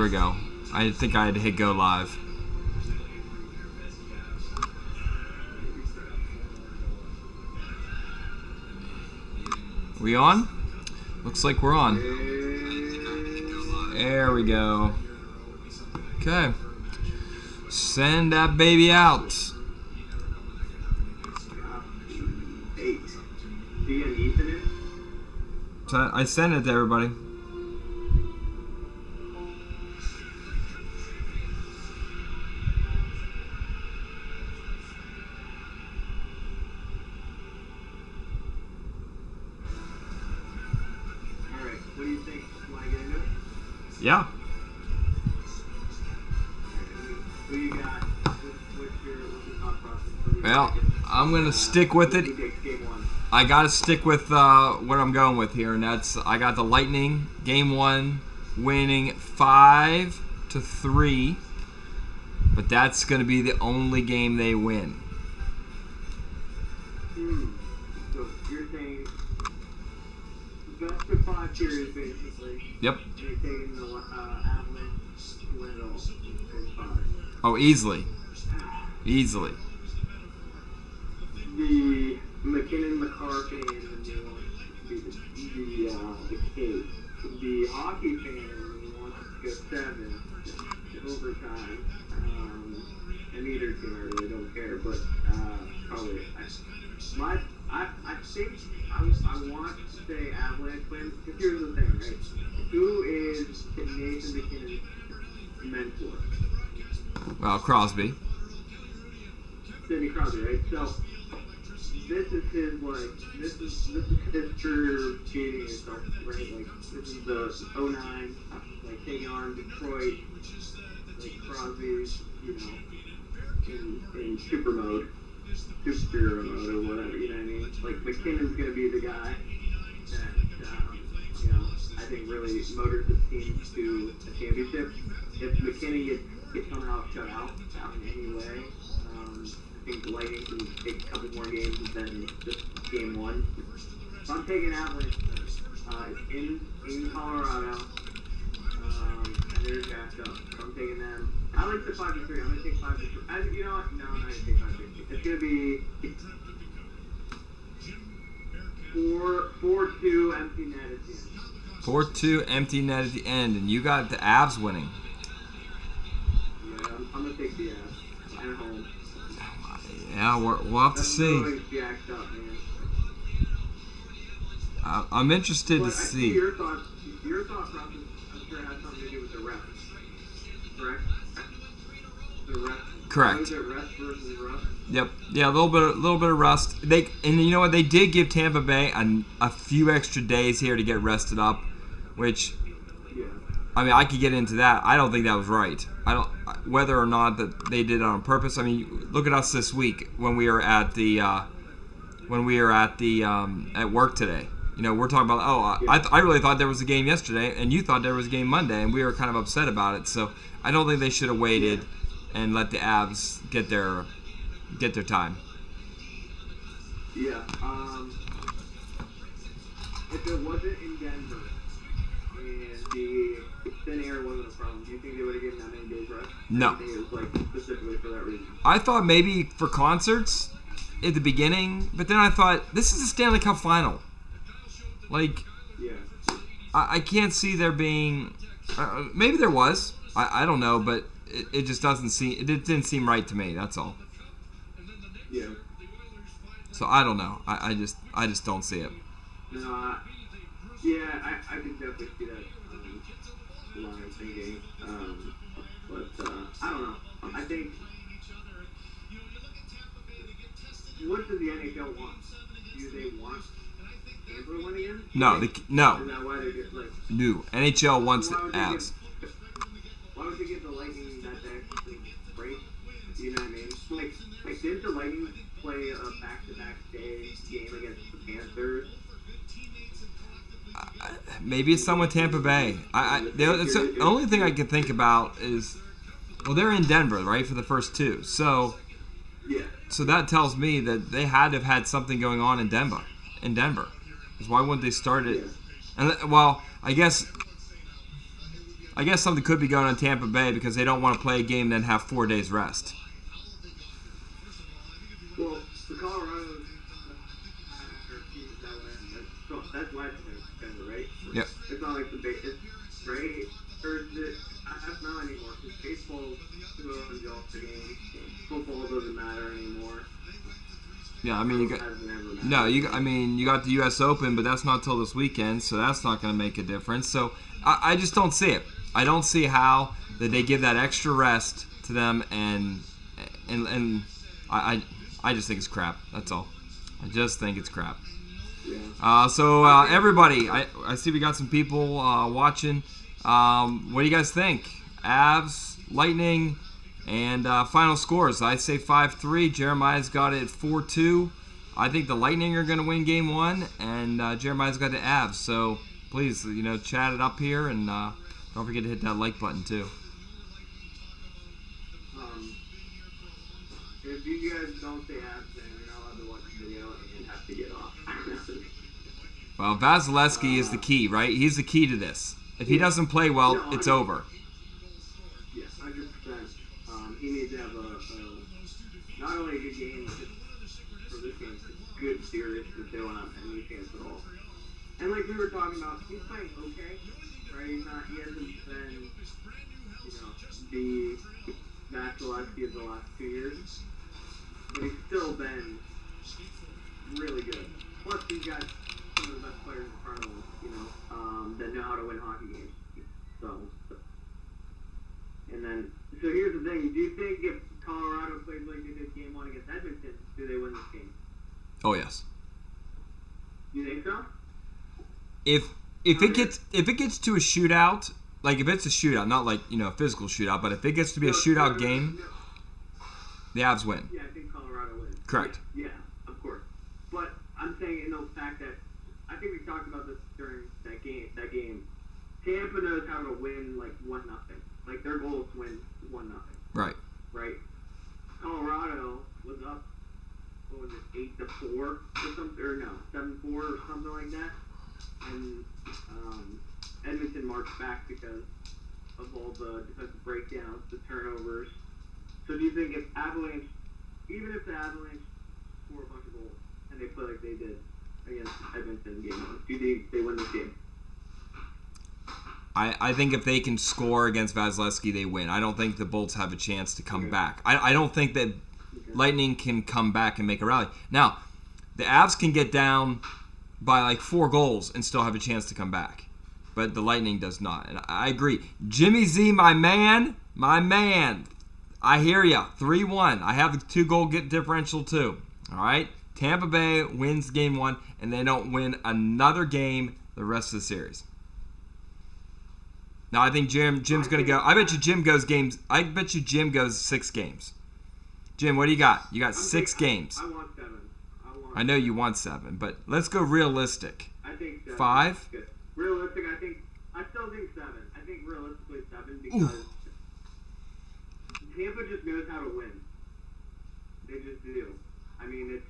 There we go. I think I had to hit go live. We on? Looks like we're on. There we go. Okay. Send that baby out. So I sent it to everybody. Yeah. Who you got? What's your thought process? Well, I'm gonna stick with it. I gotta stick with what I'm going with here, and that's I got the Lightning game 1 winning 5-3, but that's gonna be the only game they win. So you're saying best of 5 series, basically. Yep. You're taking the Avalanche to win it all in 5. Oh, easily. Easily. The McKinnon-McCarr fan and the case. The hockey fan wants to go 7 to overtime. And either team, I really don't care, but probably. I think I want to say Avalanche wins. Because here's the thing, right? Who is Nathan McKinnon's mentor? Well, Crosby. Sidney Crosby, right? So this is his this is his career skating himself, right? Like this is the 09, like taking on Detroit, like Crosby, you know, in super mode, superhero mode or whatever, you know what I mean? Like McKinnon's gonna be the guy that you know, I think really motors the team to a championship. If McKinnon gets somehow shut out in any way, I think the Lightning can take a couple more games than just game 1. So I'm taking Avalanche in Colorado. They're jacked up. So I'm taking them. I like the 5-3. I'm gonna take 5-3. You know what? No, I'm not gonna take 5-3. It's gonna be 4-2 empty net at the end. 4-2 empty net at the end, and you got the Avs winning. Yeah, I'm gonna take the Avs at home. Yeah, we'll have to see. Jacked up, man. I'm interested but to see. Your thought process, I'm sure, has something to do with the refs. Correct? The refs. Correct. Was it rest versus rust? Yep. Yeah, a little bit of rust. And you know what? They did give Tampa Bay a few extra days here to get rested up, which. Yeah. I mean, I could get into that. I don't think that was right. Whether or not that they did it on purpose. I mean, look at us this week when we were at at work today. You know, we're talking about. I really thought there was a game yesterday, and you thought there was a game Monday, and we were kind of upset about it. So I don't think they should have waited and let the Avs get their time. Yeah. If it wasn't in Denver and the thin air wasn't a problem, do you think they would have given that many days rest? No. I think it was like specifically for that reason. I thought maybe for concerts at the beginning, but then I thought this is a Stanley Cup final. Like, yeah. I can't see there being. Maybe there was. I don't know, but it just doesn't seem. It didn't seem right to me. That's all. Yeah. So I don't know. I just don't see it. No. Yeah, I can definitely see that line of thinking. But I don't know. I think. What does the NHL want? Do they want Tampa to win again? No. Is that why they're just like? No. NHL wants the Avs. Why would they give the Lightning that break? You know what I mean? Like didn't the Lightning play a back-to-back day game against the Panthers? Maybe it's someone Tampa Bay. The only thing I can think about is, well, they're in Denver, right, for the first 2. So, yeah. So that tells me that they had to have had something going on in Denver. Because why wouldn't they start it? Yeah. And well, I guess I guess something could be going on Tampa Bay because they don't want to play a game and then have 4 days rest. Well, the Colorado, that's last September, right? Yep. It's not like the base, right? Or is it? That's not anymore. Because baseball's going to off the game. Football doesn't matter anymore. Yeah, I mean, you got the U.S. Open, but that's not till this weekend, so that's not going to make a difference. So I just don't see it. I don't see how that they give that extra rest to them, and I just think it's crap. That's all. I just think it's crap. Yeah. So everybody, I see we got some people watching. What do you guys think? Avs, Lightning, and final scores. I say 5-3. Jeremiah's got it 4-2. I think the Lightning are going to win Game 1, and Jeremiah's got the Avs. So please, chat it up here, and don't forget to hit that like button too. If you guys don't say Avs, then you're not allowed to watch the video and have to get off. Well, Vasilevsky is the key, right? He's the key to this. If he doesn't play well, it's over. Yes, 100%. He needs to have not only a good game, but just for this game, a good series if they want to have any chance at all. And like we were talking about, he's playing okay, right? He hasn't been, the Vasilevsky of the last 2 years, but he's still been really good. Plus, he's got some of the best players in front of him, that know how to win hockey games. So here's the thing. Do you think if Colorado plays like they did Game 1 against Edmonton, do they win this game? Oh yes. You think so? If it gets to a shootout, like if it's a shootout, not like a physical shootout, but if it gets to be a shootout game, the Avs win. Yeah, I think Colorado wins. Correct. Yeah, of course. But I'm saying in the fact that I think we talked about this during that game. Tampa knows how to win like 1-0. Like their goal is to win 1-0. Right. Right. Colorado was up. What was it? 8-4 or something, or no, 7-4 or something like that. And Edmonton marched back because of all the defensive breakdowns, the turnovers. So do you think if Avalanche, even if the Avalanche score a bunch of goals and they play like they did against Edmonton Game 1, do you think they win this game? I think if they can score against Vasilevsky, they win. I don't think the Bolts have a chance to come back. I don't think that Lightning can come back and make a rally. Now, the Avs can get down by like 4 goals and still have a chance to come back. But the Lightning does not. And I agree. Jimmy Z, my man. I hear ya. 3-1. I have the 2-goal differential too. All right? Tampa Bay wins Game 1, and they don't win another game the rest of the series. Now, I think Jim's going to go. I bet you Jim goes 6 games. Jim, what do you got? You got 6 games. I want 7. I know you want 7, but let's go realistic. I think 7. 5? Good. Realistic, I still think 7. I think realistically 7 because Tampa just knows how to win. They just do. I mean,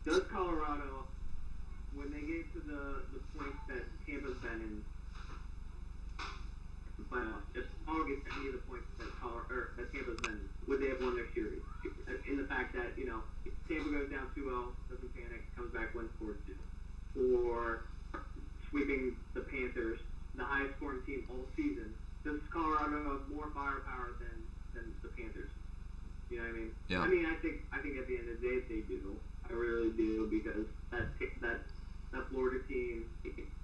Does Colorado, when they get to the point that Tampa's been in the playoffs, if Colorado gets to any of the points that Tampa's been in, would they have won their series? In the fact that, Tampa goes down 2-0, doesn't panic, comes back, wins 4-2. Or sweeping the Panthers, the highest scoring team all season. Does Colorado have more firepower than the Panthers? You know what I mean? Yeah. I mean, I think at the end of the day, they do. I really do, because that Florida team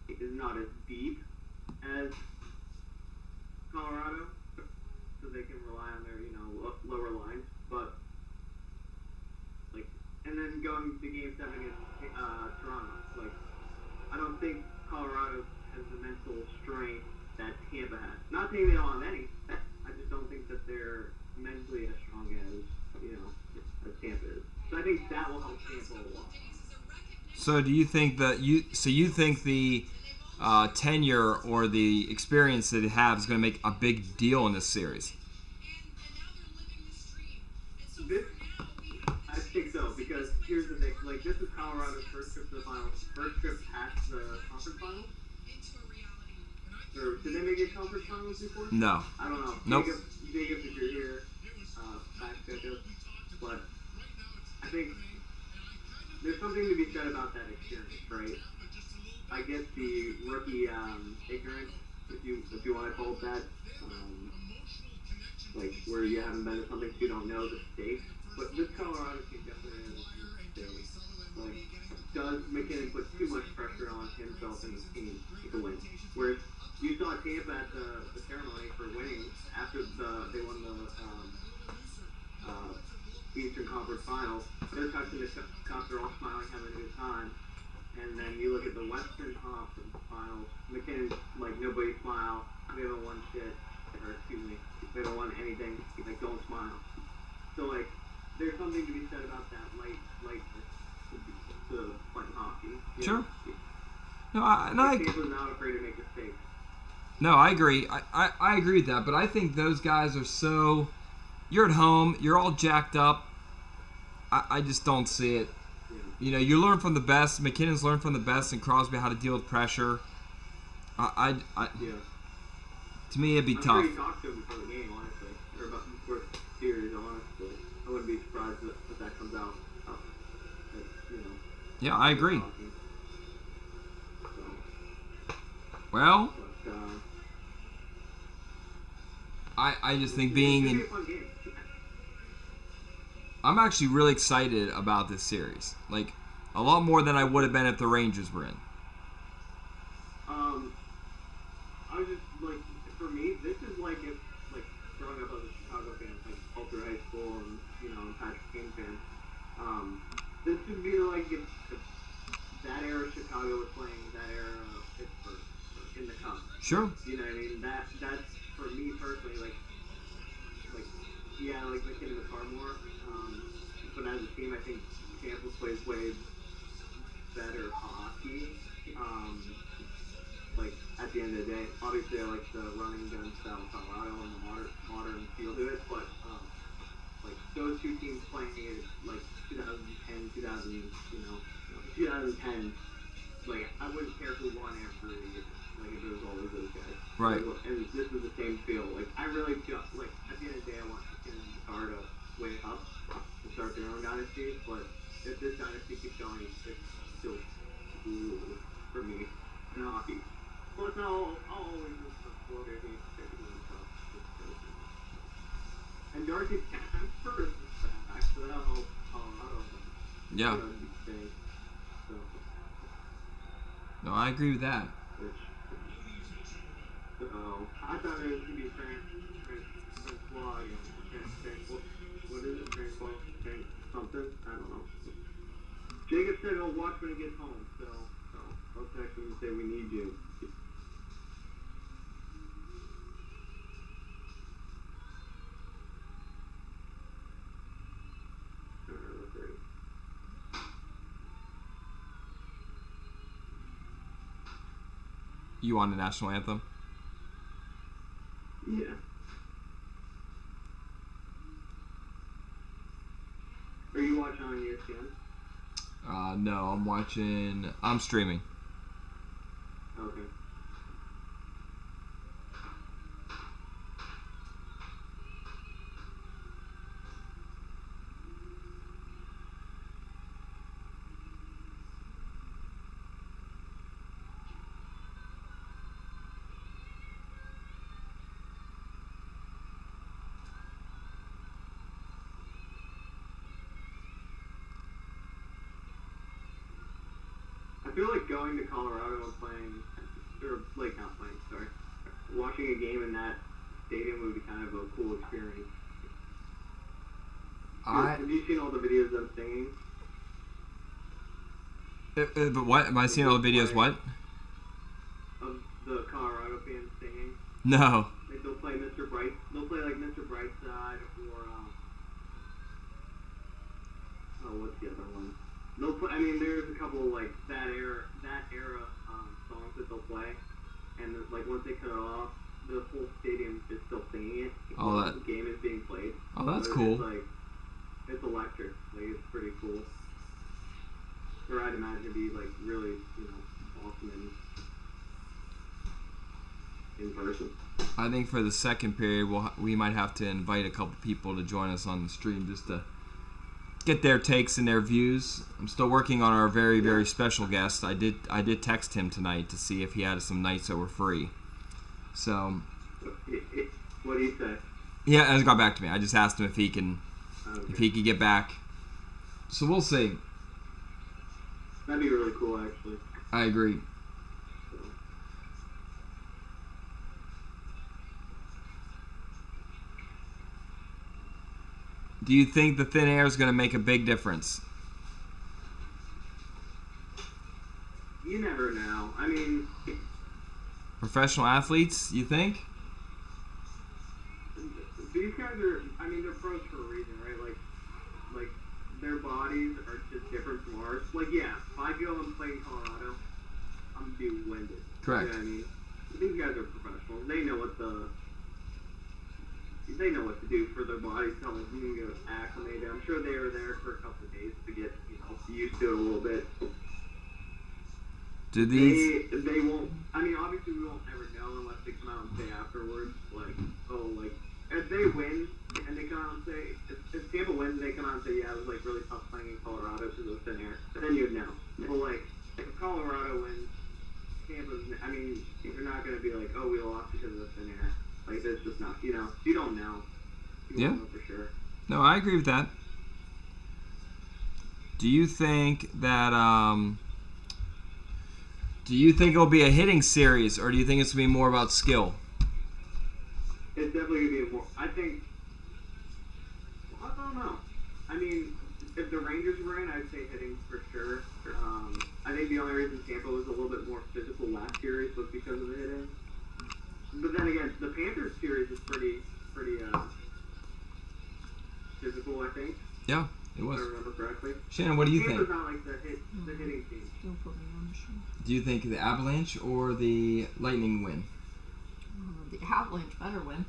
is not as deep as Colorado, so they can rely on their lower lines. But and then going to Game 7 against Toronto, I don't think Colorado has the mental strength that Tampa has. Not saying they don't have any. I just don't think that they're mentally as strong as Tampa is. So I think that will help Tampa a lot. So do you think that you think the tenure or the experience that they have is going to make a big deal in this series? I think so, because here's the thing. This is Colorado's first trip to the final first trip past the conference finals? Or did they make it conference finals before? No. I don't know. Nope. Jacob, if you're here, fact check us. But I think there's something to be said about that experience, right? I guess the rookie ignorance, if you want to call it that, like where you haven't been to something so you don't know the stakes. But this Colorado team definitely has a stake. Like, does McKinnon put too much pressure on himself and his team to win? Whereas you saw Tampa at the ceremony for winning after they won the Eastern Conference Finals. They're touching the cup, they're all smiling, having a good time. And then you look at the Western Conference Finals, McKinnon, like, nobody smile. We haven't won shit. Or, excuse me, we haven't won anything. Like, don't smile. So, like, there's something to be said about that lightness to playing hockey. Sure. No, I Tampa's not afraid to make mistakes. No, I agree. I agree with that, but I think those guys are so... You're at home. You're all jacked up. I just don't see it. Yeah. You know, you learn from the best. McKinnon's learned from the best, and Crosby how to deal with pressure. Yeah. To me, it'd be I'm tough. sure he talked to him before the game, honestly. Or before the series, honestly. I wouldn't be surprised if that comes out. Yeah, I agree. Talking. So, Well, but, I just think being it's in... gonna be a fun game. I'm actually really excited about this series. Like, a lot more than I would have been if the Rangers were in. I was just, like, for me, this is like if, like, growing up as a Chicago fan, like, all through high school and, Patrick Kane fan, this would be like if that era of Chicago was playing that era of Pittsburgh in the Cup. Sure. You know what I mean? That's, for me personally, like, yeah, like McKinnon was far more, but as a team, I think Tampa plays way better hockey. Like, at the end of the day, obviously I like the running gun style of Colorado and the modern feel to it, but like those two teams playing it like 2010, 2010, like I wouldn't care who won after a year, like if it was always those guys. Right. And this was the same feel. Like I really feel like at the end of the day, I want McKinnon and Makar to wake up and start their own dynasty, but if this dynasty keeps going, it's still cool for me in hockey. Well, no, I'll always look for Florida and and Darcy Kemper is back, so that'll help Colorado. Yeah. So, No, I agree with that. So I thought it was gonna be what is it? Something? I don't know. Jacob said he'll watch when he gets home, so I'll text him and say we need you. You want the national anthem? Yeah. Are you watching on ESPN? No, I'm streaming. Okay. I feel like going to Colorado and watching a game in that stadium would be kind of a cool experience. Have you seen all the videos of them singing? But what? Am I seeing all the videos? What? Of the Colorado fans singing? No. Like they'll play Mr. Bright. They'll play like Mr. Brightside or what's the other one? They'll play. I mean, there's a couple of, like that era songs that they'll play, and like once they cut it off, the whole stadium is still singing it. Oh, the game is being played. Oh, that's so cool. It's like it's electric. Like it's pretty cool. or I'd imagine it'd be like really, awesome in person. I think for the second period, we might have to invite a couple people to join us on the stream just to get their takes and their views. I'm still working on our very, very special guest. I did text him tonight to see if he had some nights that were free. So, what do you say? He hasn't got back to me. I just asked him if he can get back. So we'll see. That'd be really cool, actually. I agree. Do you think the thin air is going to make a big difference? You never know. I mean, Professional athletes, you think? these guys are, they're pros for a reason, right? Like their bodies are just different from ours. Like, yeah, if I go and play in Colorado, I'm going to be winded. Correct. You know what I mean? These guys are professionals. They know what to do for their bodies, how they can get acclimated. I'm sure they were there for a couple of days to get, used to it a little bit. Do these? They won't. Obviously we won't ever know unless they come out and say afterwards, if they win and they come out and say, if Tampa wins and they come out and say, yeah, it was really tough playing in Colorado because of the thin air, then you'd know. But if Colorado wins, Tampa's, you're not going to be like, oh, we lost because of the thin air. That's just not, you don't know. You don't know for sure. No, I agree with that. Do you think that, do you think it'll be a hitting series, or do you think it's going to be more about skill? It's definitely going to be more, I think, I don't know. If the Rangers were in, I'd say hitting for sure. I think the only reason Tampa was a little bit more physical last series was because of the hitting. But then again, the Panthers series is pretty physical, I think. Yeah, it was. If I remember correctly. Shannon, what do you think? Tampa's not like the hitting team. Don't put me on the show. Do you think the Avalanche or the Lightning win? The Avalanche better win.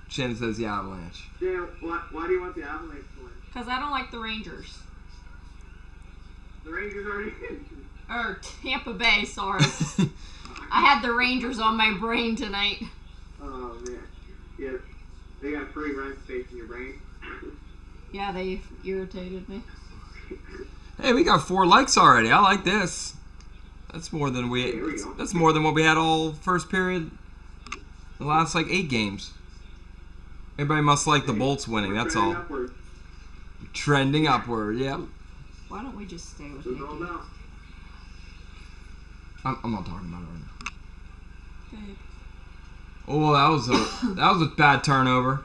Shannon says the Avalanche. Yeah, why do you want the Avalanche to win? Because I don't like the Rangers. The Rangers already in. Or Tampa Bay, sorry. I had the Rangers on my brain tonight. Oh, man. Yeah, they got free rent space in your brain. Yeah, they irritated me. Hey, we got 4 likes already. I like this. That's more than That's more than what we had all first period. The last 8 games. Everybody must like the Bolts winning. That's all. Upward. Trending upward. Yep. Why don't we just stay with That's all Nikki? about. I'm not talking about it right now. Babe. Oh, that was a bad turnover.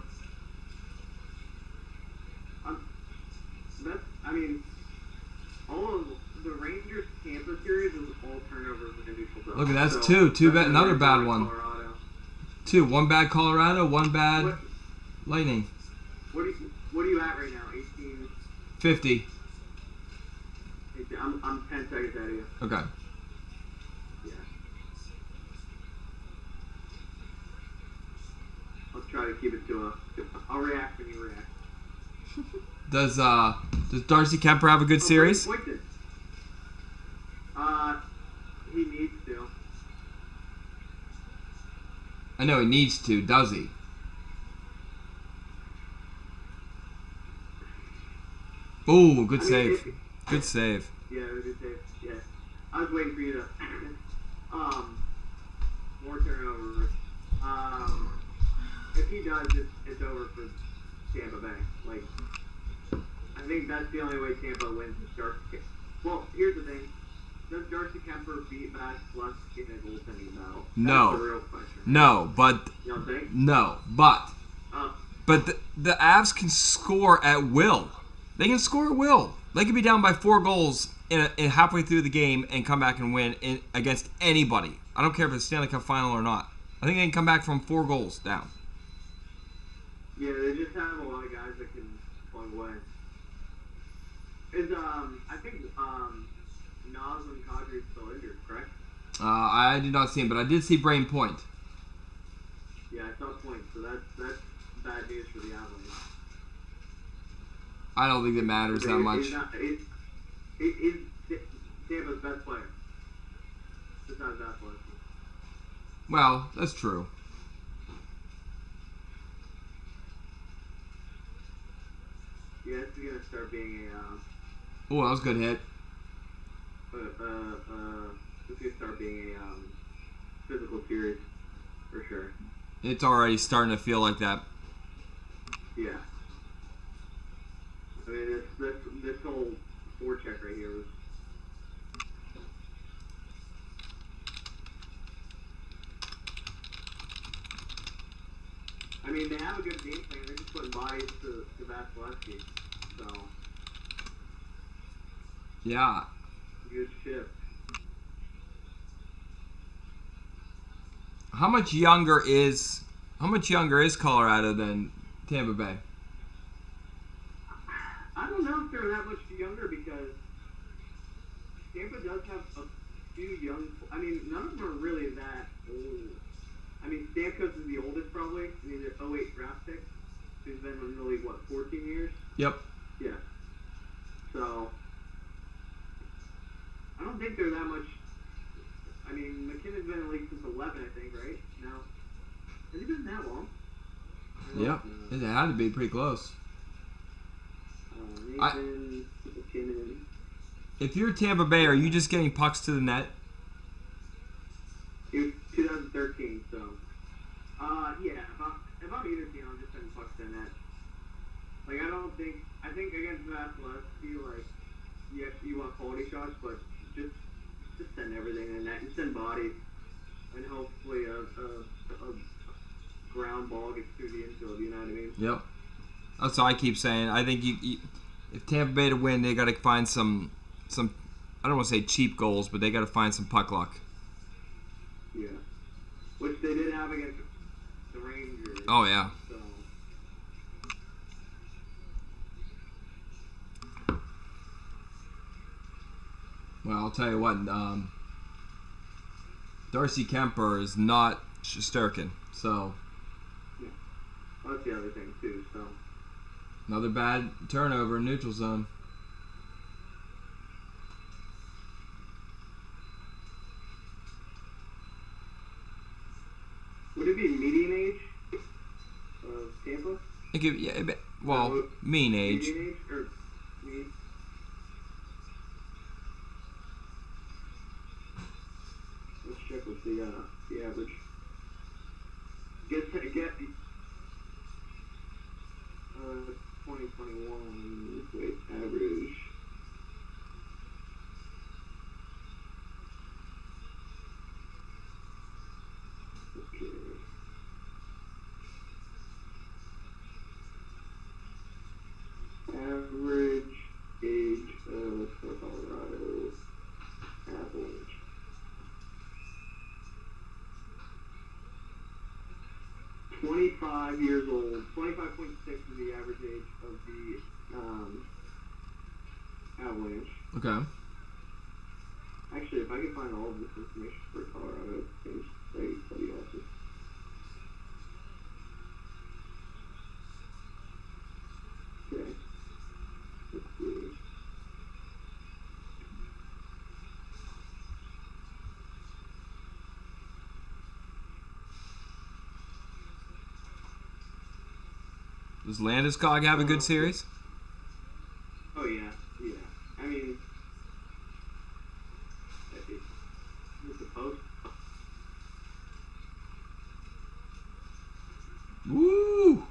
All of the Rangers Tampa series is all turnovers in a neutral zone. Look, that's two. Another bad one. Colorado. 2. One bad Colorado, one bad Lightning. What are you at right now? 18. 50. I'm 10 seconds ahead of you. Okay. Yeah. I'll try to keep it to I'll react when you react. Does Darcy Kemper have a good series? He needs to. I know he needs to. Does he? Ooh, good save. Good save. Yeah, it was a good save. Yeah. I was waiting for you to more turnovers. If he does, it's over for Tampa Bay. I think that's the only way Tampa wins is Darcy Kemper. Well, here's the thing. Does Darcy Kemper beat Max Lutz in a goaltending battle? No. That's the real question. No, but... You know what I'm saying? No, but... But the Avs can score at will. They can score at will. They can be down by 4 goals in halfway through the game and come back and win against anybody. I don't care if it's Stanley Cup final or not. I think they can come back from 4 goals down. Yeah, they just have a lot of guys that can plug away. I think Nas and Kadri still injured, correct? I did not see him, but I did see Brain Point. Yeah, I saw Point, so that's bad news for the Avalanche. I don't think it matters that much. He's Tampa's best player. Besides Avalanche. Well, that's true. Yeah, this is gonna start being Oh, that was a good hit. this is gonna start being a physical series for sure. It's already starting to feel like that. Yeah. I mean, this whole forecheck right here was. I mean, they have a good game plan. They're just putting bodies to Vasilevsky. So. Yeah. Good shift. How much younger is Colorado than Tampa Bay? I don't know if they're that much younger because Tampa does have a few young. I mean, none of them are really that old. I mean, Stamkos is the oldest probably. I mean, they're 08 draft pick. He's been in the league, what, 14 years? Yep. Yeah. So, I don't think they're that much. I mean, McKinnon's been in the league since 11, I think, right? Now, has he been that long? Yep. It had to be pretty close. Nathan, McKinnon. If you're Tampa Bay, are you just getting pucks to the net? It was 2013, so. Yeah, if I'm either team, I'm just sending pucks to the net. Like, I think against Vasilevsky, like, yes, you want quality shots, but just send everything in the net. Just send bodies. And hopefully a ground ball gets through the infield, you know what I mean? Yep. That's all I keep saying. I think if Tampa Bay to win, they got to find some. I don't want to say cheap goals, but they got to find some puck luck. Yeah. Which they did have against the Rangers. Oh yeah. So. Well, I'll tell you what. Darcy Kemper is not Shesterkin, so. Yeah. Well, that's the other thing too. So. Another bad turnover in neutral zone. Would it be median age of Tampa? It could, yeah, well, mean age. Median age or mean? Let's check with the average. Get 2021. Wait, average. Okay. Average age of Colorado Avalanche. $25 years old. 25.6 is the average age of the Avalanche. Okay. Actually, if I can find all of this information for Colorado, it's pretty awesome. Okay. Let's see. Does Landeskog have a good series? Oh yeah, yeah. I mean, it's a post. Woo!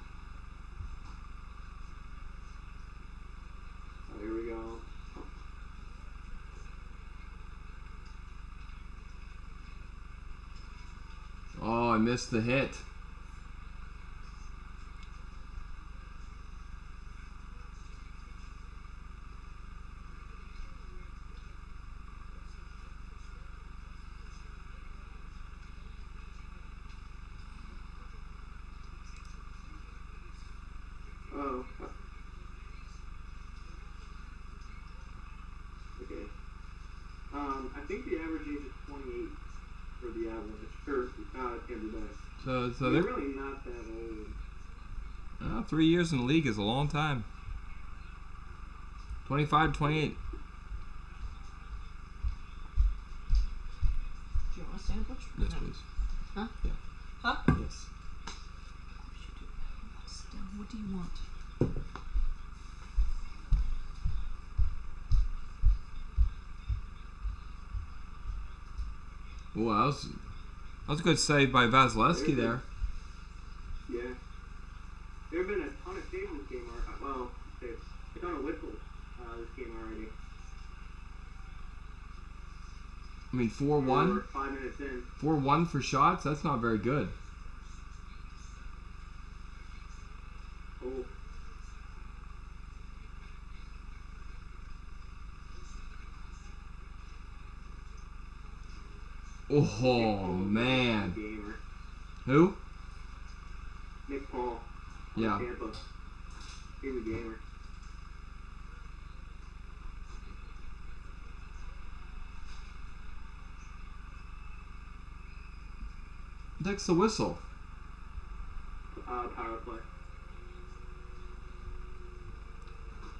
Oh, here we go. Oh, I missed the hit. Oh. Okay. I think the average age is 28 for the Avalanche, or Tampa Bay. So They're they're really not that old. 3 years in the league is a long time. 25, 28. sandwich? Yes, No. please. Huh? Yeah. Huh? Yes. What do you want? Well, that was a good save by Vasilevsky there. Yeah. There have been a ton of saves this game already. Well, a ton of whistles this game already. I mean, 4-1. We're 5 minutes in. 4-1 for shots. That's not very good. Oh. Oh man. Gamer. Who? Nick Paul. Yeah. Tampa. He's a gamer. That's the whistle. Power play.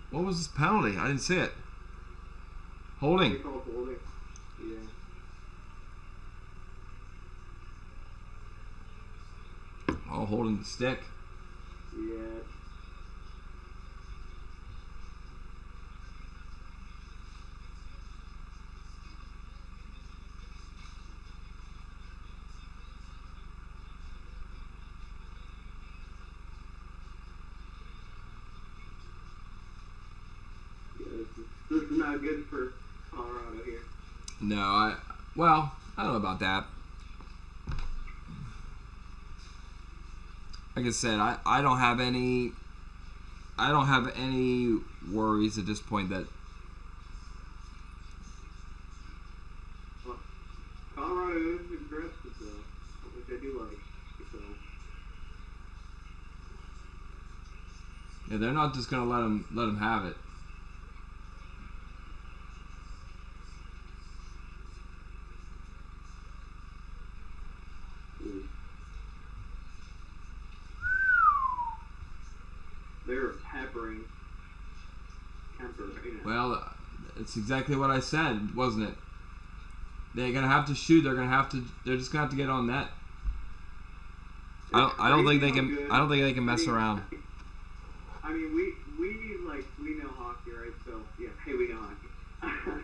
What was this penalty? I didn't see it. Holding. They call holding. Yeah. Oh, holding the stick. Yeah. This is not good for Colorado here. No, I don't know about that. Like I said, I don't have any worries at this point that Well, Colorado is aggressive though, which I do like. So yeah, they're not just gonna let them have it. they're peppering Kemper right now. Well, it's exactly what I said, wasn't it? They're gonna have to shoot. They're just gonna have to get on net. I don't think they can. I don't think they can mess around. I mean, we know hockey, right? So yeah, hey, we know hockey.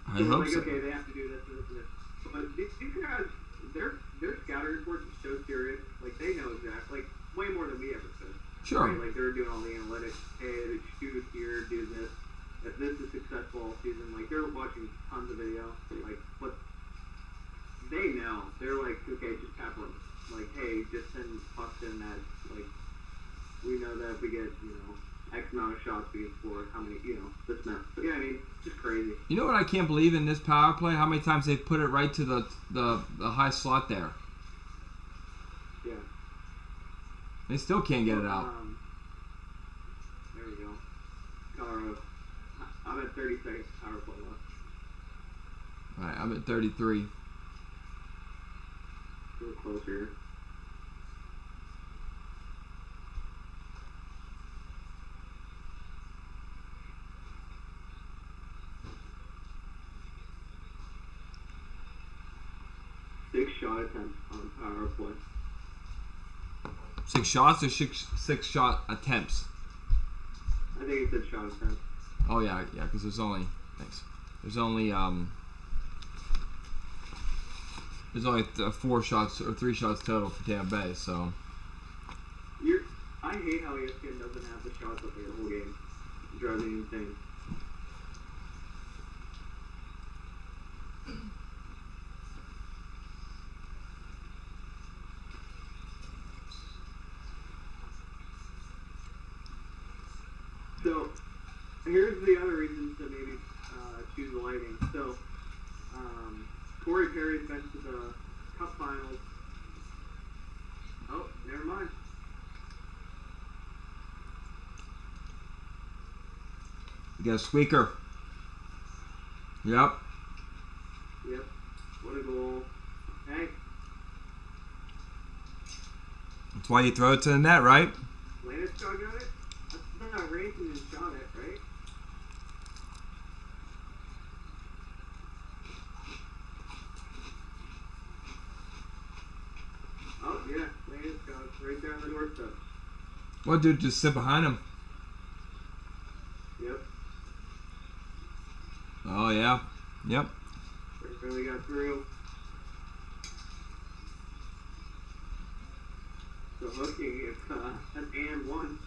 I So we're hope like, so. okay, they have to do this, this, and this. But these guys, their scouting reports are so serious. Like they know exactly, like way more than we ever could. Sure. Right? Like they're doing all the analytics. Hey, shoot here, do this. If this is successful all season, like they're watching tons of video. Like what they know, they're like, okay, just tap them. Like, hey, just send pucks in that. Like we know that if we get X amount of shots we can score, how many this amount. So, yeah, I mean, just crazy. You know what I can't believe in this power play? How many times they put it right to the high slot there? Yeah. They still can't get it out. There we go. Colorado. I'm at 30 seconds power play left. All right, I'm at 33. A little closer. Six shot attempts on power play. 6 shots or six shot attempts? I think it said shot attempts. Oh yeah, because there's only 4 shots or 3 shots total for Tampa Bay. So I hate how ESPN doesn't have the shots up there the whole game. It drives me insane. So, here's the other reason to maybe choose the Lightning. So, Corey Perry's been to the Cup Finals. Oh, never mind. you got a squeaker. Yep. Yep. What a goal. Hey, That's why you throw it to the net, right? Landeskog got it? That's not racing and shot it, right? Yeah, Lance got right there on the doorstep. What dude just sit behind him? Yep. Oh yeah. Yep. Really got through. So hooking, it's an and one.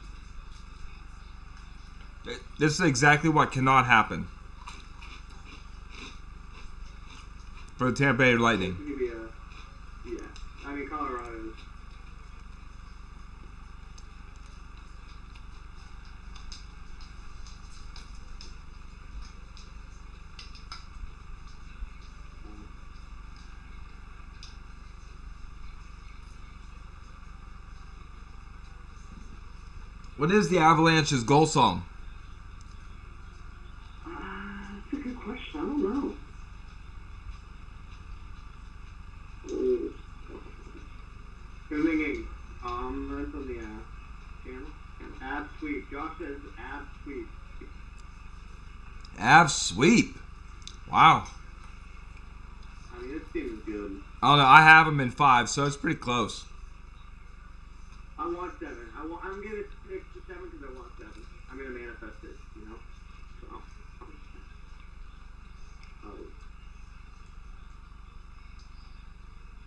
This is exactly what cannot happen for the Tampa Bay Lightning. Yeah. I mean, Colorado's. What is the Avalanche's goal song? That's a good question. I don't know. Good thinking. That's on the channel. Ab sweep. Josh says ab sweep. Av sweep. Wow. I mean, this team is good. I don't know. I have them in 5, so it's pretty close. I want 7. I'm gonna stick to 7 because I want 7. I'm gonna manifest it, you know. So,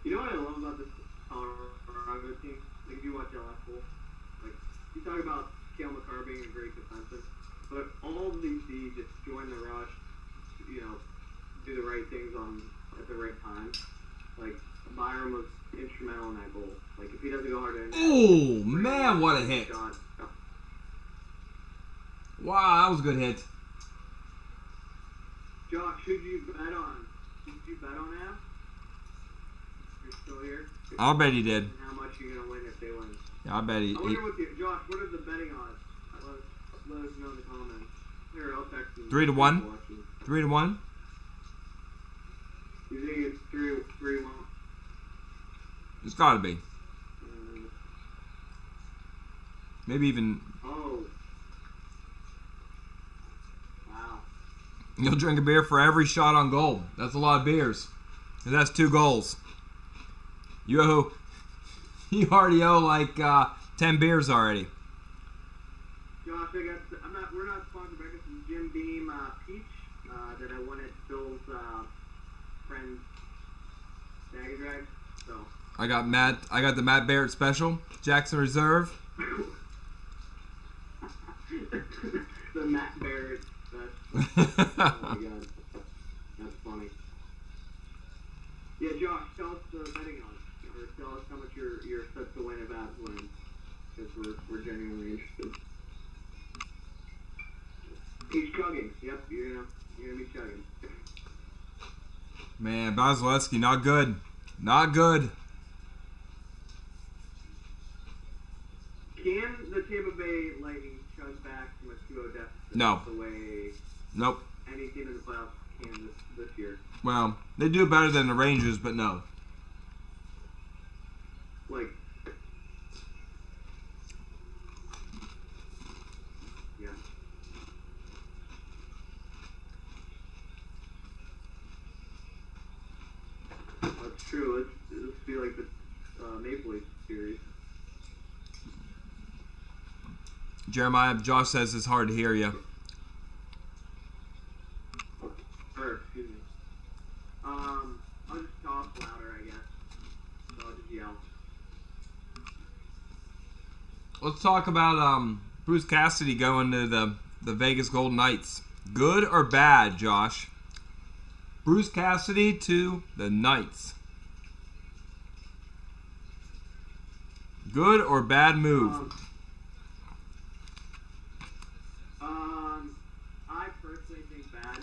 you know what I love about this Colorado team? Like, if you watch LF Bowl, like you talk about Cale McCarr being a great defensive, but all of these D just join the rush, you know, do the right things at the right time. Like Byron was instrumental in that goal. Like if he doesn't go hard in. Oh man, what a hit! Shot. Wow, that was a good hit. Josh, should you bet on Av? You're still here. I'll bet he did. And how much are you gonna win if they win? Yeah, I bet he. I wonder Josh, what are the betting odds? Let us know in the comments. Here, I'll text you. 3-1. 3-1. You think it's 3-1? It's got to be. Maybe even. Oh. Wow. You'll drink a beer for every shot on goal. That's a lot of beers. And that's 2 goals. You already owe like 10 beers already. Josh, we're not sponsored by some Jim Beam peach that I won at Phil's friend's Bag and Drag. So. I got the Matt Barrett special, Jackson Reserve. The Matt Barrett special. Oh my god. That's funny. Yeah, Josh, tell us the betting on. Or tell us how much you're set to win if Avs win. Because we're genuinely interested. He's chugging. Yep, you're gonna be chugging. Man, Vasilevsky, not good. Not good. Can the Tampa Bay Lightning chug back from a 2-0 deficit? No. The way Nope. any team in the playoffs can this year. Well, they do better than the Rangers, but no. Like, yeah. That's true. Let's be like the Maple Leafs series. Jeremiah, Josh says it's hard to hear you. Or, excuse me. I'll just talk louder, I guess. So I'll just yell. Let's talk about Bruce Cassidy going to the Vegas Golden Knights. Good or bad, Josh? Bruce Cassidy to the Knights. Good or bad move? I personally think bad.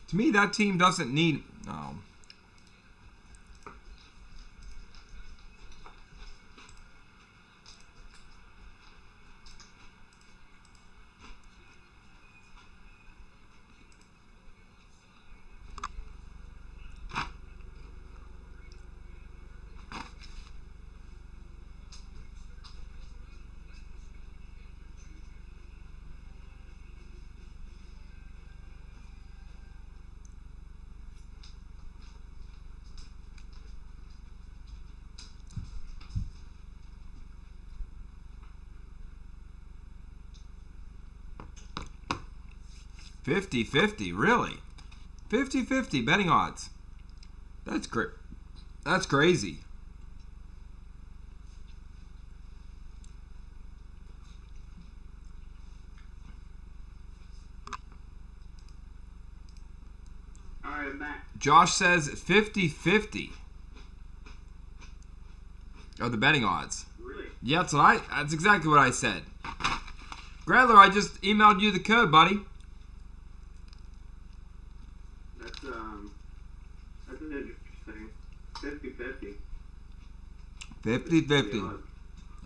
To me, that team doesn't need. Oh. 50-50, really? 50-50 betting odds. That's great. That's crazy. All right, I'm back. Josh says 50-50 are the betting odds. Really? Yeah, that's exactly what I said. Gradler, I just emailed you the code, buddy. That's interesting. 50-50. 50-50.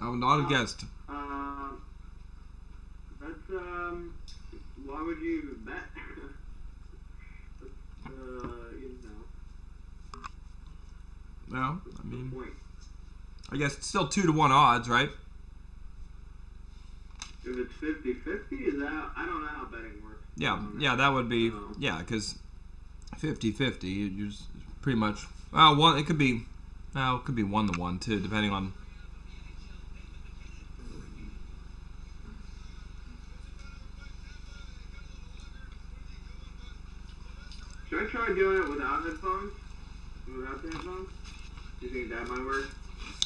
I would not have guessed. That's why would you even bet? You know. Well, I mean, Point. I guess it's still 2-1 odds, right? If it's 50-50, is that, I don't know how betting works. Yeah, that would be, yeah, because 50-50, you just pretty much, well, it could be 1-1 too, depending on. Should I try doing it without headphones? Without the headphones? Do you think that might work?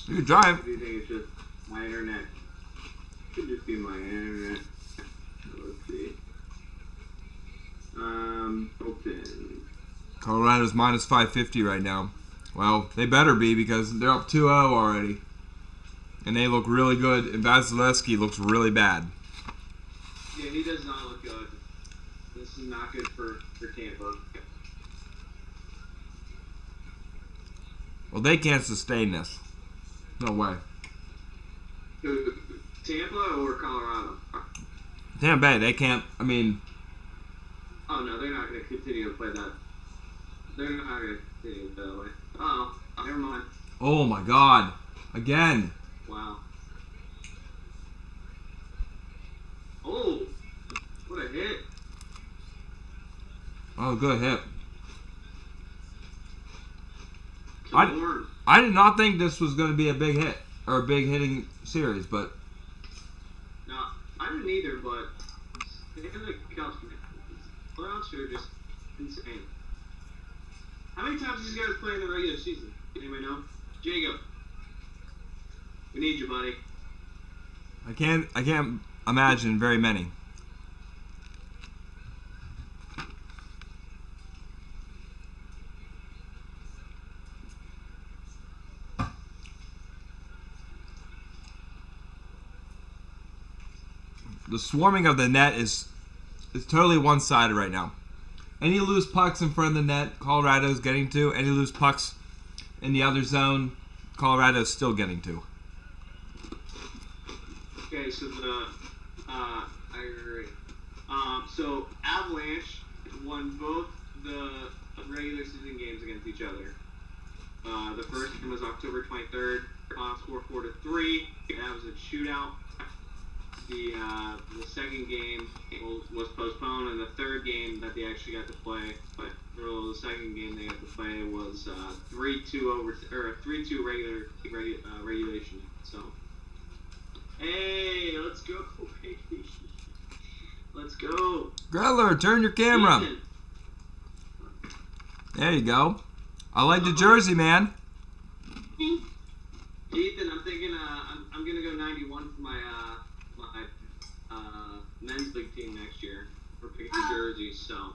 You could drive. Or do you think it's just my internet? Could just be my internet. Let's see. Open. Colorado's minus 550 right now. Well, they better be because they're up 2-0 already. And they look really good, and Vasilevsky looks really bad. Yeah, he does not look good. This is not good for Tampa. Well, they can't sustain this. No way. Tampa or Colorado? Tampa Bay, they can't, I mean. Oh, no, they're not going to continue to play that. They're not going to continue that way. Oh, never mind. Oh my God. Again. Wow. Oh, what a hit. Oh, good hit. I I did not think this was going to be a big hit or a big hitting series, but No, I didn't either, but the playoffs are just insane. How many times did these guys play in the regular season? Anybody know? Jacob, we need you, buddy. I can't imagine very many. The swarming of the net is totally one-sided right now. Any loose pucks in front of the net, Colorado's getting to. Any loose pucks in the other zone, Colorado's still getting to. Okay, so I agree. So Avalanche won both the regular season games against each other. The first game was October 23rd. Final score 4-3. That was a shootout. The second game was postponed, and the third game that they actually got to play, but the second game they got to play was 3-2 regulation. So, hey, let's go, baby. Let's go. Greller, turn your camera. Ethan. There you go. I like the jersey, man. Ethan, I'm thinking I'm gonna go 91 for my men's league team next year. We're picking jerseys, so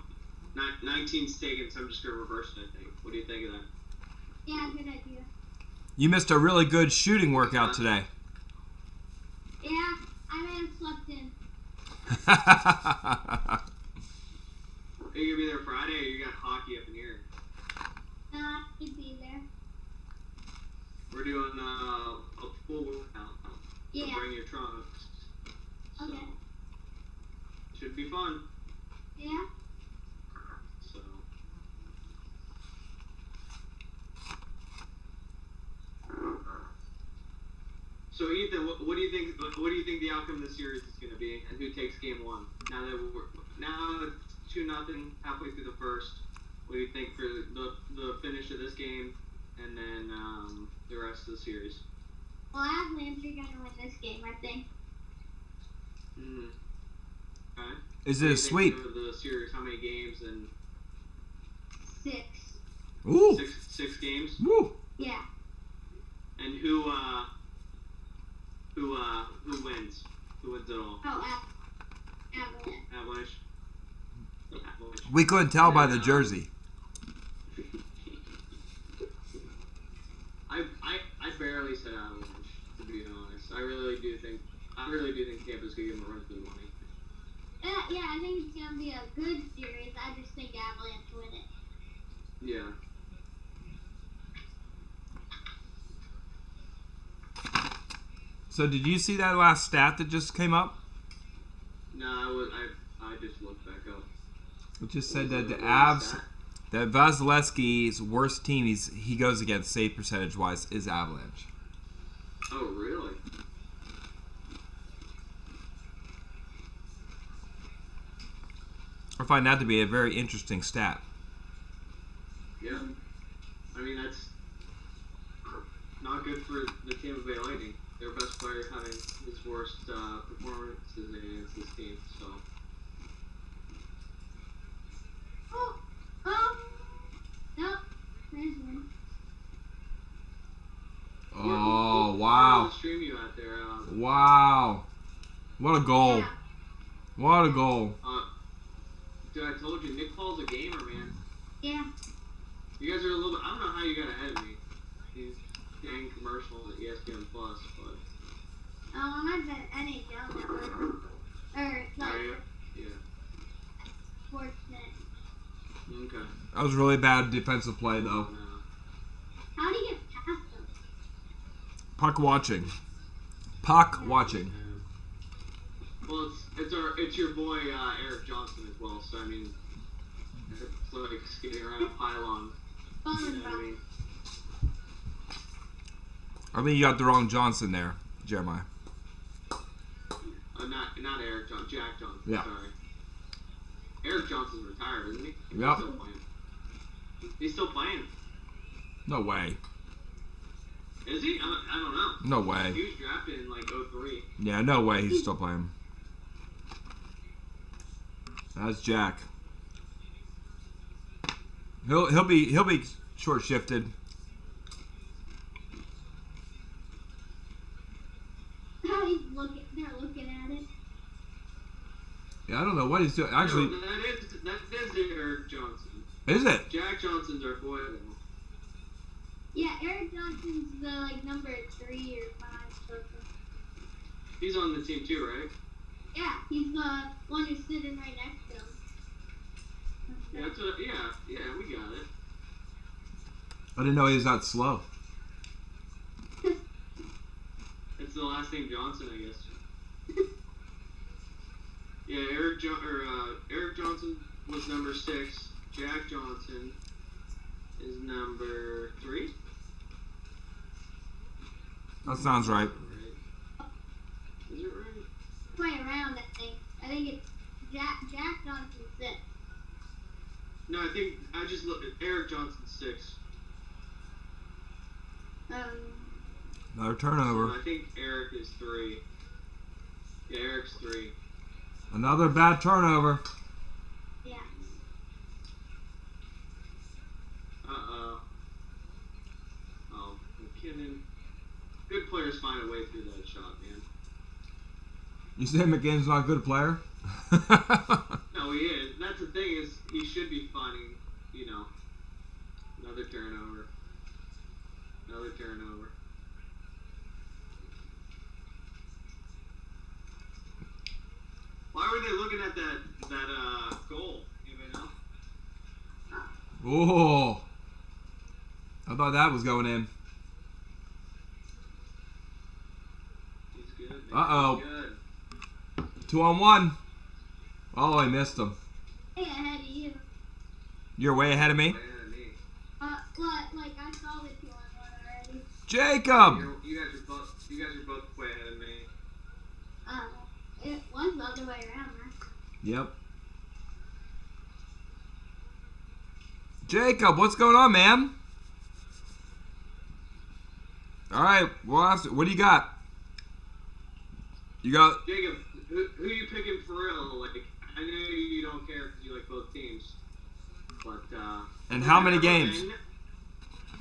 19's taken, so I'm just gonna reverse it. I think. What do you think of that? Yeah, good idea. You missed a really good shooting workout today. Yeah, I may have slept in. Are you gonna be there Friday, or you got hockey up in here? Nah, he'd be there. We're doing a full workout. Yeah. So bring your trunks. So, Okay. should be fun. Yeah? So. So Ethan, what do you think? What do you think the outcome of the series is going to be, and who takes game one? Now it's 2-0 halfway through the first. What do you think for the finish of this game, and then the rest of the series? Well, Avalanche are going to win this game, I think. Mm-hmm. Okay. Is it a sweep? The Series, how many games? And 6. Ooh. Six games. Woo. Yeah. And who wins? Who wins it all? Oh, Avalanche. Avalanche. Avalanche. We couldn't tell by the jersey. I barely said Avalanche, to be honest. I really do think Tampa's gonna give them a run for the money. Yeah, I think it's gonna be a good series. I just think Avalanche win it. Yeah. So did you see that last stat that just came up? No, I just looked back up. It just said that the What was Avs, that? that Vasilevsky's worst team he goes against save percentage wise is Avalanche. Oh, really? I find that to be a very interesting stat. Yeah. I mean, that's not good for the Tampa Bay Lightning. Their best player having his worst performances against this team. So. Oh, no, there's one. Oh, I'll wow. stream you out there. Wow. What a goal. Yeah. What a goal. Dude, I told you, Nick Paul's a gamer, man. Yeah. You guys are a little bit. I don't know how you got ahead of me. These dang commercials at ESPN Plus, but. Oh, I'm at the NHL network. Or, like, Yeah. Sportsnet. Okay. That was really bad defensive play, though. No. How do you get past them? Puck watching. Puck watching. Well, it's your boy Eric Johnson as well. So I mean, it's like skating around a pylon. You know what I mean? I mean, you got the wrong Johnson there, Jeremiah. Not Eric Johnson. Jack Johnson. Yeah. Sorry. Eric Johnson's retired, isn't he? Yep. He's still playing. He's still playing. No way. Is he? I don't know. No way. He was drafted in like 03. Yeah, no way he's still playing. That's Jack. He'll be short shifted. They're looking at it. Yeah, I don't know what he's doing. Actually, No, that is Eric Johnson. is it? Jack Johnson's our boy though. Yeah, Eric Johnson's the number 3 or 5 something. He's on the team too, right? Yeah, he's the one who's sitting right next to him. Yeah, we got it. I didn't know he was that slow. It's the last name Johnson, I guess. Yeah, Eric Johnson was number 6. Jack Johnson is number 3. That sounds right. Is it right? Way around, I think. I think it's Jack Johnson's 6. No, I just looked at Eric Johnson's 6. Another turnover. So I think Eric is 3. Yeah, Eric's 3. Another bad turnover. Yeah. Uh-oh. Oh, McKinnon. Good players find a way through that shot, man. You say McGinn's not a good player? No, he is. That's the thing is he should be finding, another turnover. Another turnover. Why were they looking at that goal? Anybody know? Oh, I thought that was going in. He's good. Man. Uh-oh. He's good. 2-on-1. Oh, I missed him. Hey, ahead of you. You're way ahead of me. Man, me. Like I saw the 2-on-1 already. Jacob. You guys are both way ahead of me. It was the other way around, huh? Yep. Jacob, what's going on, man? All right, what do you got? You got Jacob, who are you picking for real? Like, I know you don't care because you like And how many games?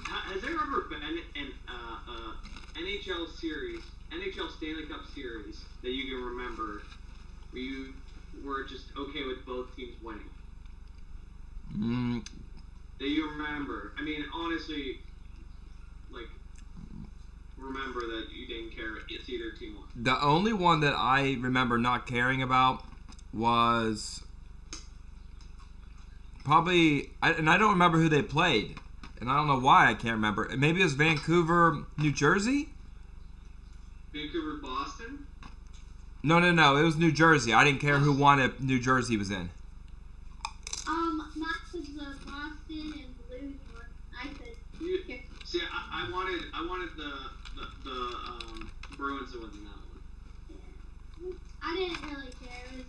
Has there ever been an NHL series, NHL Stanley Cup series that you can remember where you were just okay with both teams winning? That you remember? I mean, honestly, like, remember that you didn't care if either team won. The only one that I remember not caring about was probably, and I don't remember who they played, and I don't know why I can't remember. Maybe it was Vancouver, New Jersey? Vancouver, Boston? No. It was New Jersey. I didn't care who won if New Jersey was in. Mine was the Boston and Blues one. I could. See, I wanted the Bruins to win that one. I didn't really care.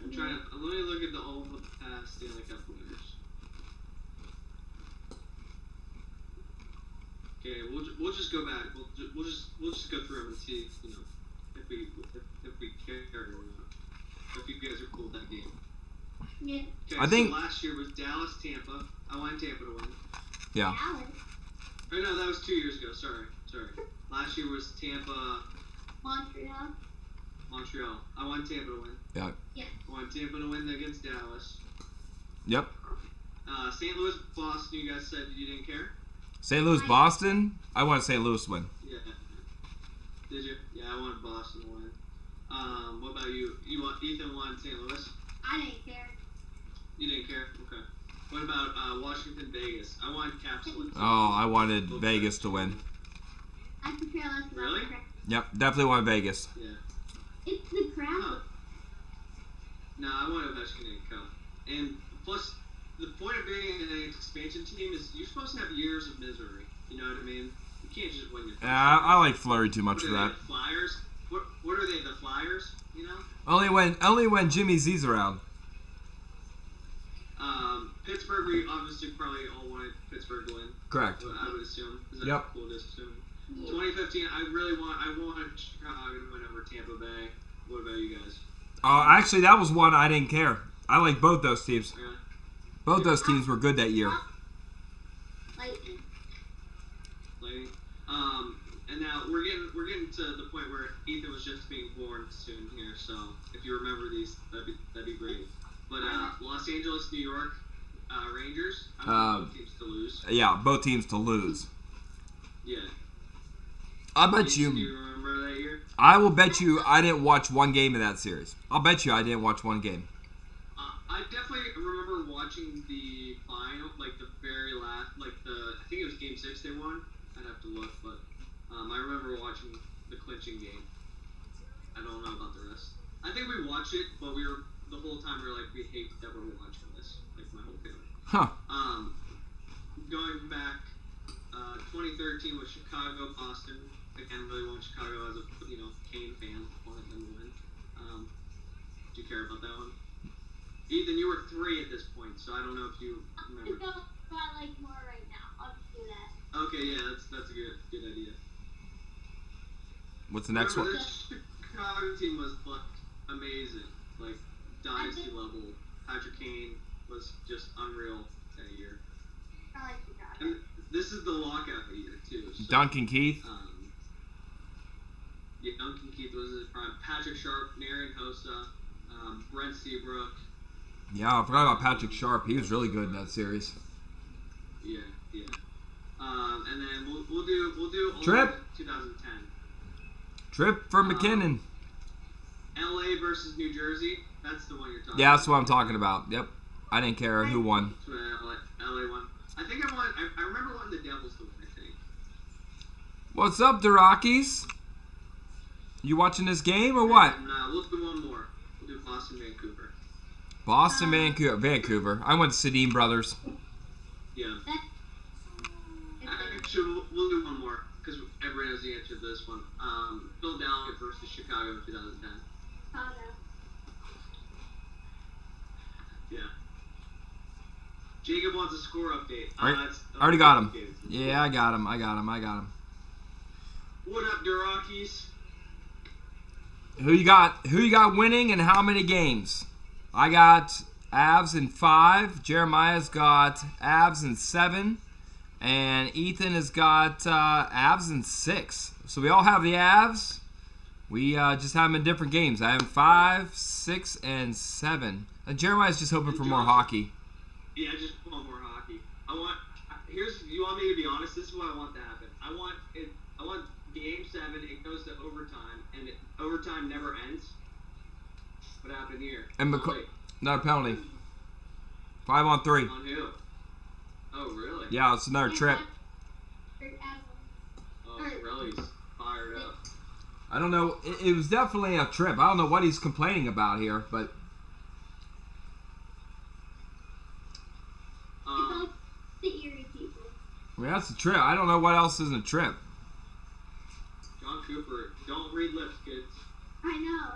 I'm trying to. Let me look at all the past Stanley Cup winners. Okay, we'll just go back. We'll just go through them and see, you know, if we care or not. If you guys are cool with that game. Yeah. Okay, I think so last year was Dallas, Tampa. I wanted Tampa to win. Yeah. Dallas. Oh no, that was 2 years ago. Sorry. Last year was Tampa, Montreal. I want Tampa to win. Yeah. Yeah. I want Tampa to win against Dallas. Yep. St. Louis, Boston. You guys said you didn't care. St. Louis, Boston. I want St. Louis to win. Yeah. Did you? Yeah, I wanted Boston to win. What about you? Ethan won St. Louis? I didn't care. You didn't care? Okay. What about Washington, Vegas? I wanted Caps to win. Oh, I wanted Vegas to win. I could care less about Really? the crowd. Yep, definitely want Vegas. Yeah. It's the crowd. Huh. No, I want Ovechkin to come. And plus, the point of being an expansion team is you're supposed to have years of misery. You know what I mean? You can't just win your. I like Fleury too much What for are they, that. the Flyers? What are they? The Flyers? You know? Only when Jimmy Z's around. Pittsburgh. We obviously probably all wanted Pittsburgh to win. Correct. I would assume. Is that Yep. cool to assume? Yeah. 2015. I wanted Chicago to win over Tampa Bay. What about you guys? Actually, that was one I didn't care. I like both those teams. Yeah. Both those teams were good that year. Lightning. Lightning. And now we're getting to the point where Ethan was just being born soon here. So if you remember these, that'd be great. But Los Angeles, New York, Rangers. I want both teams to lose. Yeah, both teams to lose. Yeah. I bet Do you. you remember that year? I will bet you I didn't watch one game of that series. I'll bet you I didn't watch one game. I definitely remember watching the final, like the very last, I think it was Game 6 they won. I'd have to look, but I remember watching the clinching game. I don't know about the rest. I think we watched it, but the whole time we were like, we hate that we're watching this, like my whole family. Huh. Going back, 2013 was Chicago, Boston. Again, really want Chicago as a Kane fan. Wanted them to win. Do you care about that one? Ethan, you were 3 at this point, so I don't know if you remember. I'll go about like more right now. I'll just do that. Okay, yeah, that's a good idea. What's the next one? Remember, this Chicago team was amazing, like dynasty level. Patrick Kane was just unreal that year. I like Chicago. And this is the lockout year too. So, Duncan Keith. Yeah, Duncan Keith was his prime. Patrick Sharp, Marion Hossa, Brent Seabrook. Yeah, I forgot about Patrick Sharp. He was really good in that series. Yeah. And then we'll do all Trip. of 2010. Trip for McKinnon. LA versus New Jersey. That's the one you're talking. Yeah, that's what I'm talking about. Yep. I didn't care who won. That's what LA won. I think I remember wanting the Devils to win. I think. What's up, the Rockies? You watching this game or what? We'll do one more. We'll do Boston, Vancouver. Boston, Vancouver. I went Sedin brothers. Yeah. Actually, we'll do one more because everybody knows the answer to this one. Philadelphia versus Chicago in 2010. Chicago. Yeah. Jacob wants a score update. I already got him. Yeah, I got him. What up, the Rockies? Who you got winning and how many games? I got Avs in 5. Jeremiah's got Avs in 7. And Ethan has got Avs in 6. So we all have the Avs. We just have them in different games. I have 5, 6, and 7. And Jeremiah's just hoping for more hockey. Yeah, just want more hockey. You want me to be honest? This is what I want to happen. I want Game 7. It goes to overtime, and overtime never ends. What happened here? And another penalty. 5-on-3. On who? Oh, really? Yeah, it's another trip. Oh, Sorelli's fired up. I don't know. It was definitely a trip. I don't know what he's complaining about here, but I mean, that's a trip. I don't know what else isn't a trip. John Cooper, don't read lips, kids. I know.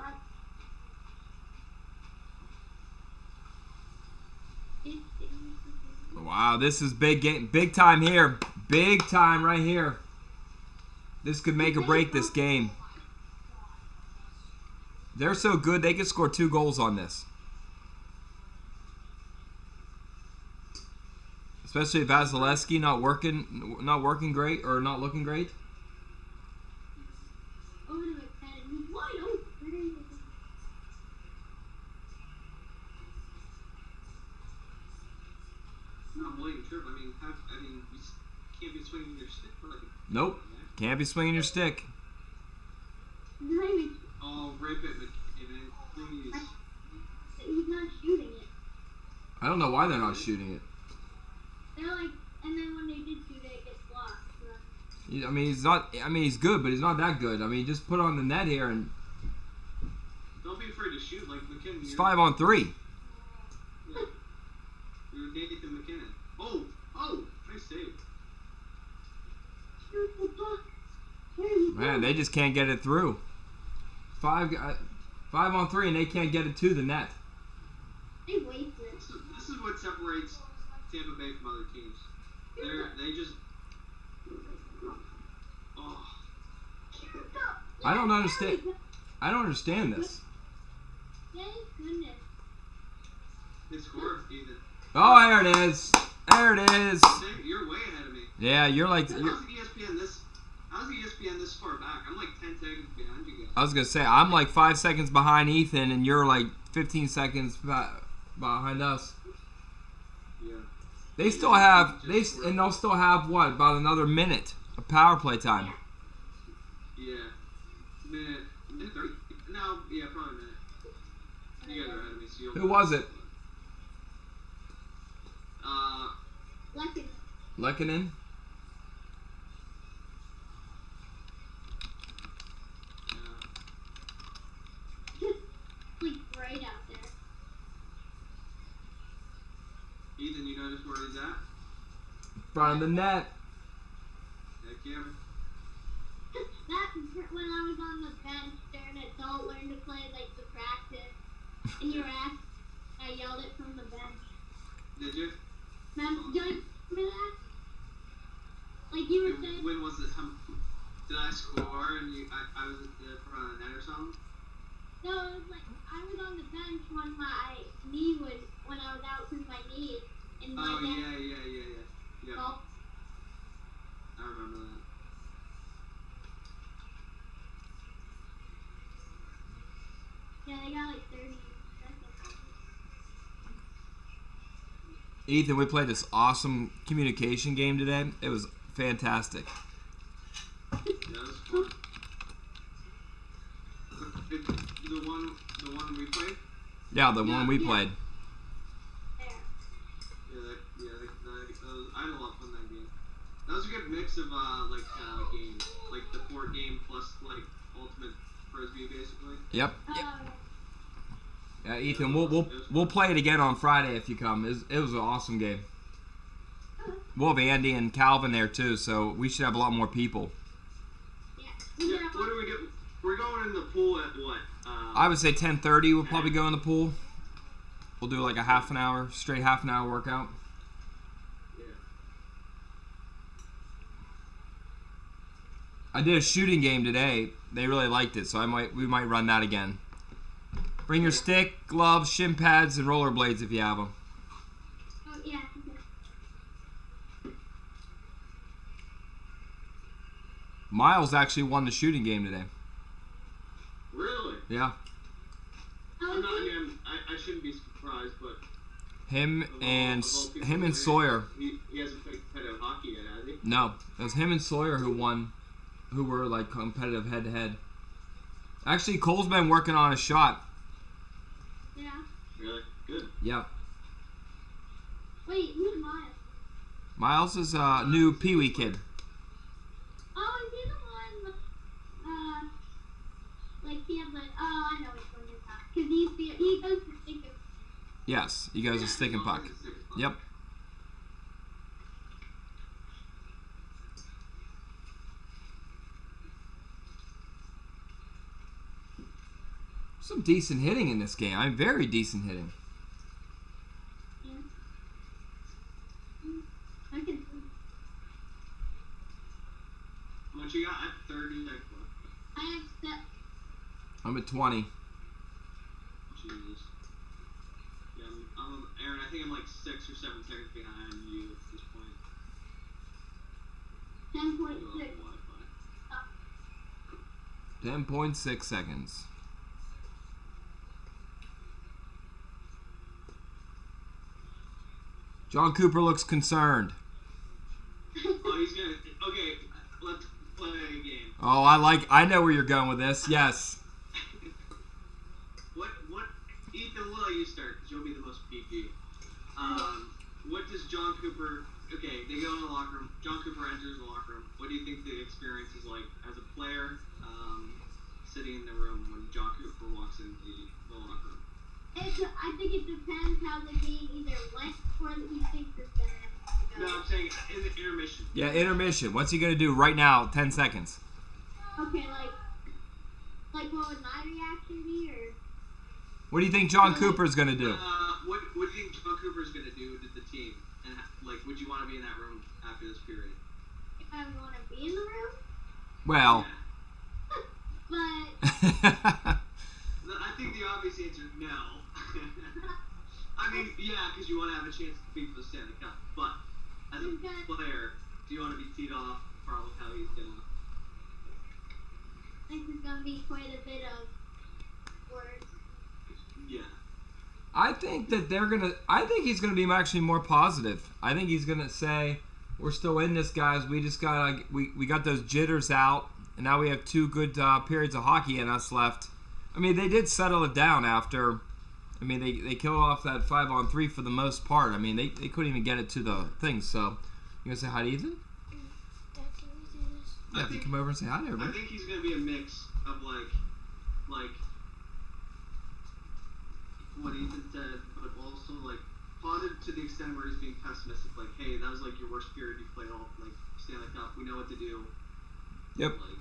Wow, this is big game, big time here, big time right here. This could make or break this game. They're so good they could score 2 goals on this. Especially Vasilevsky not working great or not looking great. Not blatant trip. I mean, you can't be swinging your stick. Nope, can't be swinging your stick. Oh, rip it, McKinnon, please. He's not shooting it. I don't know why they're not shooting it. They're like, and then when they did shoot it, it gets blocked. So. I mean, he's not. I mean, he's good, but he's not that good. I mean, just put on the net here and. Don't be afraid to shoot like McKinnon. It's 5-on-3. Yeah. You're Nathan McKinnon. Oh, nice save. Shoot the puck. Man, they just can't get it through. 5-on-3, and they can't get it to the net. They wasted it. This is what separates Tampa Bay from other teams. They just. Oh. I don't understand. I don't understand this. Thank goodness. They scored, Ethan. Oh, there it is. There it is. You're way ahead of me. Yeah, you're like. How's ESPN this far back? I'm like 10 seconds behind you guys. I was gonna say I'm like 5 seconds behind Ethan, and you're like 15 seconds behind us. Yeah. They still have and they'll still have what, about another minute of power play time. Yeah. Minute 30. No, yeah, probably a minute. You guys are ahead of me. So Who was it? Lehkonen. Like right out there. Ethan, you notice where he's at? In front of the net. Heck yeah. That when I was on the bench during adult learn to play like the practice, and you were asked, I yelled it from the bench. Did you? Do you remember that? Like you were saying. When was it? Did I score and I was at the front of the net or something? No, it was like I was on the bench when I was out with my knee, and my dad. Yeah. Well, I remember that. yeah, they got like 30 seconds. Ethan, we played this awesome communication game today. It was fantastic. Yeah, that was fun. The one we played? Yeah, the one we played. There. I had a lot of fun that game. That was a good mix of games, like the 4 game plus like ultimate frisbee basically. Yep. Yeah, Ethan, we'll play it again on Friday if you come. It was an awesome game. We'll have Andy and Calvin there too, so we should have a lot more people. Yeah. What do we get? We're going in the pool at what? I would say 10:30. We'll probably go in the pool. We'll do like a straight half an hour workout. Yeah. I did a shooting game today. They really liked it, so we might run that again. Bring your stick, gloves, shin pads, and rollerblades if you have them. Oh, yeah. Miles actually won the shooting game today. Really? Yeah. I'm not, I mean, I shouldn't be surprised, but Him and people, Sawyer. He hasn't played competitive hockey yet, has he? No, it was him and Sawyer who won, who were like competitive head to head. Actually, Cole's been working on a shot. Yeah. Really? Good. Yeah. Wait, who's Miles? Miles is a new Pee Wee kid. Oh, is he the one, like, he has, like, oh, I know which one you're talking. Because he goes to stick of... Yes, he goes a stick and puck. Yep. Some decent hitting in this game. I'm very decent hitting. Yeah. I can see. How much you got? I have 30 seconds left. I have set. I'm at 20. Jesus. Yeah, Aaron, I think I'm like 6 or 7 seconds behind you at this point. 10.6. Wi-Fi. 10.6 seconds. John Cooper looks concerned. Oh, he's gonna. Okay, let's play a game. Oh, I know where you're going with this. Yes. What? Ethan, we'll let you start because you'll be the most PG. What does John Cooper? Okay, they go in the locker room. John Cooper enters the locker room. What do you think the experience is like as a player, sitting in the room when John Cooper walks in the locker room? I think it depends how the game either went or he thinks it's gonna go. No, I'm saying in the intermission. Yeah, intermission. What's he gonna do right now? 10 seconds. Okay, like what would my reaction be, or? What do you think John Cooper's gonna do? What do you think John Cooper's gonna do to the team? And like, would you want to be in that room after this period? If I want to be in the room, Well. but I think the obvious answer is no. I mean, yeah, because you want to have a chance to compete for the Stanley Cup. But as a player, do you want to be teed off probably how he's gonna? I think there's gonna be quite a bit of words. Yeah. I think that I think he's gonna be actually more positive. I think he's gonna say, "We're still in this, guys. We just we got those jitters out, and now we have 2 good periods of hockey in us left." I mean, they did settle it down after. I mean, they killed off that 5-on-3 for the most part. I mean, they couldn't even get it to the thing. So, you gonna say hi to Ethan? Dad, can we do this? Yeah, if you come over and say hi to I everybody. think he's gonna be a mix of like what Ethan said, but also like positive to the extent where he's being pessimistic. Like, hey, that was like your worst period you played all like Stanley Cup. We know what to do. Yep. Like,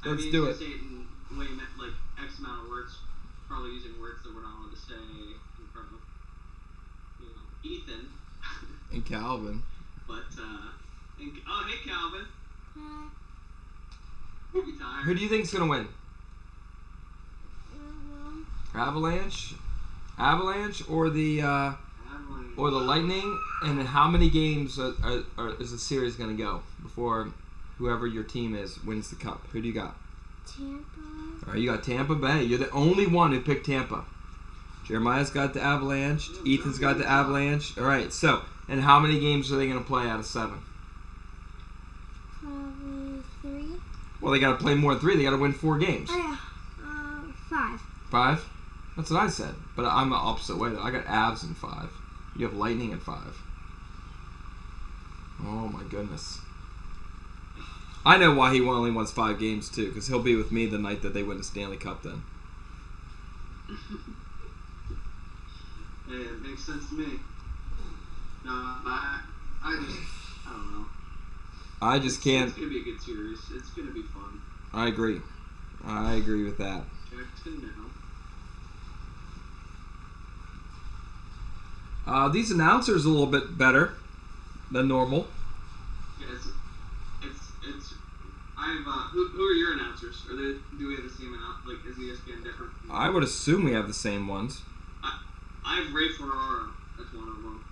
Let's he's do gonna it. Say it in way like X amount of words, probably using words that we're not allowed to say in front of Ethan. And Calvin. But hey Calvin. Maybe tired. Who do you think's gonna win? Avalanche, or the Lightning? And then how many games is the series gonna go before whoever your team is wins the cup? Who do you got? Tampa. All right, you got Tampa Bay. You're the only one who picked Tampa. Jeremiah's got the Avalanche. Ethan's got the Avalanche. All right, so, and how many games are they going to play out of 7? Probably 3. Well, they got to play more than 3. They got to win 4 games. Oh yeah. 5. 5? That's what I said. But I'm the opposite way, though. I got Avs in 5. You have Lightning in 5. Oh, my goodness. I know why he only wants 5 games, too, because he'll be with me the night that they win the Stanley Cup then. Yeah, it makes sense to me. No, I don't know. I just can't. It's gonna be a good series. It's gonna be fun. I agree. I agree with that. Jackson now. These announcers are a little bit better than normal. Yeah, it's. I have. Who are your announcers? Are Do we have the same amount? Like, is ESPN different? I would assume we have the same ones. I have Ray Ferraro. That's one of them.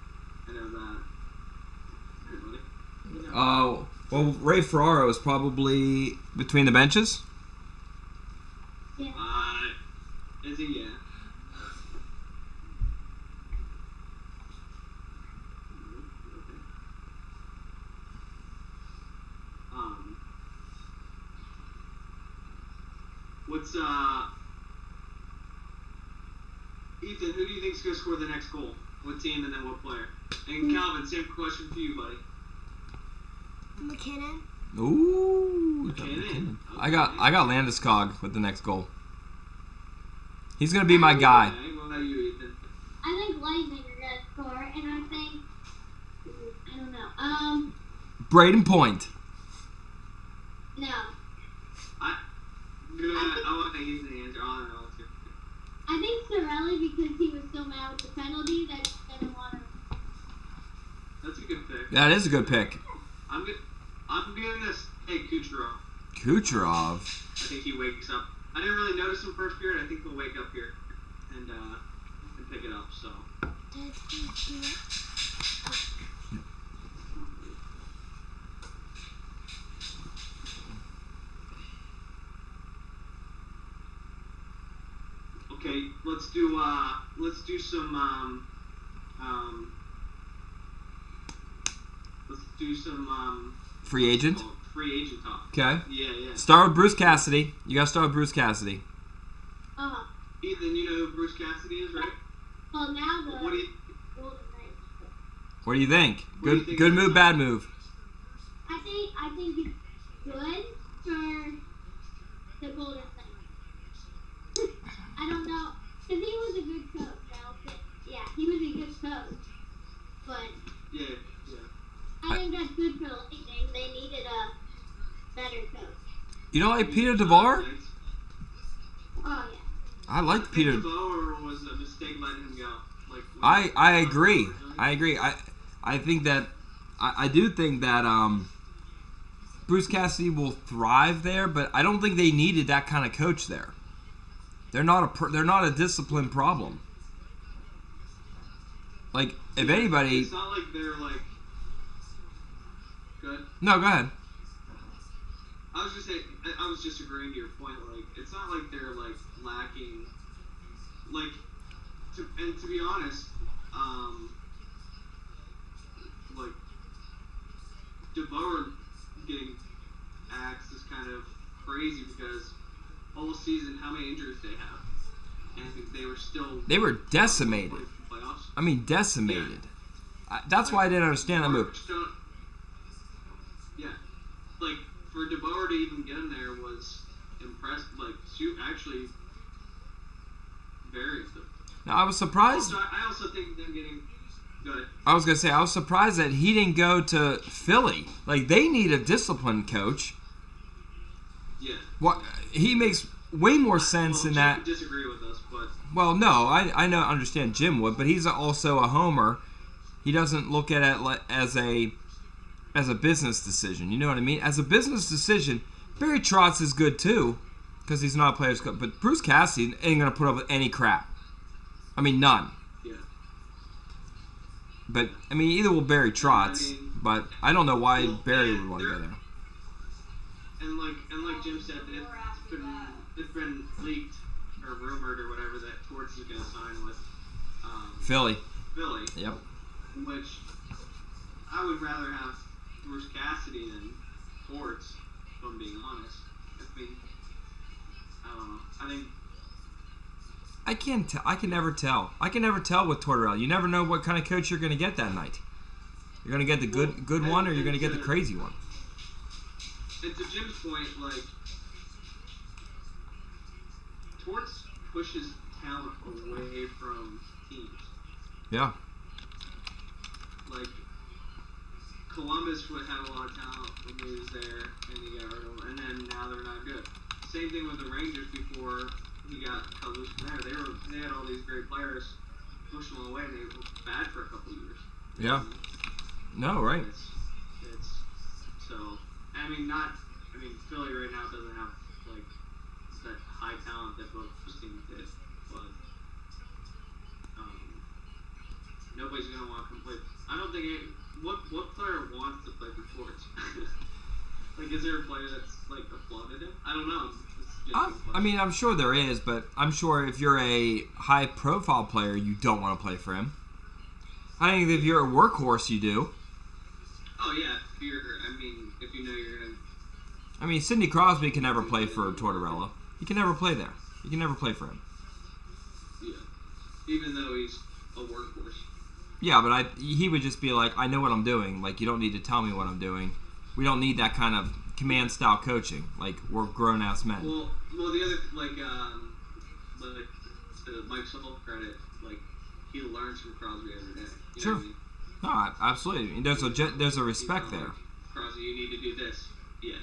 I know that. Anybody? Oh, well, Ray Ferraro is probably between the benches. Yeah. Is he? Yeah. Okay. What's Ethan? Who do you think's gonna score the next goal? What team and then what player? And Calvin, same question for you, buddy. McKinnon. Ooh, McKinnon. I got Landeskog with the next goal. He's gonna be my guy. Okay, what about you, Ethan? I think Lightning are gonna score, and I think I don't know. Braden Point. No. I want to use the answer. I don't know. I think Sorelli because he was so mad with the penalty that he didn't want to. That's a good pick. That is a good pick. I'm gonna say Kucherov. Kucherov. I think he wakes up. I didn't really notice him first period. I think he'll wake up here and pick it up. So. Okay, let's do some Free agent. free agent talk. Okay. Yeah. Start with Bruce Cassidy. You gotta start with Bruce Cassidy. Ethan, you know who Bruce Cassidy is, right? Well, now the What do you? Golden Knights. What do you think? What do you Good think good of move, that? bad move. I think it's good for the Golden Knights. I don't know, cause he was a good coach. Yeah, he was a good coach, but Yeah. I think that's good for Lightning. They needed a better coach. You don't like Peter DeVar? Thanks. Oh yeah. I like Peter. DeVoe was a mistake letting him go. Like. I agree. I agree. I think that I do think that Bruce Cassidy will thrive there, but I don't think they needed that kind of coach there. They're not a discipline problem. Like if anybody. It's not like they're like. Good. No, go ahead. I was just saying. I was just agreeing to your point. Like it's not like they're like lacking. Like, to be honest, like DeVoe getting axed is kind of crazy because all season how many injuries they have, and they were still. They were decimated. Playoffs. I mean, decimated. That's why I didn't understand that move. Yeah, like for DeVoe to even get him there was impressive. Like, actually, very impressive. Now I was surprised. Also, I also think them getting good. I was gonna say I was surprised that he didn't go to Philly. Like they need a disciplined coach. Yeah. What he makes way more sense in Jim that. would disagree with us, but Well, no, I know, understand Jim would, but he's also a homer. He doesn't look at it as a business decision. You know what I mean? As a business decision, Barry Trotz is good too, because he's not a player's coach. But Bruce Cassidy ain't gonna put up with any crap. I mean, none. yeah. But I mean, either will Barry Trotz, I mean, but I don't know why well, Barry yeah, would want to go there. And like Jim said, it's been leaked or rumored or whatever that Torts is gonna sign with Philly. Philly. Yep. Which I would rather have Bruce Cassidy than Torts, if I'm being honest. I don't know. I think I can't. I can never tell. I can never tell with Tortorella. You never know what kind of coach you're going to get that night. You're going to get the good one, or you're going to get the crazy one. And to Jim's point, like Torts pushes talent away from teams. Yeah. Like Columbus would have a lot of talent when he was there, and he got rid of them, and then now they're not good. Same thing with the Rangers before he got cut loose from there. They had all these great players, push them away, and they were bad for a couple of years. Yeah. No, right. It's so. I mean, Philly right now doesn't have like high talent that both teams did, but nobody's gonna want to play. I don't think what player wants to play for Torts? Like, is there a player that's like applauded him? I don't know. I mean, I'm sure there is, but I'm sure if you're a high-profile player, you don't want to play for him. I think if you're a workhorse, you do. Oh yeah, if you know you're gonna. I mean, Sidney Crosby can never play for Tortorella. He can never play there. He can never play for him. Yeah, even though he's a workhorse. Yeah, but he would just be like, I know what I'm doing. Like, you don't need to tell me what I'm doing. We don't need that kind of command-style coaching. Like, we're grown-ass men. Well, the other, to Mike Sowell credit, like, he learns from Crosby every day. You Sure. know what I mean? No, absolutely. There's a respect there. Crosby, you need to do this. Yeah.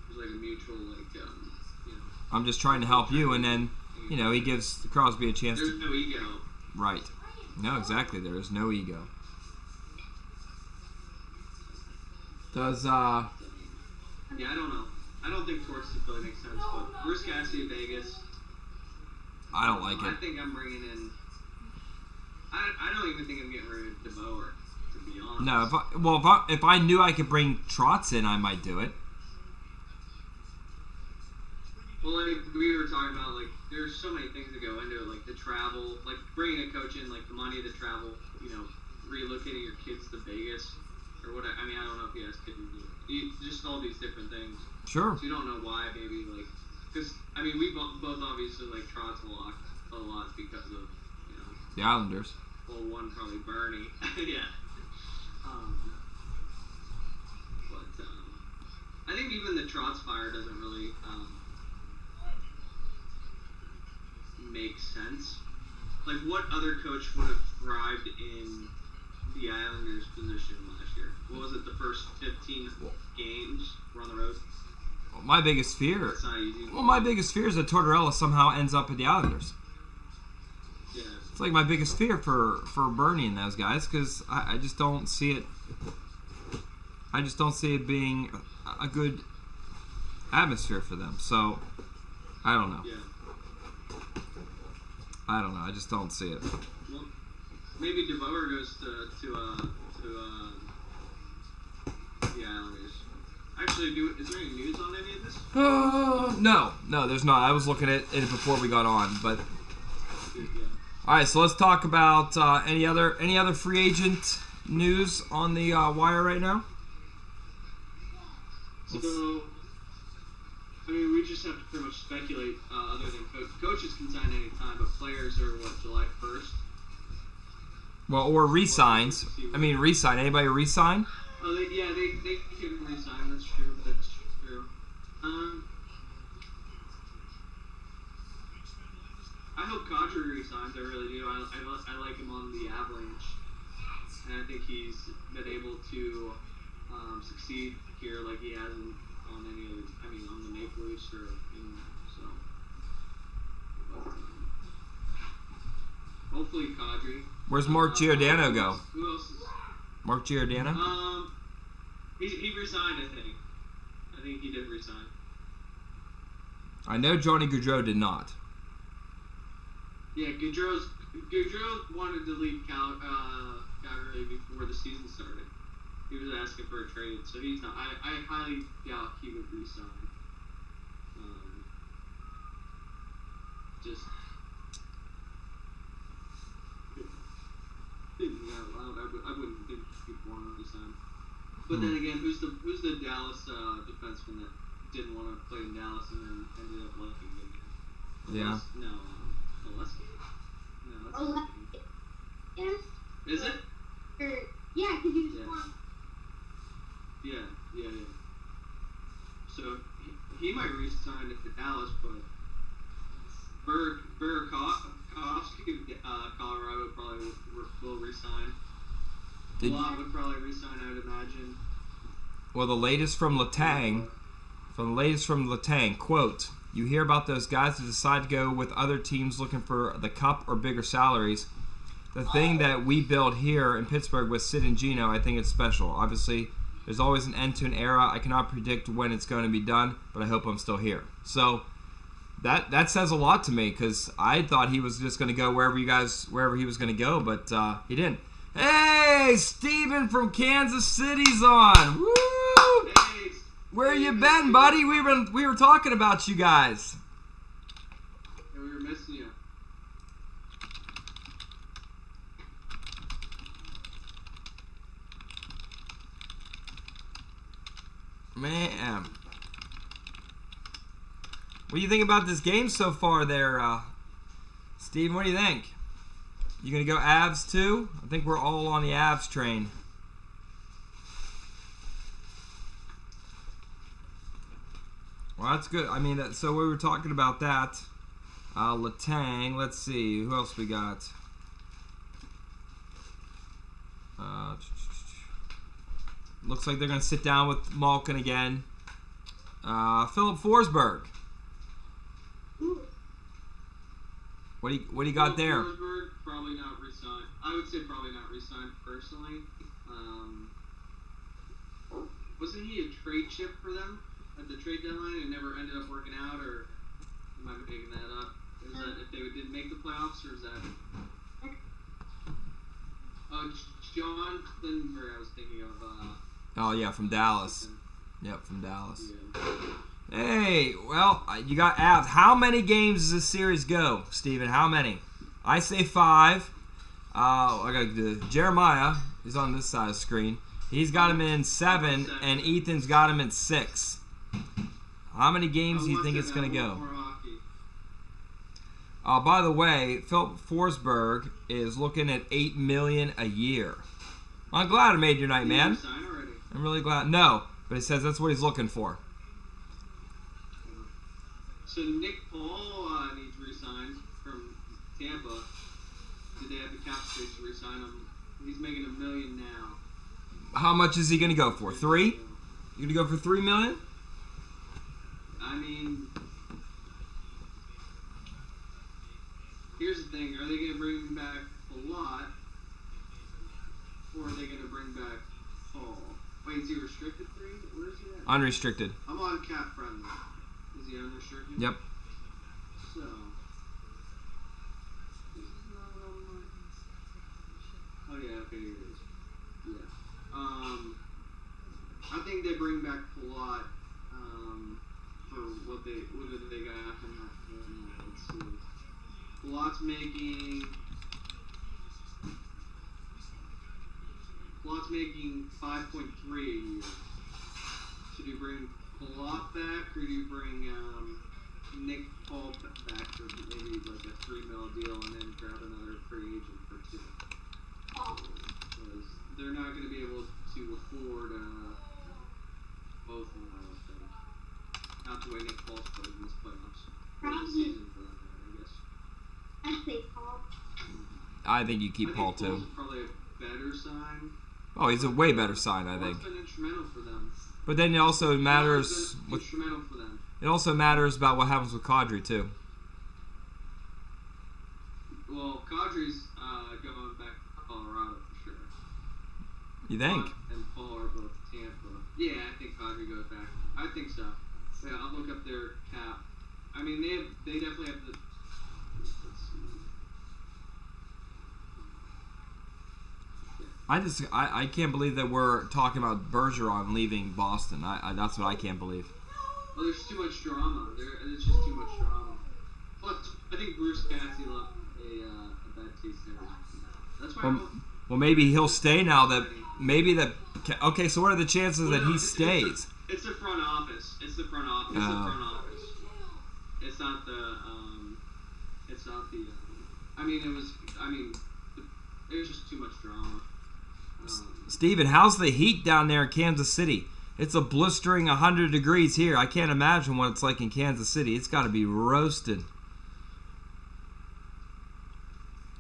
There's like a mutual, I'm just trying to help you, and then, he gives Crosby a chance There's no ego. Right. No, exactly. There is no ego. Does, Yeah, I don't know. I don't think Torts really makes sense, but Bruce Cassidy, Vegas. I don't like I it. think I'm bringing in. I don't even think I'm getting rid of DeBoer, to be honest. No, if I knew I could bring Trotz in, I might do it. Well, like we were talking about, like there's so many things that go into it, like the travel, like bringing a coach in, like the money, the travel, relocating your kids to Vegas or what. I mean, I don't know if he has kids. Just all these different things. Sure. So you don't know why, maybe because we both obviously like Trotz a lot because of The Islanders. Well, one probably Bernie. Yeah. But I think even the Trotz fire doesn't really make sense. Like, what other coach would have thrived in the Islanders' position last year? What was it? The first 15 games were on the road. My biggest fear. That's not easy. Well, my biggest fear is that Tortorella somehow ends up at the Islanders. Yeah. It's like my biggest fear for Bernie and those guys, because I just don't see it. I just don't see it being a good atmosphere for them. So I don't know. Yeah. I don't know. I just don't see it. Well, maybe DeBoer goes to the Islanders. Actually, is there any news on any of this? No, there's not. I was looking at it before we got on, but. Yeah. All right, so let's talk about any other free agent news on the wire right now. So, I mean, we just have to pretty much speculate. Other than coaches can sign any time, but players are July 1st. Well, or re-signs. I mean, re-sign. Anybody re-sign? Oh, they can re-sign. That's true. I hope Kadri resigns. I really do. I like him on the Avalanche, and I think he's been able to succeed here like he hasn't on any other. I mean, on the Maple Leafs or so. But, hopefully Kadri. Where's Mark Giordano go? Who else is? Mark Giordano? He resigned. I think he did resign. I know Johnny Gaudreau did not. Yeah, Gaudreau wanted to leave Calgary before the season started. He was asking for a trade, so he's not. I highly doubt he would resign. Just thinking out loud, I wouldn't think people want to resign. But then again, who's the Dallas defenseman that didn't want to play in Dallas and then ended up liking it? Yeah. Oleski? No, that's not him. Yes. Is it? Yeah, because he was Yeah. born. Yeah. So he might resign to Dallas, but Burakovsky, Colorado probably will resign. Lot would probably resign, I would imagine. Well, the latest from Letang, quote, "You hear about those guys that decide to go with other teams looking for the cup or bigger salaries. The thing that we build here in Pittsburgh with Sid and Gino, I think it's special. Obviously, there's always an end to an era. I cannot predict when it's going to be done, but I hope I'm still here." So that says a lot to me because I thought he was just going to go wherever he was going to go, but he didn't. Hey, Steven from Kansas City's on. Woo! Hey, Where you been, buddy? We were talking about you guys. we were missing you. Man. What do you think about this game so far there, Steven? What do you think? You going to go Avs too? I think we're all on the Avs train. Well, that's good. I mean, so we were talking about that. Letang, let's see. Who else we got? Looks like they're going to sit down with Malkin again. Philip Forsberg. What do you got there? Forsberg, probably not re-signed. I would say probably not re-signed personally. Wasn't he a trade chip for them at the trade deadline and never ended up working out, or am I making that up? Is that if they didn't make the playoffs, or is that? John Clindenberg, I was thinking of. Oh yeah, from Dallas. Yep, from Dallas. Yeah. Hey, well, you got Avs. How many games does this series go, Steven? How many? I say 5. I got Jeremiah. He's on this side of the screen. He's got him in 7, and Ethan's got him in 6. How many games do you think it's going to go? By the way, Philip Forsberg is looking at $8 million a year. I'm glad I made your night, man. I'm really glad. No, but it says that's what he's looking for. So Nick Paul needs re-signed from Tampa. Did they have the cap space to re-sign him? He's making $1 million now. How much is he going to go for? 3? You going to go for $3 million? I mean, here's the thing: are they going to bring back a lot, or are they going to bring back Paul? Wait, is he restricted free? Where is he at? Unrestricted. I'm on cap friendly. Is he unrestricted? Yep. So, this is not on my... Oh yeah, okay, here it is. Yeah. I think they bring back Palat for what they got from that. Let's see. Palat's making 5.3 a year. Should you bring Palat back, or do you bring Nick Paul back for maybe like a $3 million deal and then grab another free agent for 2? Because they're not going to be able to afford both of them, I don't think. Not the way Nick Paul's played in this playoffs. This season for them, I guess. I say Paul. I think you keep Paul too. Paul's probably a better sign. Oh, he's a way better sign, I think. Paul's been instrumental for them. But then it also matters. Instrumental for them. It also matters about what happens with Kadri too. Well, Kadri's going back to Colorado for sure. You think? And Paul are both Tampa. Yeah, I think Kadri goes back. I think so. Yeah, I'll look up their cap. I mean, they definitely have the. Let's see. I can't believe that we're talking about Bergeron leaving Boston. That's what I can't believe. Well, there's too much drama. There's just too much drama. Plus, I think Bruce Cassidy left a bad taste in everyone's mouth. That's why. Well, maybe he'll stay now. Okay, so what are the chances that he stays? It's the front office. It's the front office. It's the front office. It's not the. It's not the. There's just too much drama. Steven, how's the heat down there in Kansas City? It's a blistering 100 degrees here. I can't imagine what it's like in Kansas City. It's got to be roasted.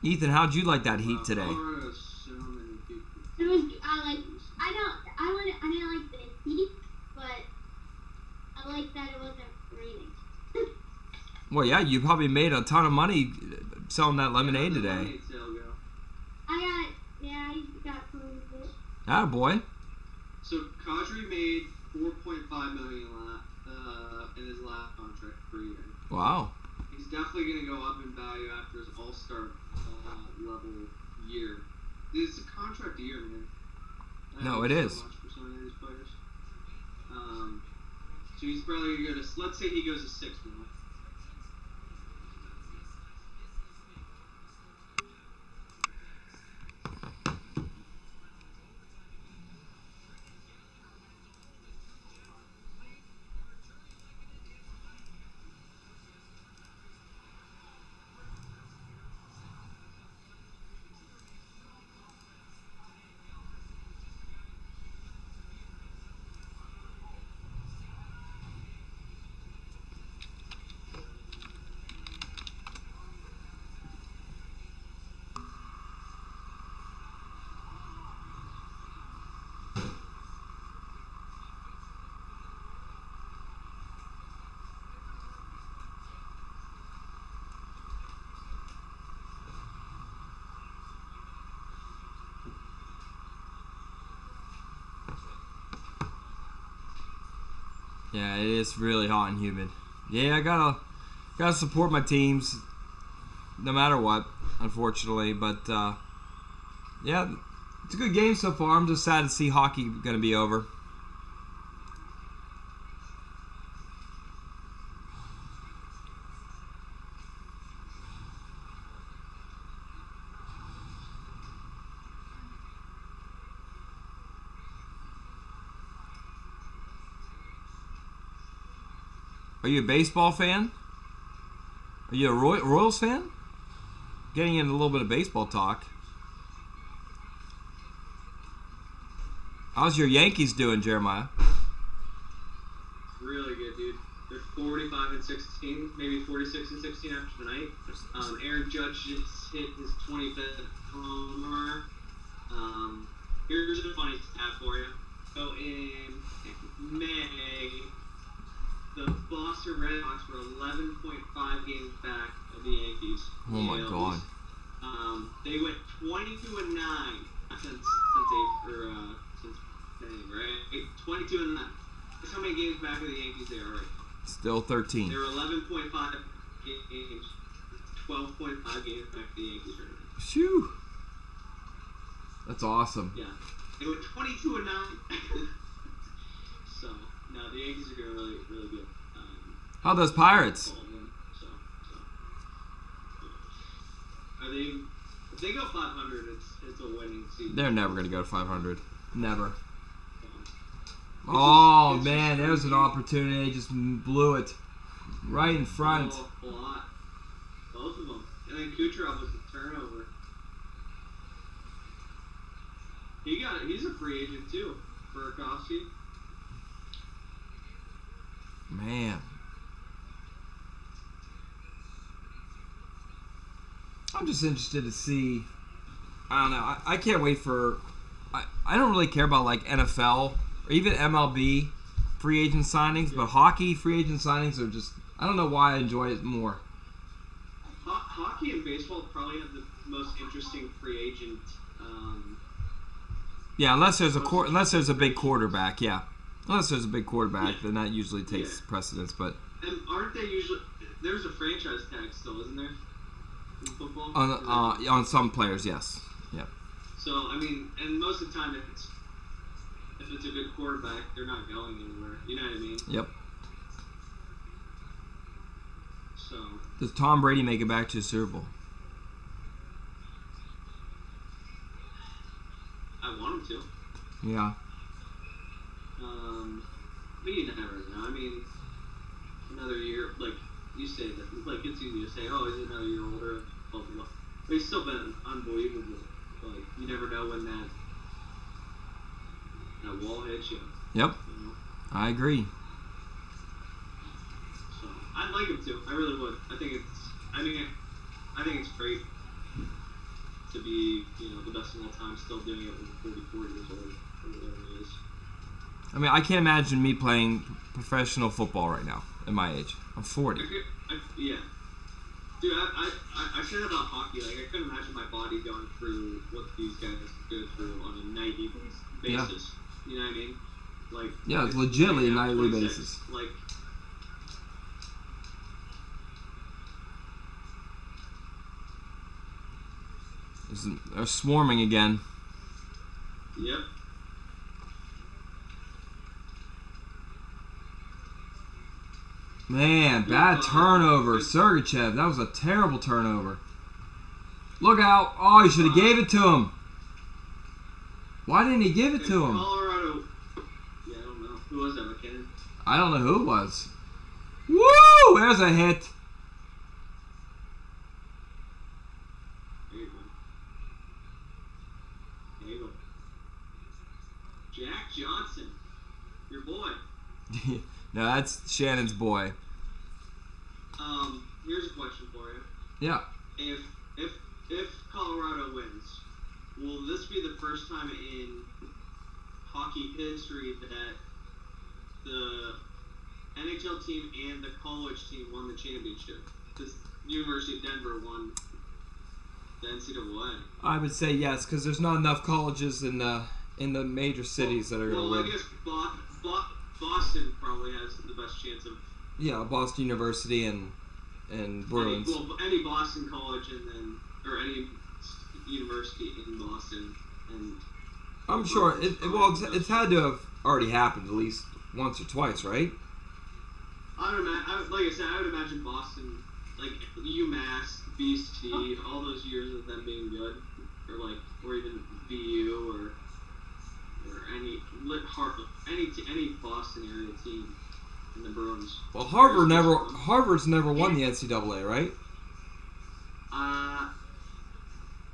Ethan, how'd you like that heat today? So many people. It was. I didn't like the heat, but I like that it wasn't raining. Well, yeah, you probably made a ton of money selling that lemonade today. I got some of it. Ah, boy. So Kadri made $4.5 million in his last contract per year. Wow. He's definitely going to go up in value after his all-star level year. It's a contract year, man. No, it is. So much for some of these players. So he's probably going to go to, let's say he goes to 6 mil. Yeah, it is really hot and humid. Yeah, I gotta support my teams, no matter what. Unfortunately, but yeah, it's a good game so far. I'm just sad to see hockey gonna be over. Are you a baseball fan? Are you a Royals fan? Getting into a little bit of baseball talk. How's your Yankees doing, Jeremiah? Really good, dude. They're 45-16, maybe 46-16 after tonight. Aaron Judge just hit his 25th homer. Here's a funny stat for you. So in May, the Boston Red Sox were 11.5 games back of the Yankees. Oh my God. They went 22-9 since May, right? 22-9. That's how many games back of the Yankees they are right now. Still 13. They're 11.5 games, 12.5 games back of the Yankees right now. Shoo. That's awesome. Yeah. They went 22-9. So, no, the Yankees are doing really, really good. How those Pirates? Are they? If they go 500, it's a winning season. They're never gonna go to 500. Never. Oh man, there was an opportunity. Just blew it right in front. Oh, a lot. Both of them. And then Kucherov was a turnover. He's a free agent too. Burakovsky. Man. I'm just interested to see. I don't know. I can't wait for. I don't really care about like NFL or even MLB free agent signings, but hockey free agent signings are just. I don't know why I enjoy it more. Hockey and baseball probably have the most interesting free agent. Yeah, unless there's a big quarterback. Yeah, unless there's a big quarterback, then that usually takes precedence. But and aren't they usually? There's a franchise tag still, isn't there? In football? On some players, yes. Yep. So I mean, and most of the time, if it's a good quarterback, they're not going anywhere. You know what I mean? Yep. So. Does Tom Brady make it back to the Super Bowl? I want him to. Yeah. But you never know. I mean, another year, like you say that, like it's easy to say, oh, he's another year older, blah blah blah. But he's still been unbelievable. Like you never know when that wall hits you. Yep. You know? I agree. So I'd like him to. I really would. I think it's great to be, the best of all time, still doing it when 44 years old, or whatever it is. I mean, I can't imagine me playing professional football right now at my age. I'm 40. Yeah. Dude, I said about hockey, like, I couldn't imagine my body going through what these guys go through on a nightly basis. Yeah. You know what I mean? Like, yeah, it's legitimately a nightly 26, basis. Like, They're swarming again. Yep. Man, bad turnover. Sergachev, that was a terrible turnover. Look out. Oh, he should have gave it to him. Why didn't he give it to him? Colorado. Yeah, I don't know. Who was that, McKinnon? I don't know who it was. Woo! There's a hit. There you go. There you go. Jack Johnson. Your boy. No, that's Shannon's boy. Here's a question for you. Yeah. If Colorado wins, will this be the first time in hockey history that the NHL team and the college team won the championship? Because University of Denver won the NCAA. I would say yes, because there's not enough colleges in the major cities that are going to win. I guess Boston probably has the best chance of. Yeah, Boston University and Bruins. Any Boston college or any university in Boston, and I'm sure it's had to have already happened at least once or twice, right? I would imagine Boston, like UMass, BC, all those years of them being good, or even BU or any Boston area team in the Bruins. Well, Harvard's never won the NCAA, right?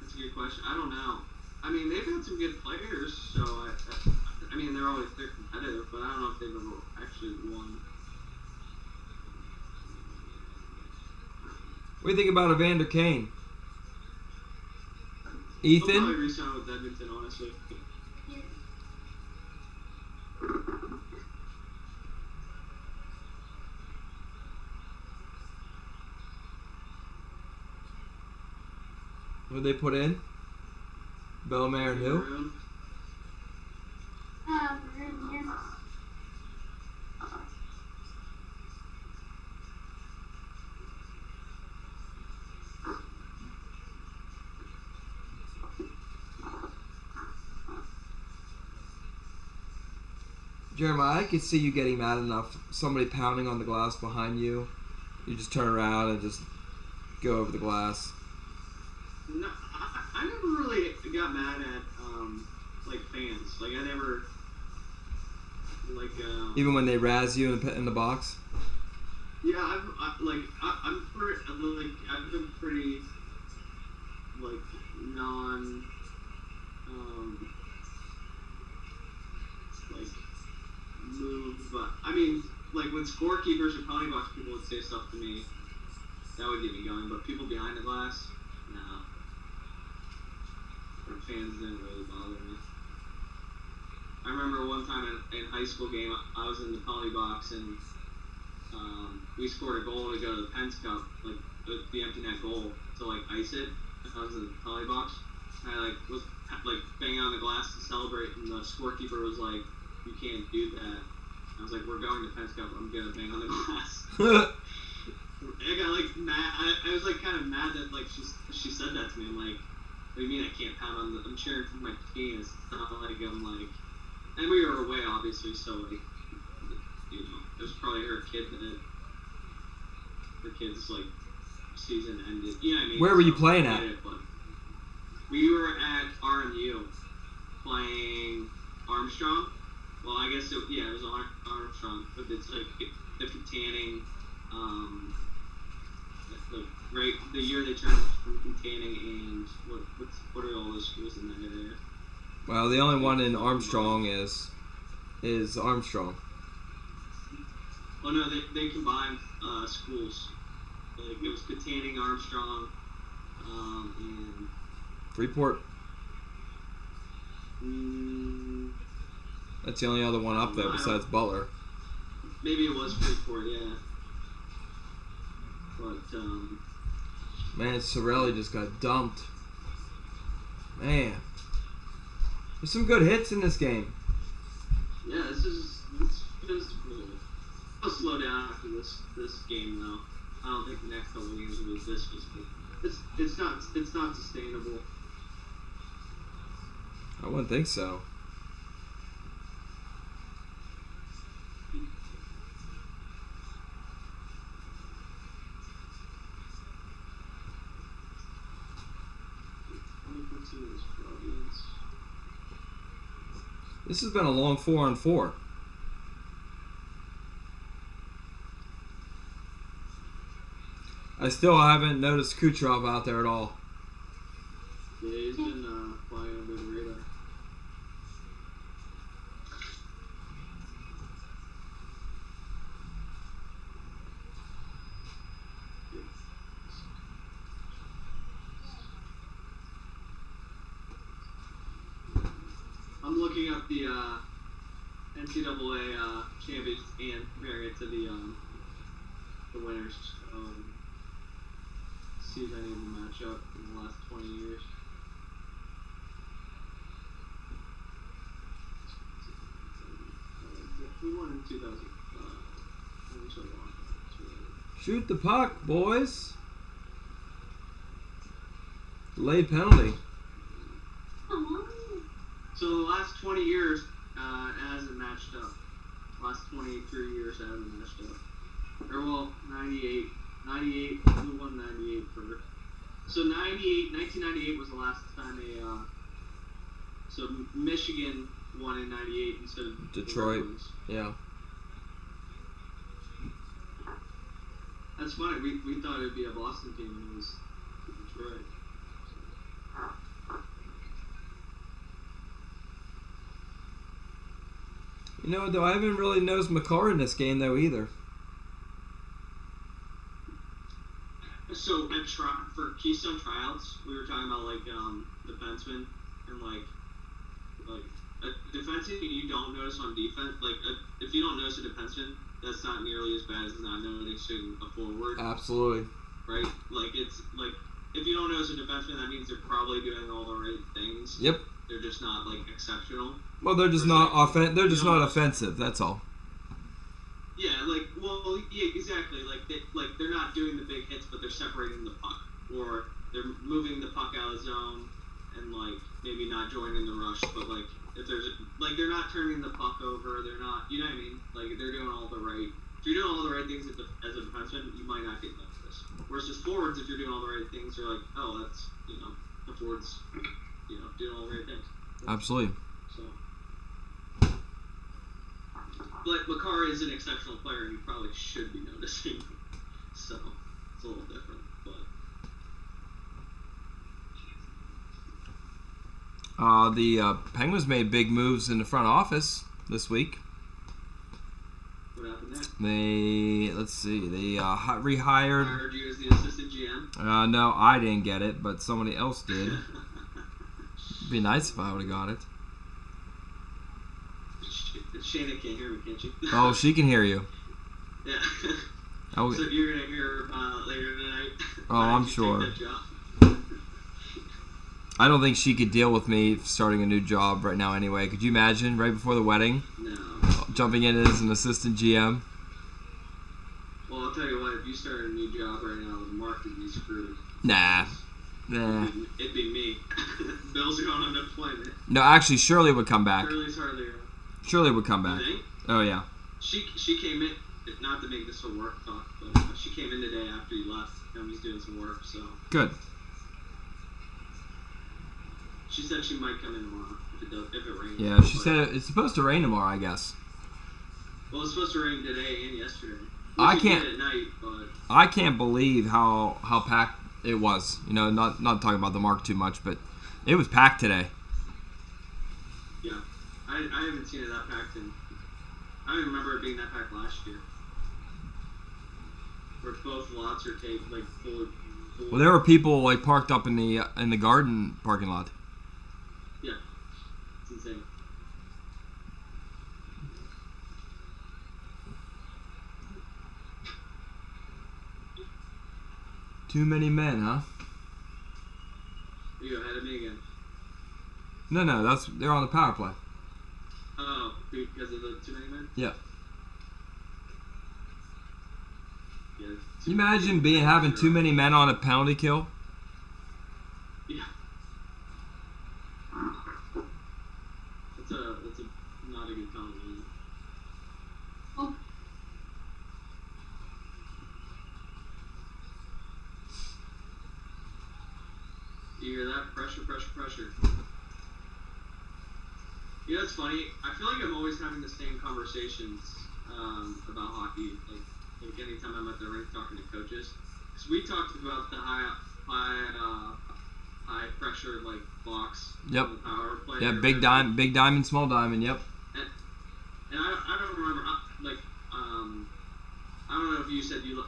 That's a good question. I don't know. I mean, they've had some good players, so I mean, they're competitive, but I don't know if they've ever actually won. What do you think about Evander Kane? He'll Ethan? probably re-sign with Edmonton, honestly. What did they put in? Bellemare and who? Maroon, yeah. Jeremiah, I could see you getting mad enough. Somebody pounding on the glass behind you. You just turn around and just go over the glass. No, I never really got mad at fans. Like I never Even when they razz you in the box. Yeah, I've been pretty non moved, but I mean when scorekeepers or penalty box people would say stuff to me, that would get me going. But people behind the glass, no. Or fans didn't really bother me. I remember one time in high school game, I was in the penalty box and we scored a goal to go to the Pens Cup, the empty net goal to ice it. I was in the penalty box. And I was banging on the glass to celebrate, and the scorekeeper was like, "You can't do that." I was like, "We're going to Pens Cup. I'm gonna bang on the glass." I got mad. I was kind of mad that she said that to me. I'm like, "What do you mean I can't pound on I'm cheering for my team. It's not like I'm like." And we were away, obviously, so it was probably her kid's season ended. You know what I mean? Where were you playing at? We were at RMU playing Armstrong. Well, I guess it was Armstrong, but it's the Katanning, the year they turned from Katanning and what are all those schools in that area? Well, the only one in Armstrong is Armstrong. Well, no, they combined schools. It was Katanning, Armstrong, and Freeport. That's the only other one up there besides Butler. Maybe it was Freeport, yeah. But man, Sorelli just got dumped. Man. There's some good hits in this game. Yeah, it's cool. I'll slow down after this game though. I don't think the next couple of games will be this physical. It's not sustainable. I wouldn't think so. This has been a long 4-on-4. I still haven't noticed Kucherov out there at all. Yeah, he's been flying under the radar. I'm looking up the NCAA champions and comparing it to the winners. See if any of them match up in the last 20 years. We won in 2005. Shoot the puck, boys. Delayed penalty. So the last 20 years, it hasn't matched up. Last 23 years, it hasn't matched up. Or well, 98, who won 98 for? So 1998 was the last time so Michigan won in 98 instead of Detroit. Yeah. That's funny. We thought it'd be a Boston team and it was Detroit. You know, though, I haven't really noticed McCarr in this game, though, either. So for Keystone tryouts, we were talking about defensemen and like a defenseman you don't notice on defense. If you don't notice a defenseman, that's not nearly as bad as not noticing a forward. Absolutely. Right? It's if you don't notice a defenseman, that means they're probably doing all the right things. Yep. They're just not exceptional. Well, they're just not They're just not offensive. That's all. Yeah, yeah, exactly. They're not doing the big hits, but they're separating the puck, or they're moving the puck out of the zone, and maybe not joining the rush. But if there's they're not turning the puck over, they're not. You know what I mean? They're doing all the right. If you're doing all the right things as a defenseman, you might not get noticed. Whereas as forwards, if you're doing all the right things, you're like, oh, that's the forwards, doing all the right things. Absolutely. So. But McCarr is an exceptional player, and you probably should be noticing. So it's a little different, but The Penguins made big moves in the front office this week. what happened there? They rehired. I heard you as the assistant GM. No, I didn't get it, but somebody else did. It'd be nice if I would have got it. Shannon can't hear me, can't you? Oh, she can hear you. Yeah. Oh, So you're gonna hear later tonight. Oh, I'm sure. I don't think she could deal with me starting a new job right now anyway. Could you imagine right before the wedding? No. Jumping in as an assistant GM? Well, I'll tell you what, if you started a new job right now, the market would be screwed. Nah. It'd be me. Bill's are on unemployment. No, actually, Shirley would come back. Shirley's hardly around. Shirley would come back. You think? Oh, yeah. She came in, not to make this a work talk, but she came in today after you left and was doing some work, so. Good. She said she might come in tomorrow if it rains. Yeah, she said it's supposed to rain tomorrow, I guess. Well, it's supposed to rain today and yesterday. I can't. At night, but I can't believe how packed it was. Not talking about the Mark too much, but it was packed today. yeah, I haven't seen it that packed in. I don't even remember it being that packed last year. Where both lots are taped full. Well, there were people parked up in the Garden parking lot. Yeah, it's insane. Too many men, huh? Are you ahead of me again? No, they're on the power play. Oh, because of the too many men? Yeah. Yeah. Can you imagine having too many men on a penalty kill? Yeah. pressure, pressure, pressure. You know, it's funny. I feel like I'm always having the same conversations about hockey. Like anytime I'm at the rink talking to coaches, because we talked about the high pressure like box. Yep. Power play. Yeah, big diamond, small diamond. Yep. And I don't remember I don't know if you said you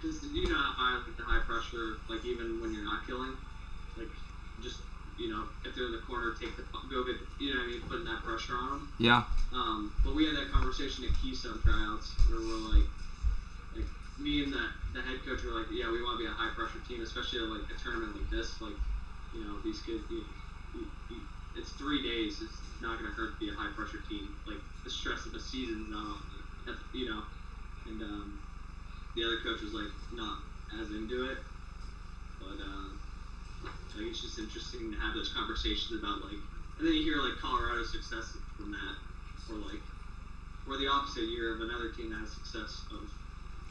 because you know how I like the high pressure, like even when you're not killing, like just if they're in the corner, go get what I mean, putting that pressure on them. Yeah. But we had that conversation at Keystone tryouts where we're like me and the head coach were like, yeah, we want to be a high pressure team, especially at like a tournament like this, like these kids. It's 3 days. It's not gonna hurt to be a high pressure team. Like the stress of the season, and the other coach was like not as into it, but like it's just interesting to have those conversations about like, and then you hear like Colorado's success from that, or the opposite year of another team that has success of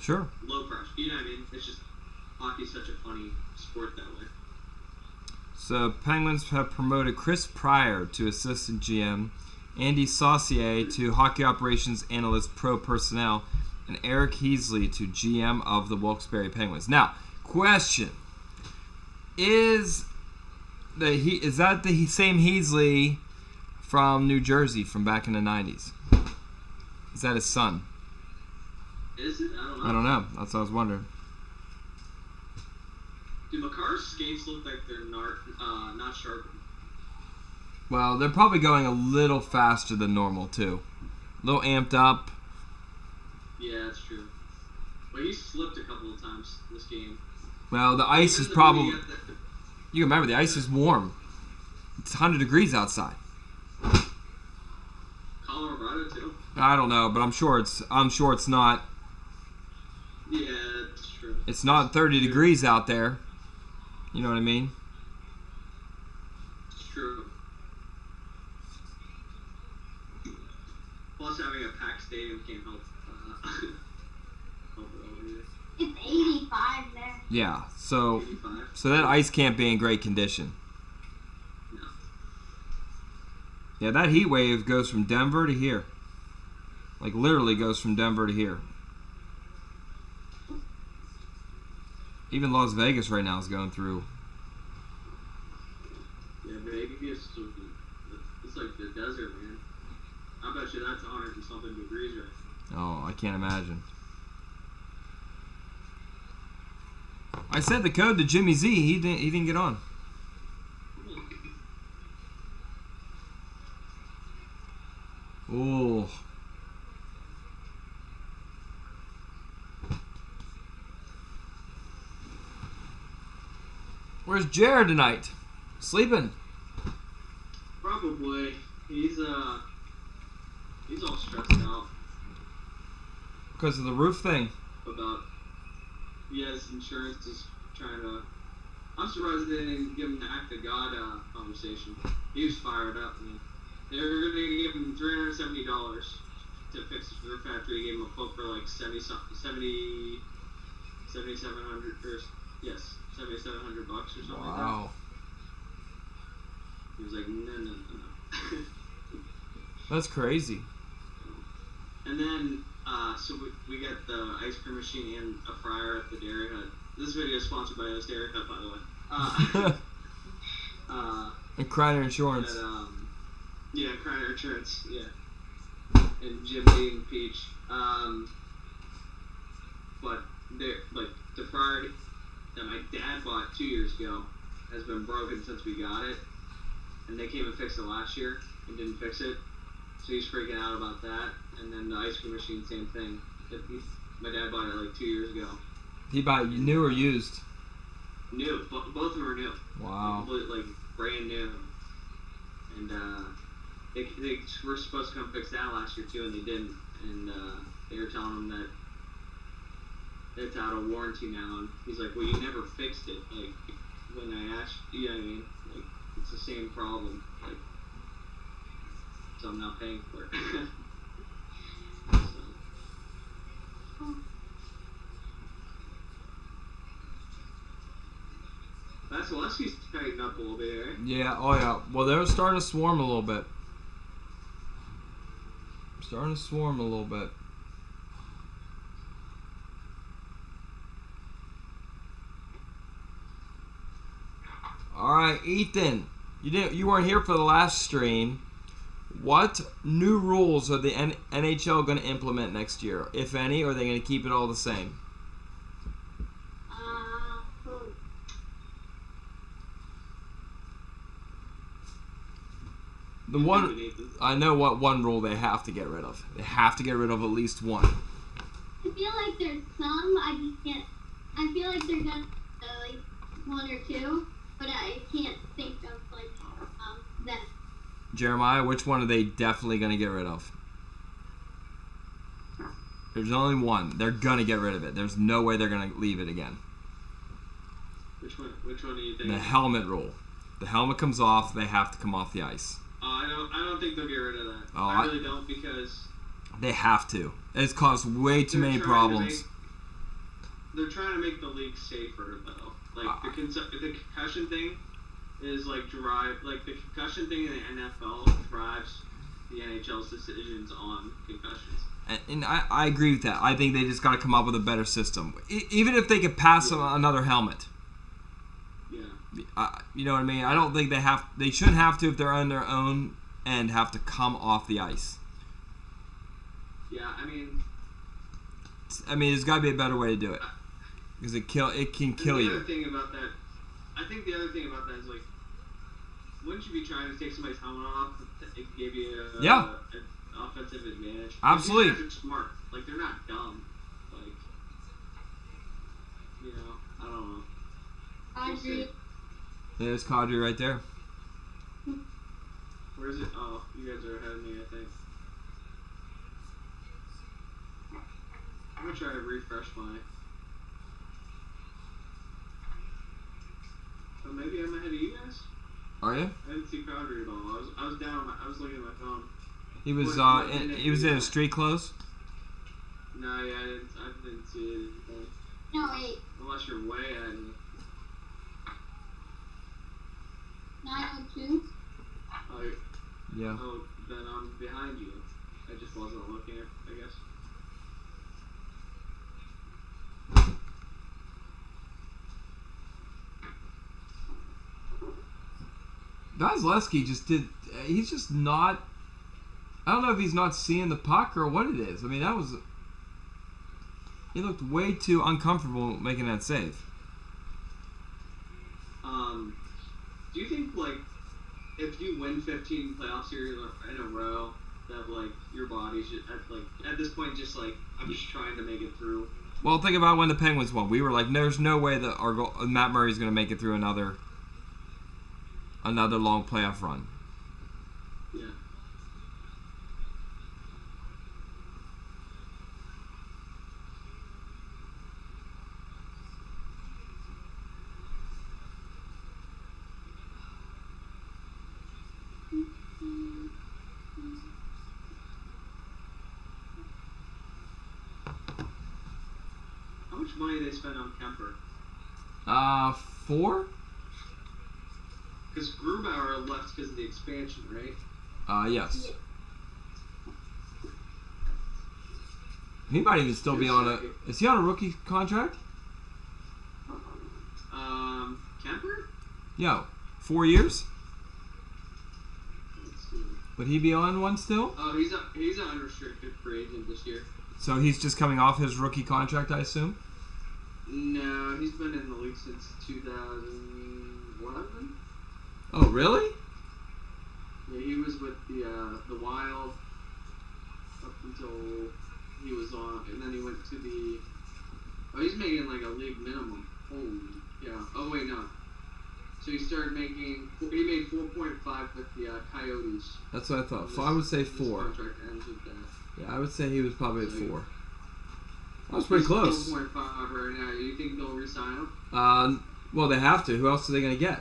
sure low pressure. You know what I mean? It's just hockey's such a funny sport that way. So Penguins have promoted Chris Pryor to assistant GM, Andy Saucier to hockey operations analyst pro personnel, and Eric Heasley to GM of the Wilkes-Barre Penguins. Now, question: Is that the same Heasley from New Jersey from back in the 90s? Is that his son? Is it? I don't know. That's what I was wondering. Do Makar's skates look like they're not sharp? Well, they're probably going a little faster than normal too. A little amped up. Yeah, that's true. But he slipped a couple of times this game. Well, the ice is probably... You remember, the ice is warm. It's 100 degrees outside. Colorado too. I don't know, but I'm sure it's not. Yeah, that's true. It's not 30 degrees out there. You know what I mean? It's true. Plus, having a packed stadium can't help. Help it over here. It's 85 there. Yeah, so 85? so that ice can't be in great condition. No. Yeah, that heat wave goes from Denver to here. Like literally goes from Denver to here. Even Las Vegas right now is going through. Yeah, Vegas, it's like the desert, man. I bet you that's 100 and something degrees right now. Oh, I can't imagine. I said the code to Jimmy Z. He didn't get on. Oh. Where's Jared tonight? Sleeping? Probably. He's all stressed out Because of the roof thing. about. Yeah, his insurance is trying to. I'm surprised they didn't give him the act of God conversation. He was fired up, man. They were going to give him $370 to fix his roof after he gave him a quote for like 7,700 or yes, $7,700 or something like that. Wow. He was like, no. That's crazy. And then, so we got the ice cream machine and a fryer at the Dairy Hut. This video is sponsored by this Dairy Hut, by the way. And Kreiner Insurance. Yeah, Kreiner Insurance, yeah. And Jim Lee and Peach. But the fryer that my dad bought 2 years ago has been broken since we got it. And they came and fixed it last year and didn't fix it. So he's freaking out about that. And then the ice cream machine, same thing. My dad bought it like 2 years ago. He bought new or used? New. Both of them are new. Wow. Like brand new. And they were supposed to come fix that last year too, and they didn't. And they were telling him that it's out of warranty now. And he's like, well, you never fixed it. Like, when I asked, you know what I mean? Like, it's the same problem. Like, so I'm not paying for it. So. That's Vasilevsky's tightened up a little bit, eh? Yeah, oh yeah. Well, they're starting to swarm a little bit. Starting to swarm a little bit. All right, Ethan. You weren't here for the last stream. What new rules are the NHL going to implement next year, if any, or are they going to keep it all the same? The one, I know what one rule they have to get rid of. They have to get rid of at least one. I feel like there's some, I just can't, I feel like there's gonna like one or two, but I can't think of like them. Jeremiah, which one are they definitely going to get rid of? There's only one. They're going to get rid of it. There's no way they're going to leave it again. Which one do you think? The helmet rule. The helmet comes off, they have to come off the ice. I don't think they'll get rid of that. Oh, I really don't, because they have to. It's caused way too many problems. They're trying to make the league safer, though. Like the concussion thing is the concussion thing in the NFL drives the NHL's decisions on concussions. And I agree with that. I think they just got to come up with a better system. Even if they could pass another helmet. Yeah. You know what I mean? I don't think they shouldn't have to if they're on their own and have to come off the ice. Yeah, I mean, there's got to be a better way to do it, because it can kill you. I think the other thing about that is, like, wouldn't you be trying to take somebody's helmet off if it gave you an offensive advantage? Absolutely. These guys are smart. Like, they're not dumb. Like, I don't know. I agree. There's Kadri right there. Where is it? Oh, you guys are ahead of me, I think. I'm gonna try to refresh my. Oh, maybe I'm ahead of you guys. Are you? I didn't see Kadri at all. I was down. I was looking at my phone. He was in his street clothes. No, yeah, I didn't see it. No, wait. Unless you're way ahead of me. 902. Oh, yeah. Oh, then I'm behind you. I just wasn't looking, I guess. Vasilevsky he's just not, I don't know if he's not seeing the puck or what it is. I mean, he looked way too uncomfortable making that save. Do you think, like, if you win 15 playoff series in a row, that, like, your body should, at this point, just, like, I'm just trying to make it through? Well, think about when the Penguins won. We were like, there's no way that Matt Murray's going to make it through another long playoff run. Yeah. How much money they spend on Kemper? 4? Because Grubauer left because of the expansion, right? Yes. He might even still be on is he on a rookie contract? Kemper? Yeah. 4 years? Let's see. Would he be on one still? Oh, he's an unrestricted free agent this year. So he's just coming off his rookie contract, I assume? No, he's been in the league since 2011. Oh, really? Yeah, he was with the Wild up until he was on, and then he went to the. Oh, he's making like a league minimum. Holy, yeah. Oh wait, no. So he started making. He made 4.5 with the Coyotes. That's what I thought. I would say 4. Contract ends with that. Yeah, I would say he was probably at 4. That was pretty close. 4.5 right now. Do you think they'll resign him? Well, they have to. Who else are they going to get?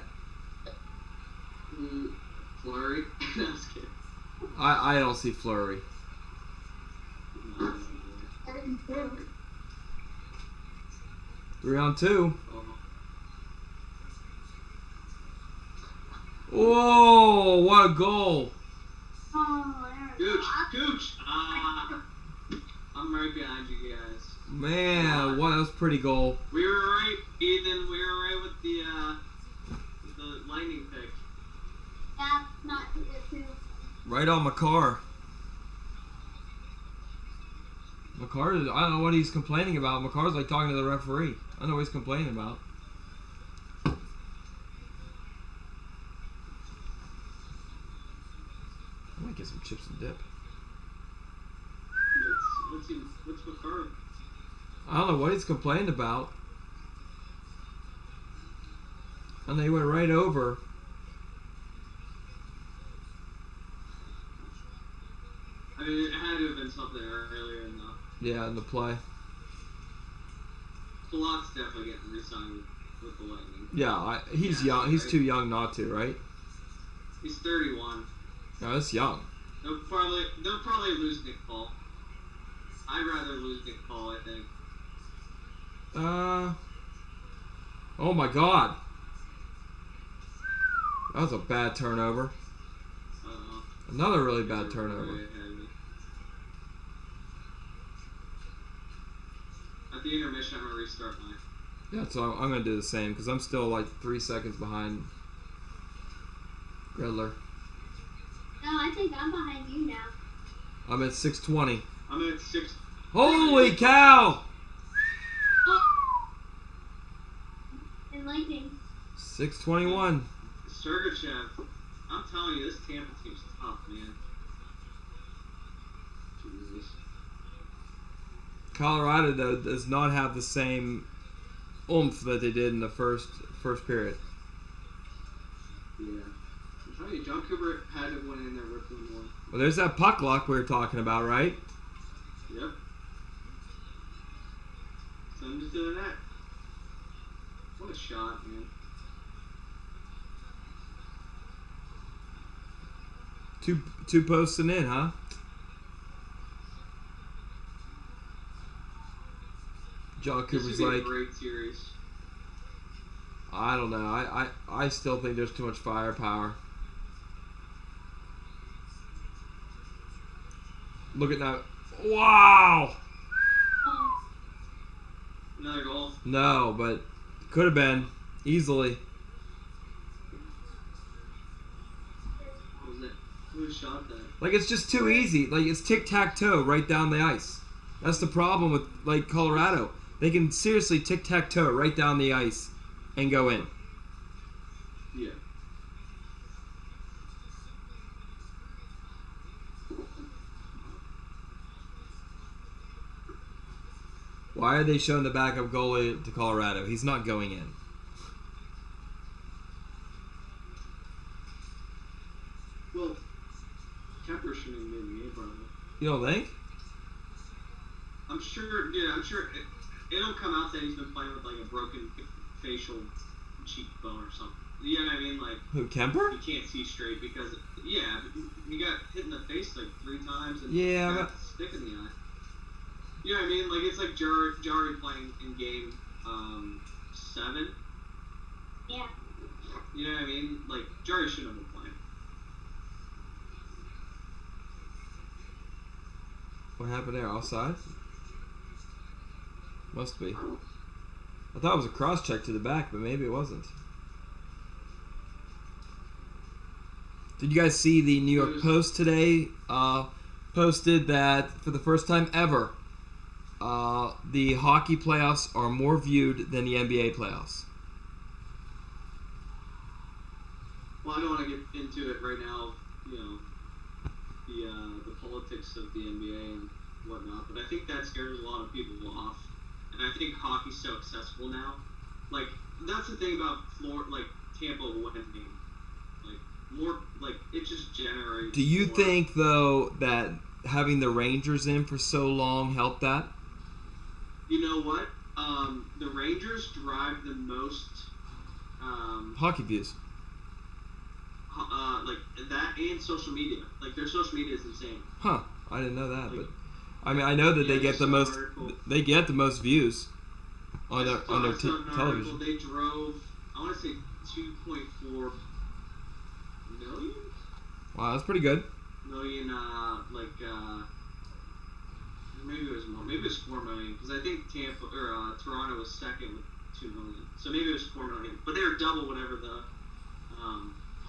Fleury? No, I was kidding. I don't see Fleury. No, 3-on-2. oh. Whoa, what a goal. Oh, there we go. Gooch. I'm right behind you guys. Man, what that was a pretty goal. We were right, Ethan. We were right with the lightning pick. That's not too good too. Right on McCarr. McCarr, I don't know what he's complaining about. McCarr's like talking to the referee. I don't know what he's complaining about. I might get some chips and dip. What's McCarr? I don't know what he's complaining about. And they went right over. I mean, it had to have been something earlier in the. Yeah, in the play. Plot's definitely getting re-signed with the Lightning. Yeah, he's young. He's too young not to, right? He's 31. No, that's young. They'll probably lose Nick Paul. I'd rather lose Nick Paul, I think. Oh my God. That was a bad turnover. Another really bad turnover. At the intermission, I'm going to restart mine. Yeah, so I'm going to do the same because I'm still like 3 seconds behind Gredler. No, I think I'm behind you now. I'm at 6:20. I'm at 6. Holy cow! Oh. Enlightening. 6:21. Sergachev. I'm telling you, this Tampa team's tough, man. Jesus. Colorado though does not have the same oomph that they did in the first period. Yeah. I'm telling you, John Cooper had to went in there with them more. Well, there's that puck luck we were talking about, right? Yep. Send it to the net. What a shot, man. Two posts and in, huh? John This Cooper's would be like, a great series. I don't know. I still think there's too much firepower. Look at that. Wow! Oh. Another goal. No, but could have been. Easily. What was it? Who shot that? Like, it's just too easy. Like, it's tic-tac-toe right down the ice. That's the problem with, like, Colorado. They can seriously tic-tac-toe right down the ice and go in. Yeah. Why are they showing the backup goalie to Colorado? He's not going in. Well, Kemper shouldn't have been in the game, probably. You don't think? I'm sure, dude, it'll come out that he's been playing with, like, a broken facial cheekbone or something. You know what I mean? Like, Who, Kemper? he can't see straight because, yeah, he got hit in the face, like, 3 times and Yeah, got a stick in the eye. You know what I mean? Like, it's like Jari playing in game 7. Yeah. You know what I mean? Like, Jari shouldn't have been playing. What happened there? Offside? Must be. I thought it was a cross-check to the back, but maybe it wasn't. Did you guys see the New York Post today posted that for the first time ever, the hockey playoffs are more viewed than the NBA playoffs? Well, I don't want to get into it right now, you know, the politics of the NBA and whatnot, but I think that scares a lot of people off. And I think hockey's so accessible now. Like, that's the thing about Tampa winning. Like, more, like, it just generates. Do you more. think, though, that having the Rangers in for so long helped that? You know what? The Rangers drive the most Hockey views. like that and social media. Like, their social media is insane. Huh. I didn't know that, Like, but I mean, I know that yeah, they get the most. They get the most views on their I saw an television. article, they drove, I want to say 2.4 Wow, that's pretty good. Million, maybe it was more. Maybe it was 4 million because I think Toronto was second with 2 million. So maybe it was 4 million. But they were double whatever the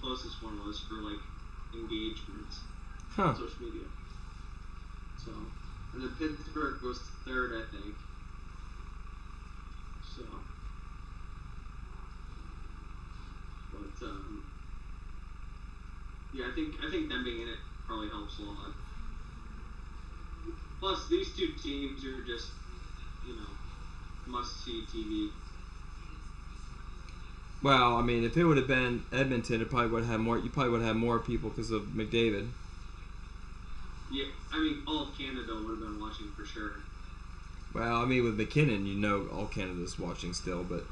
closest one was for like engagements on social media. So, and then Pittsburgh was third, I think. So, but yeah, I think them being in it probably helps a lot. Plus, these two teams are just, must-see TV. Well, I mean, if it would have been Edmonton, it probably would have had more. You probably would have had more people because of McDavid. Yeah, I mean, all of Canada would have been watching for sure. Well, I mean, with McKinnon, all Canada's watching still, but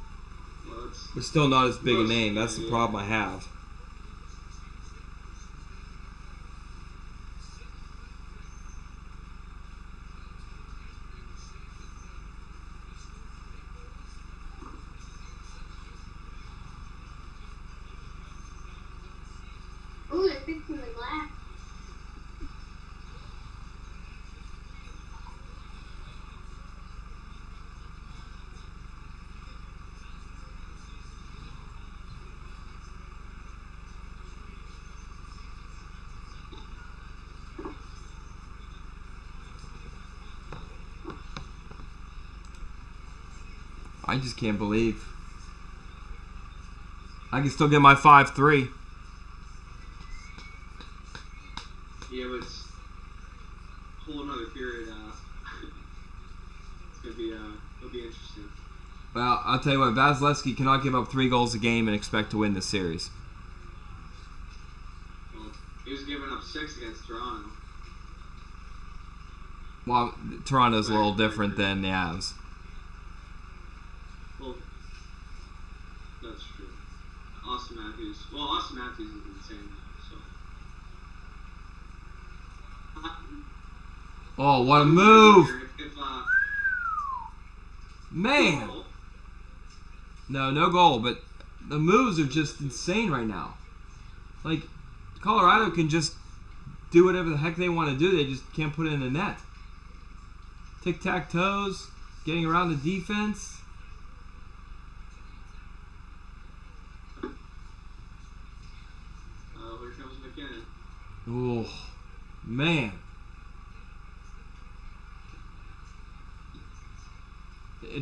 Well, we're still not as big a most- name. That's the yeah. problem I have. Oh, they're fixing the glass. I just can't believe I can still get my 5-3. Yeah, but it's a whole another period. It's gonna be it'll be interesting. Well, I'll tell you what, Vasilevsky cannot give up 3 goals a game and expect to win this series. Well, he was giving up 6 against Toronto. Well, Toronto's a little Right. different than the Avs. Well, that's true. Austin Matthews is insane now, so. Oh, what a move! If Man! No goal, but the moves are just insane right now. Like, Colorado can just do whatever the heck they want to do. They just can't put it in the net. Tic-tac-toes, getting around the defense. here comes McKinnon. Oh, man. It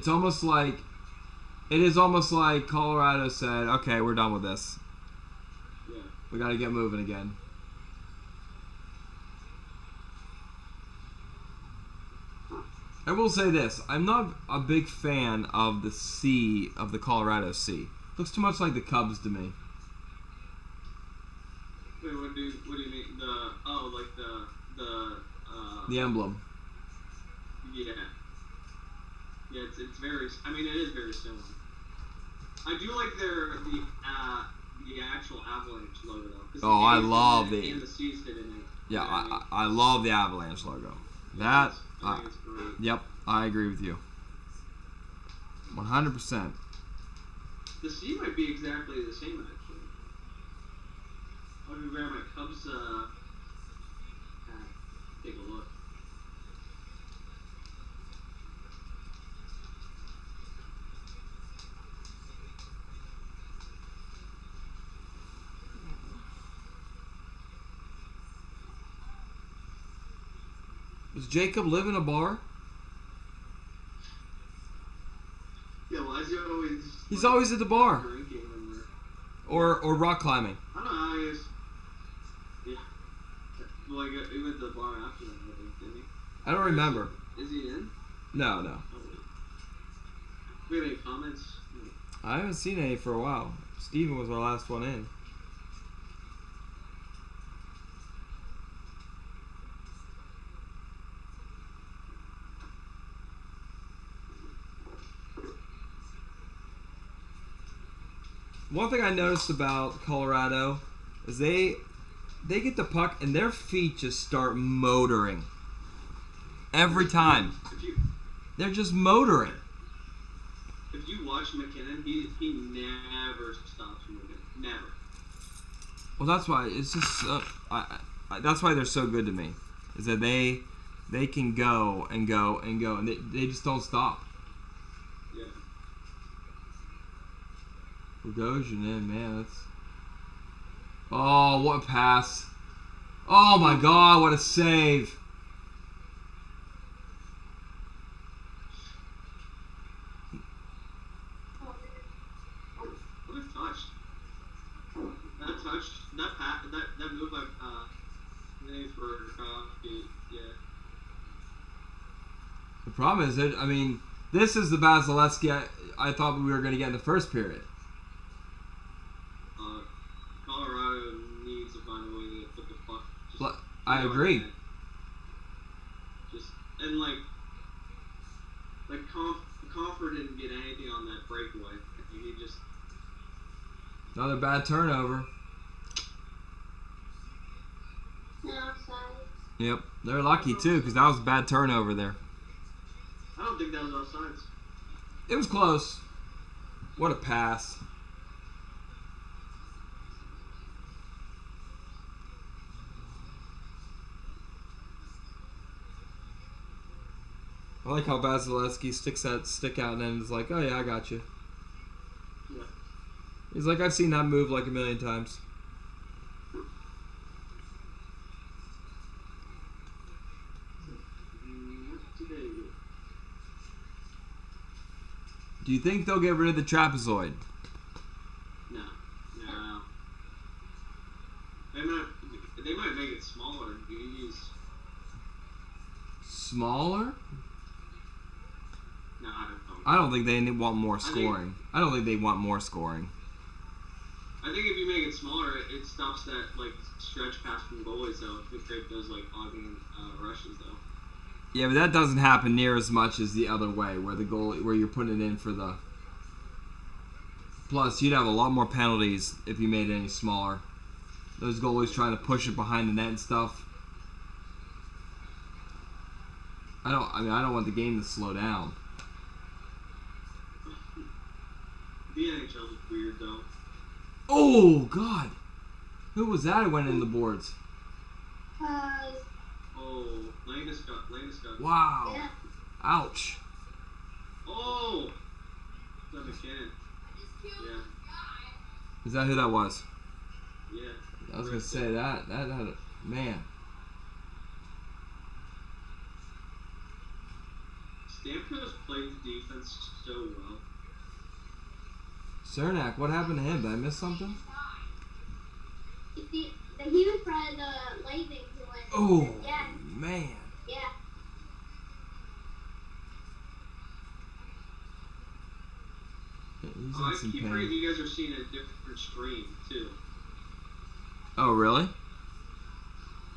is almost like Colorado said, okay, we're done with this. Yeah. We got to get moving again. I will say this. I'm not a big fan of the Colorado Sea. Looks too much like the Cubs to me. Wait, what do you mean? The emblem. Yeah. Yeah, it's very. I mean, it is very similar. I do like the actual Avalanche logo though. 'Cause the Oh, I A's love did it the- and the C's did it. Yeah, You know what I mean? I love the Avalanche logo. That, I think it's great. yep, I agree with you. 100%. The C might be exactly the same actually. Let me grab my Cubs hat. Take a look. Does Jacob live in a bar? Yeah, why is he always? He's always at the bar. Drinking or Or rock climbing. I don't know how he is. Yeah. Well, he went to the bar after that, I think, didn't he? I don't remember. Is he in? No. Oh, wait. We have any comments? I haven't seen any for a while. Steven was our last one in. One thing I noticed about Colorado is they get the puck and their feet just start motoring. Every time. They're just motoring. If you watch McKinnon, he never stops moving. Never. Well, that's why it's just that's why they're so good to me, is that they can go and go and go, and they just don't stop. Yeah. Bogosian in, man, that's. Oh, what a pass! Oh my God, what a save! What a touch. That move by names for yeah. The problem is that, I mean, this is the Vasilevsky I thought we were going to get in the first period. Colorado needs to find a way to put the puck. I agree. Just and like Comfort didn't get anything on that breakaway. He just Another bad turnover. Outside. Yep, they're lucky too, because that was a bad turnover there. I don't think that was offsides. It was close. What a pass. I like how Vasilevsky sticks that stick out and then is like, oh yeah, I got you. Yeah. He's like, I've seen that move like a million times. Do you think they'll get rid of the trapezoid? No. They might make it smaller. Smaller? No, I don't know. I don't think they want more scoring. I don't think they want more scoring. I think if you make it smaller, it stops that like stretch pass from goalies though. If it create those like clogging rushes though. Yeah, but that doesn't happen near as much as the other way, where the goalie, where you're putting it in for the. Plus, you'd have a lot more penalties if you made it any smaller. Those goalies trying to push it behind the net and stuff. I don't want the game to slow down. The NHL is weird though. Oh God, who was that who went in the boards? Oh, Landeskog. Wow. Yeah. Ouch. Oh, is that McKinnon? Yeah. Is that who that was? Yeah. I was gonna say that had a man. Stamkos played defense so well. Cernak, what happened to him? Did I miss something? He was probably the Lightning who went. Oh Yeah. man. Yeah. He's I in some keep pain. reading you guys are seeing a different stream too. Oh really?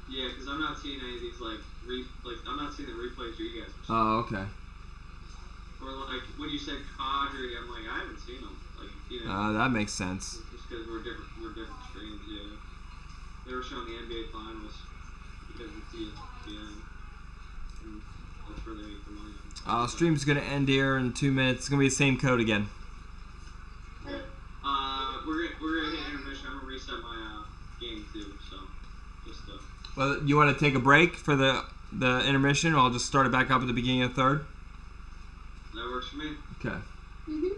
Yeah, because I'm not seeing any of these I'm not seeing the replays you guys are seeing. Oh okay. Or like when you said Kadri, I'm like I haven't seen them. Like you know. That makes sense. Just because we're different streams. Yeah. They were showing the NBA finals because it's ESPN. And that's where they make the money. Stream's gonna end here in 2 minutes. It's gonna be the same code again. We're gonna hit intermission. I'm gonna reset my game too. So just Well, you want to take a break for the intermission, or I'll just start it back up at the beginning of the third? that works for me. Okay. Mhm.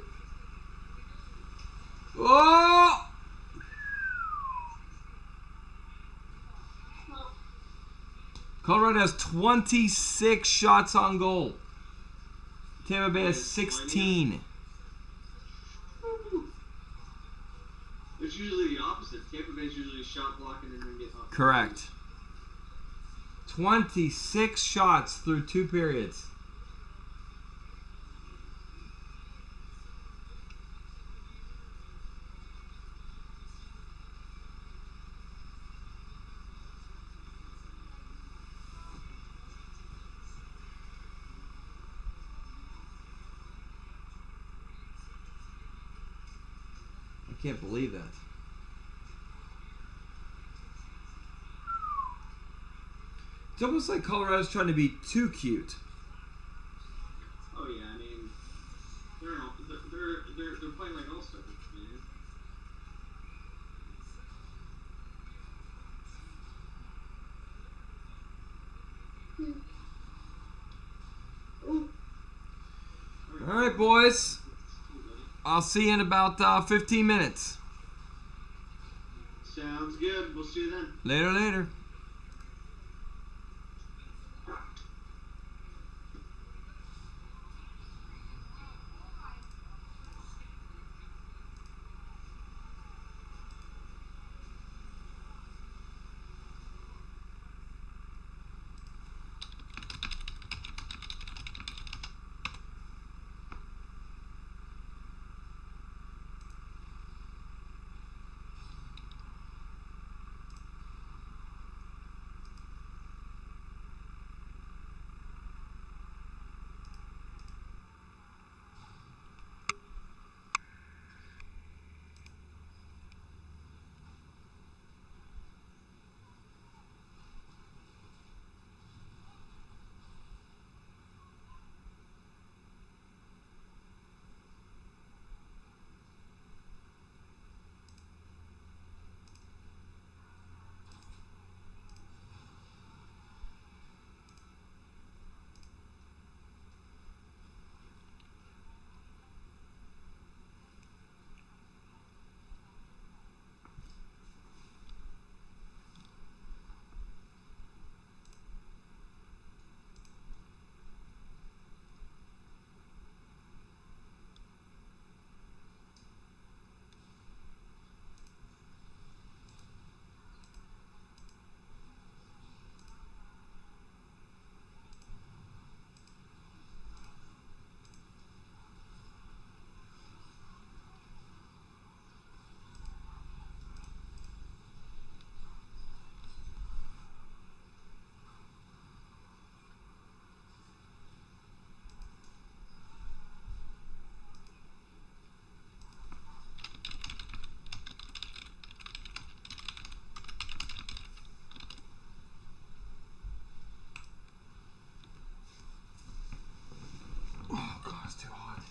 Oh! Well, Colorado has 26 shots on goal. Tampa Bay has 16. It's usually the opposite. Tampa Bay's usually shot blocking and then get up. Correct. 26 shots through 2 periods. I can't believe that. It's almost like Colorado's trying to be too cute. Oh yeah, I mean, they're playing like all stars, man. boys. I'll see you in about 15 minutes. Sounds good. We'll see you then. Later. Oh God, it's too hot.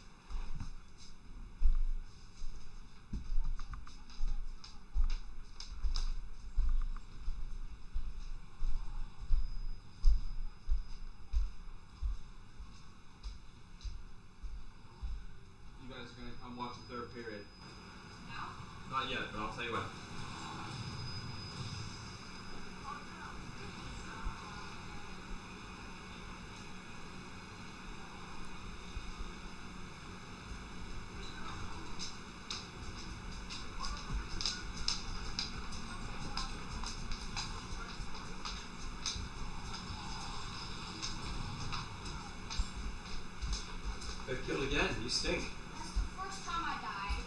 You guys are gonna come watch the third period. No? Not yet, but I'll tell you what. Got killed again. You stink. That's the first time I died.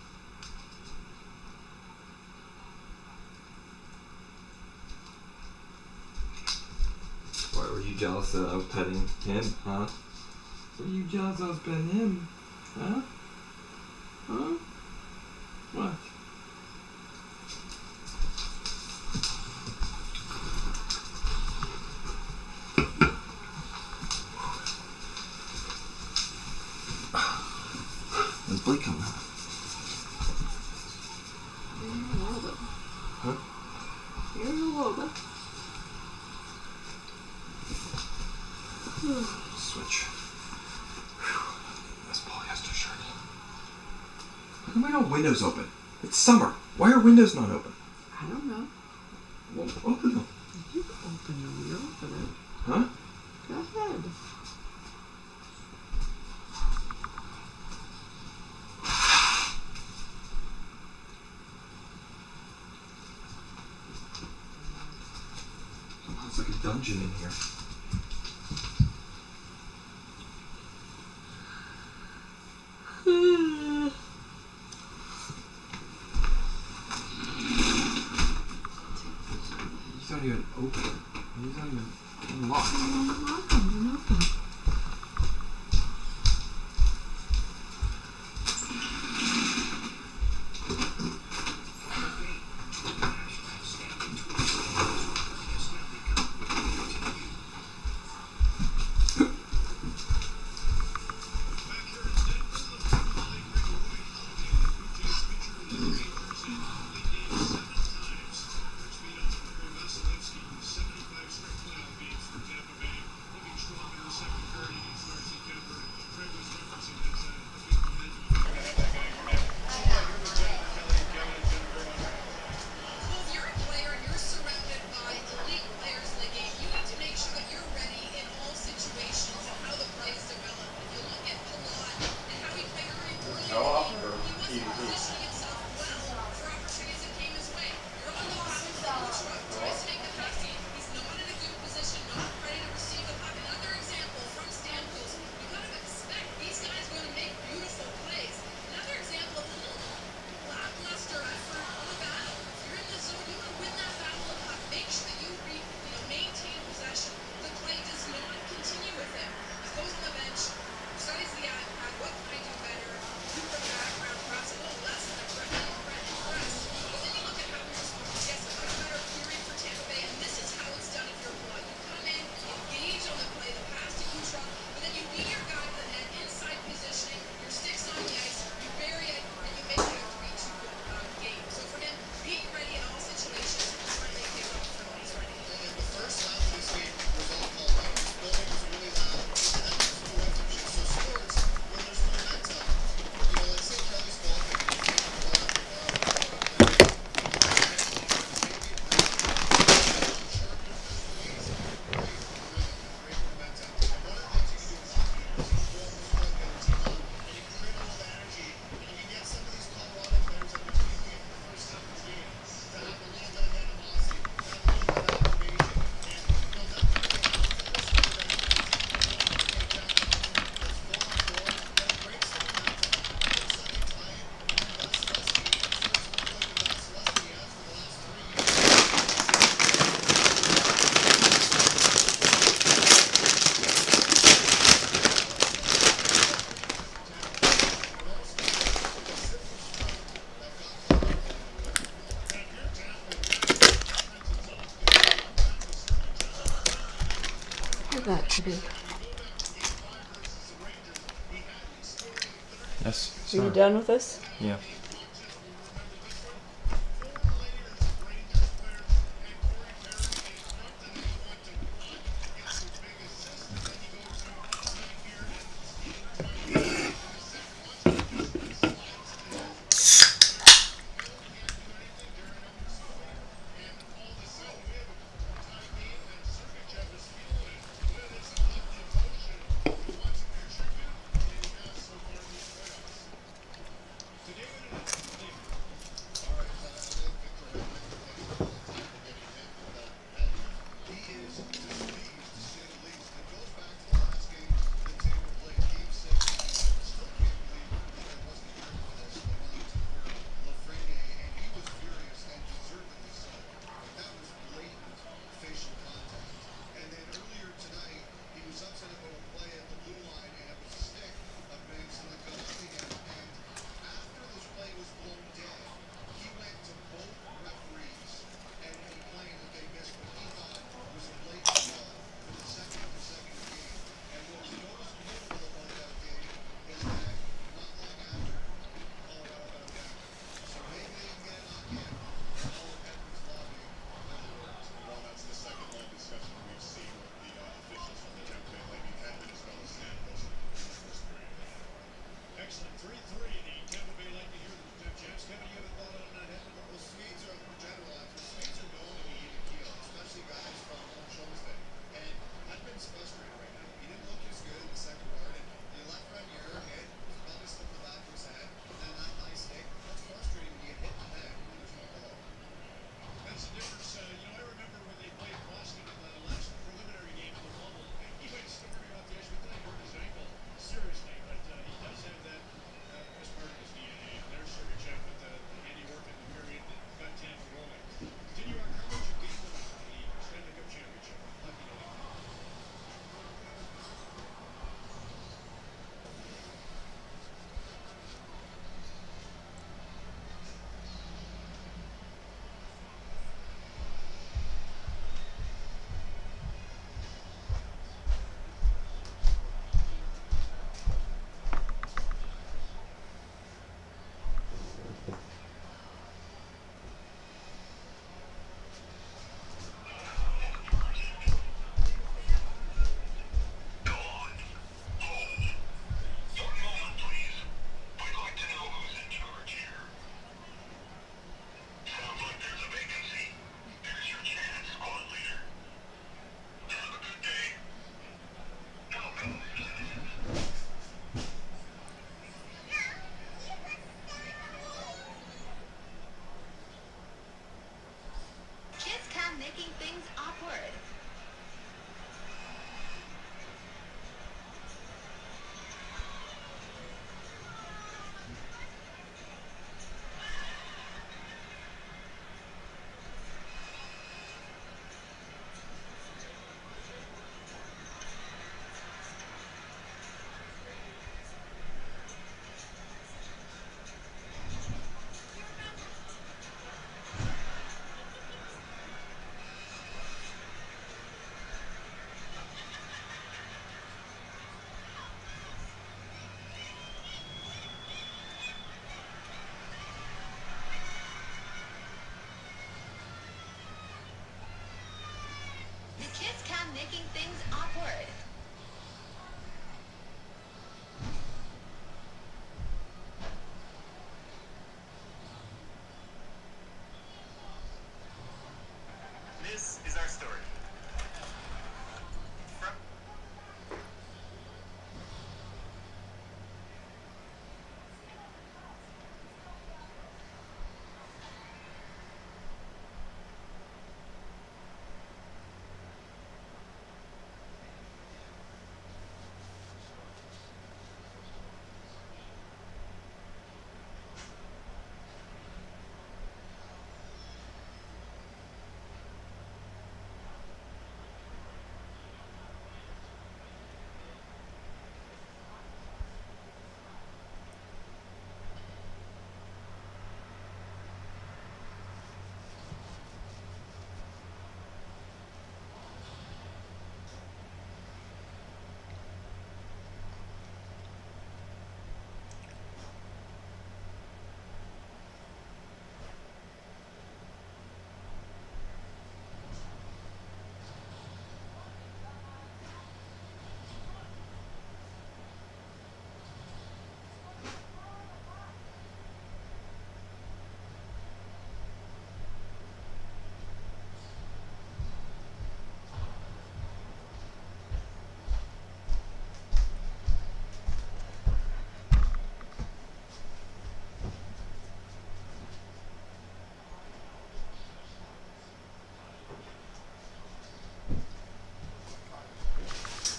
Why were you jealous that I was petting him, huh? Were you jealous I was petting him? Huh? Huh? What? When's Blake coming out? Here's a little bit. Huh? Here's a little bit. Switch. That's polyester shirt. How come I got windows open? It's summer. Why are windows not open? I don't know. Well, open them. You open them. You open it. Huh? Go ahead. It's like a dungeon in here. He's not even open. He's not even unlocked. That should be. Yes. Are you done with this? Yeah. Making things awkward. The kids cam making things awkward. This is our story.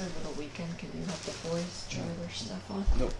over the weekend? Can you have the boys try their stuff on? Nope.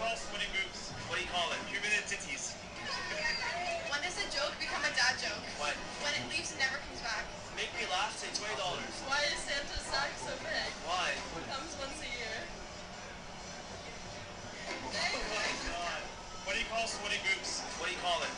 call sweaty boobs? What do you call it? Human titties. When does a joke become a dad joke? What? When it leaves and never comes back. Make me laugh, say $20. Why is Santa's sack so big? Why? Comes once a year. Oh my god. What do you call sweaty boobs? What do you call it?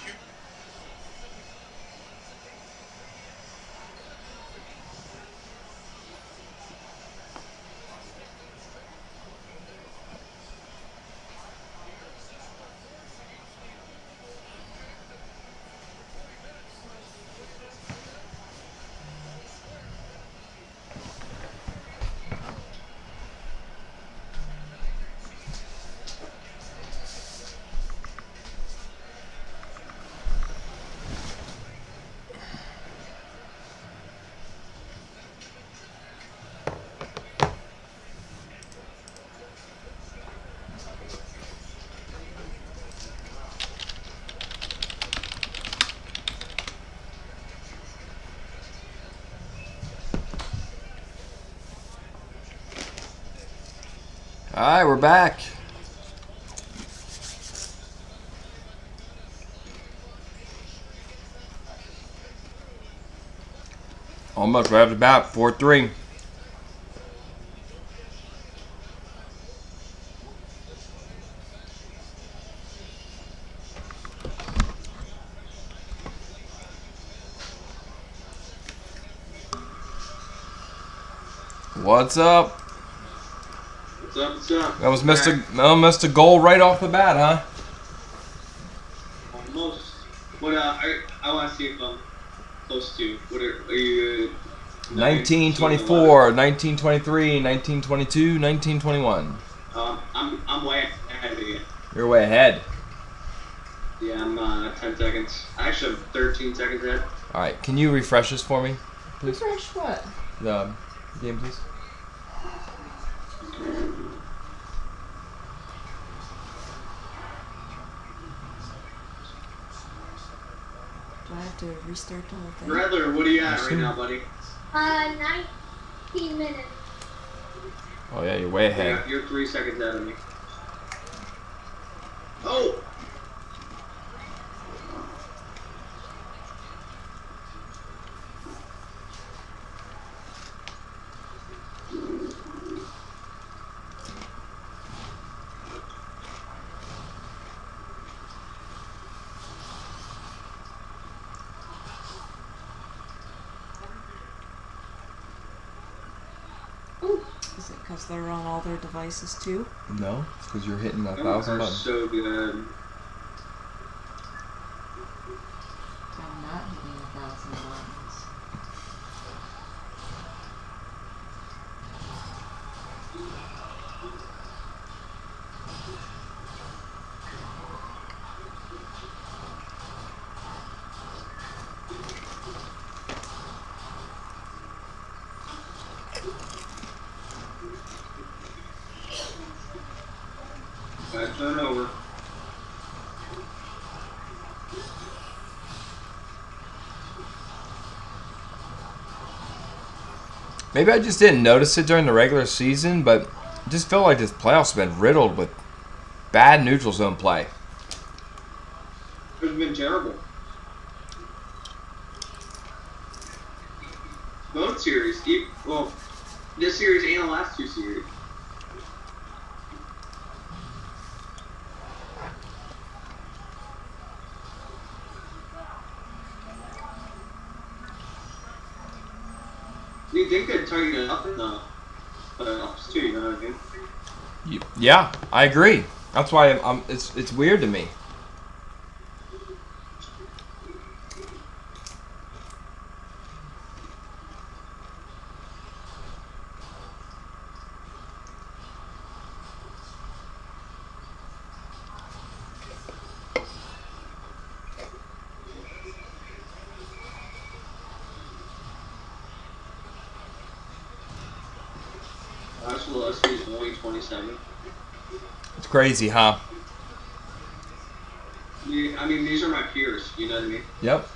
All right, we're back. Almost right off the bat, 4-3. What's up? What's up? What's up? That was missed a goal right off the bat, huh? Almost. What? I want to see if I'm close to. What are you? 1924, 1923, 1922, 1921. I'm way ahead of you. You're way ahead. Yeah, I'm 10 seconds. Actually, I'm 13 seconds ahead. All right, can you refresh this for me, please? Refresh what? The game, please. Do I have to restart the whole thing? Redler, what are you at right now, buddy? 19 minutes. Oh yeah, you're way ahead. You're 3 seconds ahead of me. Oh! Is it because they're on all their devices too? No, it's because you're hitting 1,000 Those are buttons. so good. I'm not hitting 1,000 buttons. Bad turnover. Maybe I just didn't notice it during the regular season, but I just feel like this playoffs have been riddled with bad neutral zone play. It's been terrible. Both series. Well, this series and the last two series. You think they'd tighten it up in the playoffs too, you know what I mean? Yeah, I agree. That's why it's weird to me. Actually, last series only 27. It's crazy, huh? Yeah, I mean, these are my peers, you know what I mean? Yep.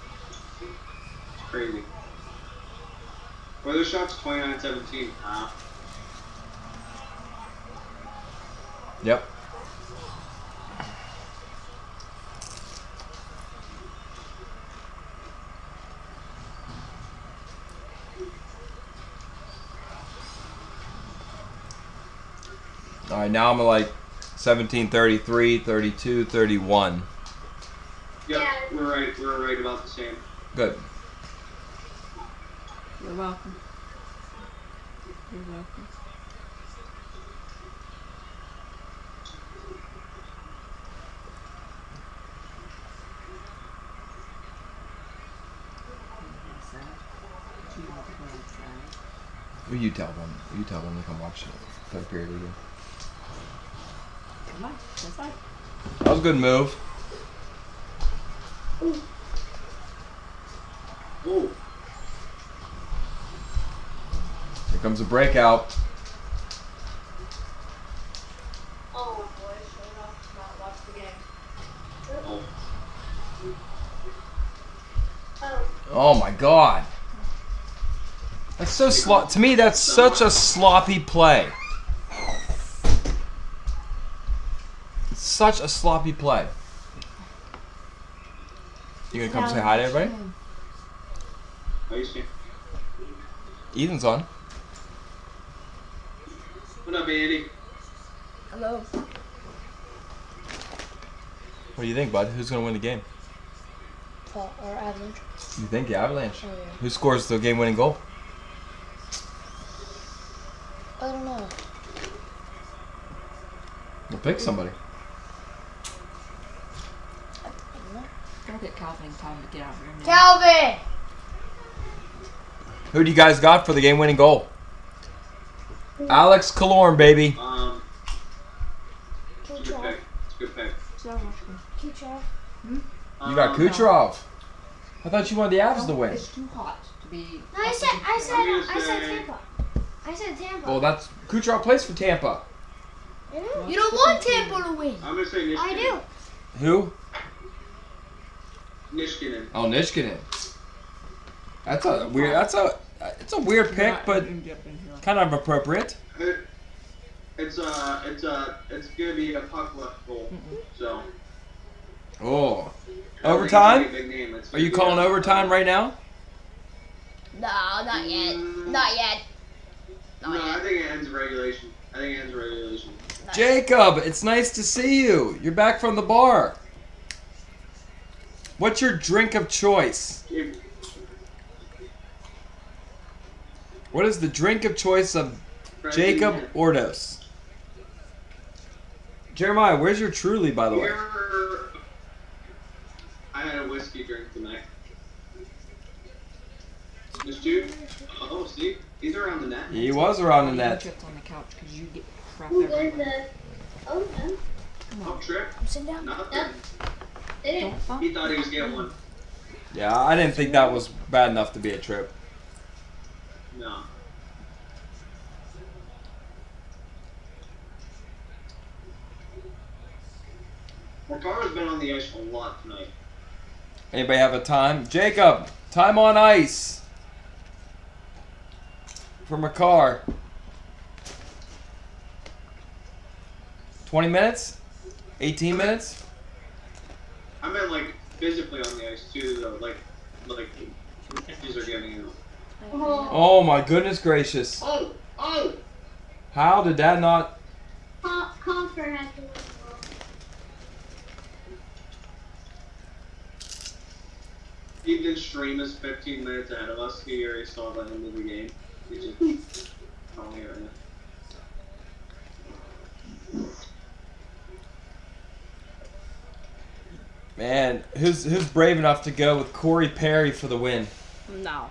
It's crazy. Weather shots 29-17. Yep. All right, now I'm at like 17, 33, 32, 31. Yep, Yeah. we're right. We're right about the same. Good. You're welcome. You're welcome. Well, you tell them. You tell them to come watch the third period again. Come on. That's fine. That was a good move. Oh, Here comes a breakout. Oh, boy, showed off to not watch the game. oh. Oh, Oh my God. That's so to me, that's such a sloppy play. It's such a sloppy play. You gonna come say hi to everybody? How you see? Ethan's on. What up, Andy? Hello. What do you think, bud? Who's gonna win the game? Or Avalanche. You think the Avalanche? Oh, yeah. Who scores the game-winning goal? I don't know. We'll pick somebody. I don't know. Go get Calvin time to get out here now. Calvin! Who do you guys got for the game-winning goal? Alex Killorn, baby. It's a good Kucherov. pick. It's a good pick. Kucherov. You got Kucherov. I thought you wanted the Avs to win. It's too hot to be. No, I said Tampa. I said Tampa. Well, that's Kucherov plays for Tampa. I know. You don't want Tampa to win. I'm gonna say Nishkinen. I do. Who? Nishkinen. Oh, Nishkinen. That's a weird. It's a weird pick, but kind of appropriate. It's gonna be a puck left goal. So. Oh, I don't think it's overtime? gonna be a big name. It's Are gonna you be calling a- overtime right now? No, not yet. Not yet. No, I think it ends regulation. Jacob, it's nice to see you. You're back from the bar. What's your drink of choice? What is the drink of choice of Jacob Ordos? Jeremiah, where's your Truly, by the way? I had a whiskey drink tonight. Miss Jude? Oh, see? He's around the net. He was around the net. Chipped on the couch because you get crap who was everywhere. the... Oh, no. Oh, trip? I'm sitting down. Nothing. They didn't. Don't bump. He thought he was getting one. Yeah, I didn't think that was bad enough to be a trip. No. Ricardo's been on the ice a lot tonight. Anybody have a time? Jacob, time on ice. From a car. 20 minutes? 18 minutes? I meant like physically on the ice too, though. Like inches are getting out. Oh my goodness gracious. Oh! How did that not... Confer had to win the ball. Ethan Stream is 15 minutes ahead of us. He already saw the end of the game. He's just calling it right now. Man, who's brave enough to go with Corey Perry for the win? No.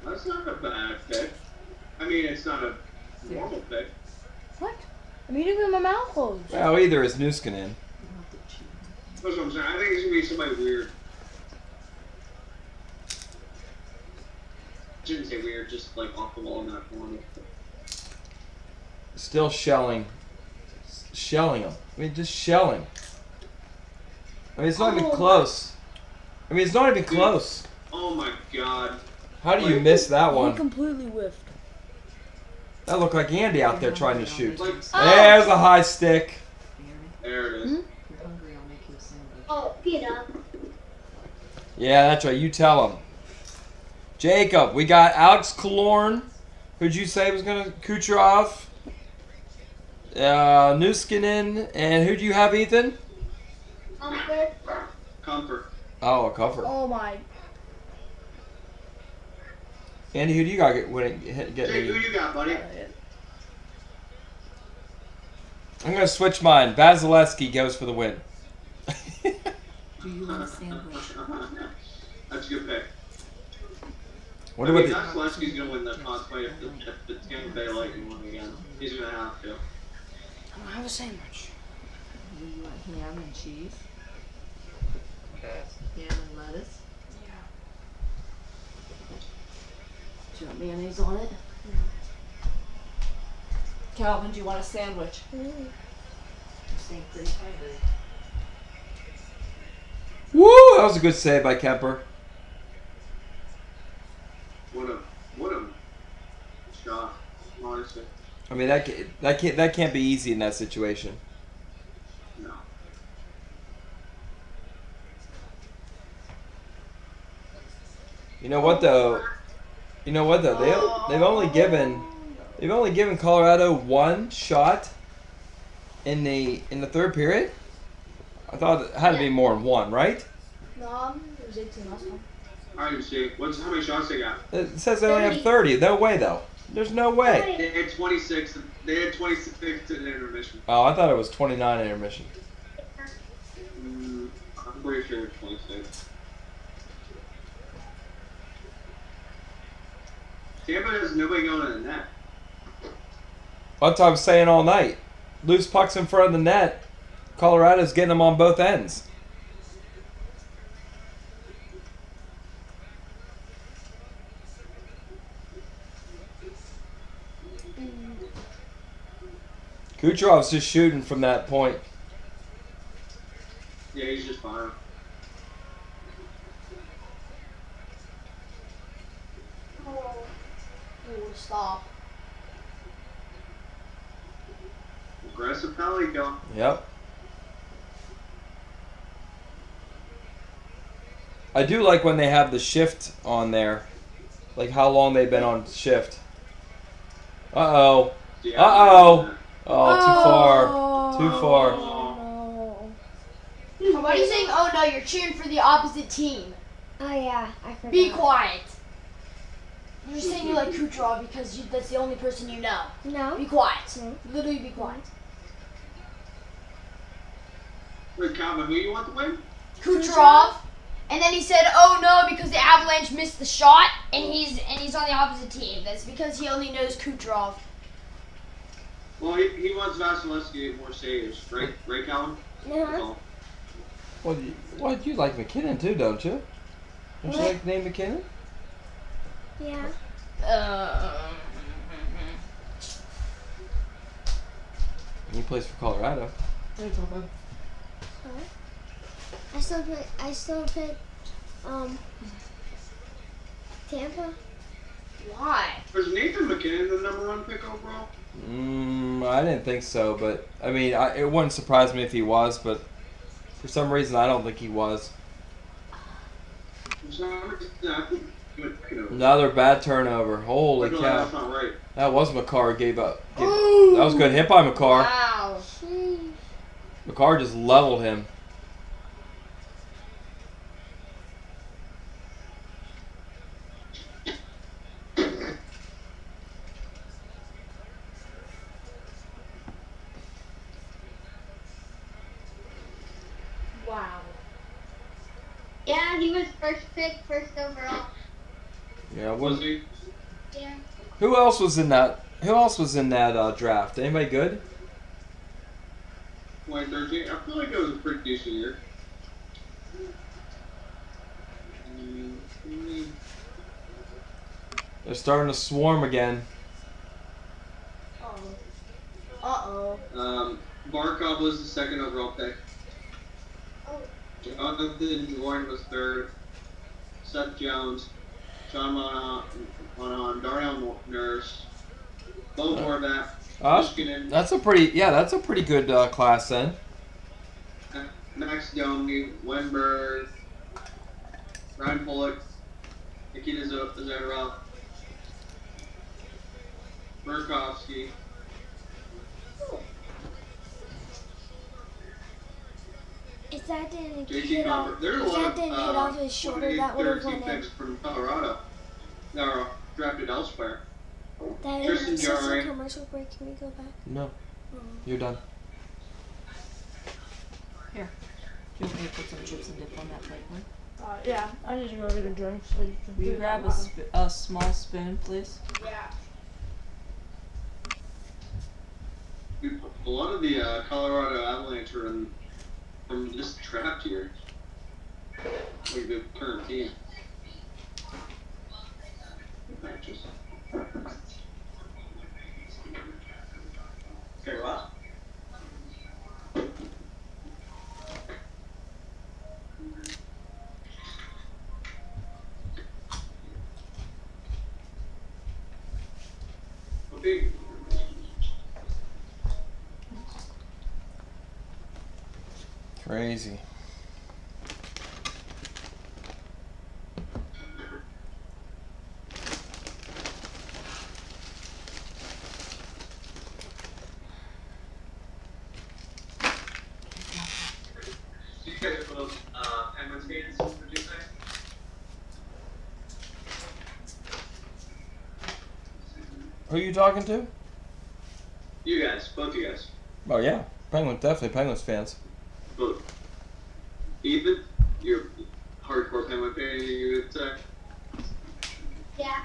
That's not a bad pick. I mean, it's not a normal pick. What? I'm eating with my mouth closed. Well, either is Nuskanen. That's what I'm saying. I think it's gonna be somebody weird. I shouldn't say weird, just like off the wall, not corny. Still shelling him. I mean, just shelling. I mean, it's not even close. I mean, it's not even close. Oh my god. How do you miss that He one? completely whiffed. That looked like Andy out there trying to shoot. Like, There's a high stick. there it is. You're hungry, I'll make you a sandwich. Oh, get up. Yeah, that's right. You tell him. Jacob, we got Alex Killorn. Who'd you say was going to Kucherov? Nuskinen, and who do you have, Ethan? Comfort. Comfort. Oh, a cover. Oh my. Andy, who do you got get Jake, who me? you got, buddy? I'm gonna switch mine. Vasilevsky goes for the win. Do you want a sandwich? That's a good pick. What about the? Vasilevsky's gonna win the toss fight if the Tampa Bay Lightning win again. He's gonna have to. I'm gonna have a sandwich. Do you want ham and cheese? Ham and lettuce? Do you want mayonnaise on it? Calvin, do you want a sandwich? You seem pretty hungry. Woo! That was a good save by Kemper. What a shot, honestly. I mean that can't be easy in that situation. No. You know what though? They've only given Colorado one shot in the third period. I thought it had to be more than one, right? No, it was 18 last time. I didn't see. How many shots they got? It says they only have 30. No way though. There's no way. They had 26. They had 26 in intermission. Oh, I thought it was 29 intermission. I'm pretty sure it's 26. Tampa has nobody going in the net. That's what I was saying all night. Loose pucks in front of the net. Colorado's getting them on both ends. Kucherov's just shooting from that point. Yeah, he's just fine. Oh, stop. Aggressive penalty kill. Yep. I do like when they have the shift on there. Like how long they've been on shift. Uh-oh. Yeah, Uh-oh. Oh, too far. Too far. Oh, no. Why are you saying, oh no, you're cheering for the opposite team? Oh yeah, I forgot. Be quiet. You're just saying you like Kucherov because that's the only person you know. No. Be quiet. No. Literally be quiet. Wait, Calvin, who you want to win? Kucherov. And then he said, oh no, because the Avalanche missed the shot and he's on the opposite team. That's because he only knows Kucherov. Well, he wants Vasilevsky to get more saves, right? Right, Calvin? That's Uh-huh. all. Well, you like McKinnon too, don't you? Don't you What? like the name McKinnon? Yeah. He plays for Colorado. I still pick Tampa. Why? Was Nathan McKinnon the #1 pick overall? I didn't think so, but I mean, it wouldn't surprise me if he was, but for some reason, I don't think he was. For some reason, I think he went picking over. Another bad turnover. Holy No, cow! that's not right. That was McCarr gave up. That was good hit by McCarr. Wow. McCarr just leveled him. Wow. Yeah, he was first pick, first overall. Yeah. Was he? Yeah. Who else was in that? Who else was in that draft? Anybody good? 2013. I feel like it was a pretty decent year. They're starting to swarm again. Uh-oh. Barkov was the second overall pick. Oh. Jonathan Jordan was third. Seth Jones, Sean Monahan, Darnell Nurse, Bo Horvat, Michigan, That's a pretty good class then. Max Domi, Wenberg, Ryan Bullock, Nikita Zadorov, Burakovsky, that didn't JT hit off, Compher. There's a if lot that didn't hit off his shoulder, that would have 13 went in. picks from Colorado that are drafted elsewhere. That Tristan is just a Jarry. commercial break. Can we go back? No. You're done. Here. Do you want me to put some chips and dip on that plate, one? Yeah, I need to go get a drink. So you can Will you do grab that. a small spoon, please? Yeah. A lot of the Colorado Avalanche are from this draft year. Like the current team. Matches. Okay, wow. Okay. Crazy. You guys are both Penguins fans, would you say? Who are you talking to? You guys, both you guys. Oh yeah, Penguins, definitely Penguins fans. Both. Ethan, you're a hardcore Penguin fan, you would say? Yeah.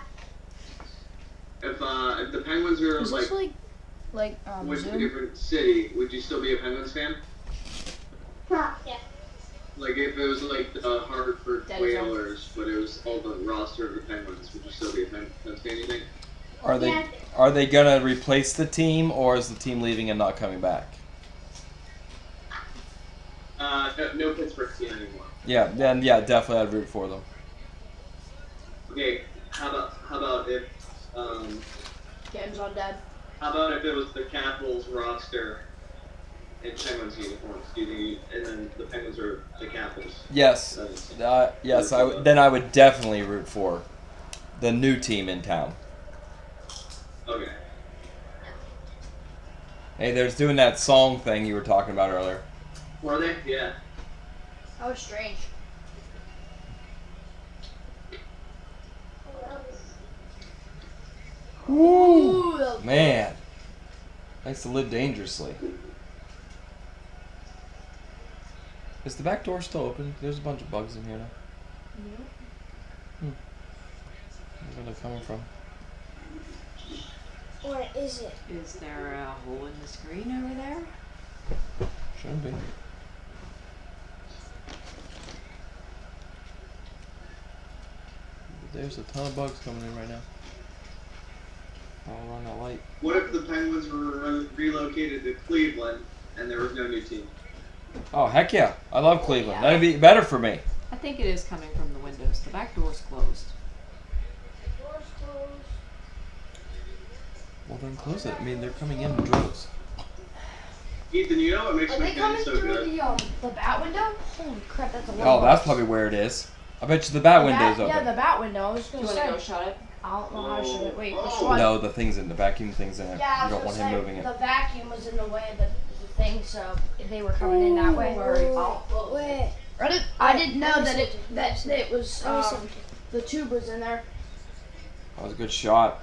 If the Penguins are Is this like like with a Zoom? different city, would you still be a Penguins fan? Yeah. Like if it was like the Hartford That is all. Whalers, but it was all the roster of the Penguins, would you still be a Penguins fan? You think? Are they gonna replace the team, or is the team leaving and not coming back? No Pittsburgh team anymore. Yeah, then yeah, definitely I'd root for them. Okay, how about if Games on Dad. how about if it was the Capitals roster in Penguins uniforms? Do you think, and then the Penguins are the Capitals? Yes, yes. Then I would definitely root for the new team in town. Okay. Hey, there's doing that song thing you were talking about earlier. Were they? Yeah. That was strange. Ooh, that was man. Likes to live dangerously. Is the back door still open? There's a bunch of bugs in here now. Where are they coming from? Or is it? Is there a hole in the screen over there? Shouldn't be. There's a ton of bugs coming in right now. I'll run that light. What if the Penguins were relocated to Cleveland and there was no new team? Oh, heck yeah. I love Cleveland. Yeah. That'd be better for me. I think it is coming from the windows. The back door's closed. Doors closed. Well, then close it. I mean, they're coming in droves. Ethan, you know what makes Are they McKinnon coming so through good? the bat window? Holy crap, that's a lot. Oh, of that's bugs. probably where it is. I bet you the bat window's Yeah, open. the bat window. I was Do you gonna want to say. go shut it? I don't know how to shut it. Wait, which Oh. one? No, the thing's in the vacuum thing's in it. Yeah, I You was don't want gonna him say, moving it. the vacuum was in the way of the thing, so they were coming in that way. Wait. I didn't know that it was Let me see. the tube was in there. That was a good shot.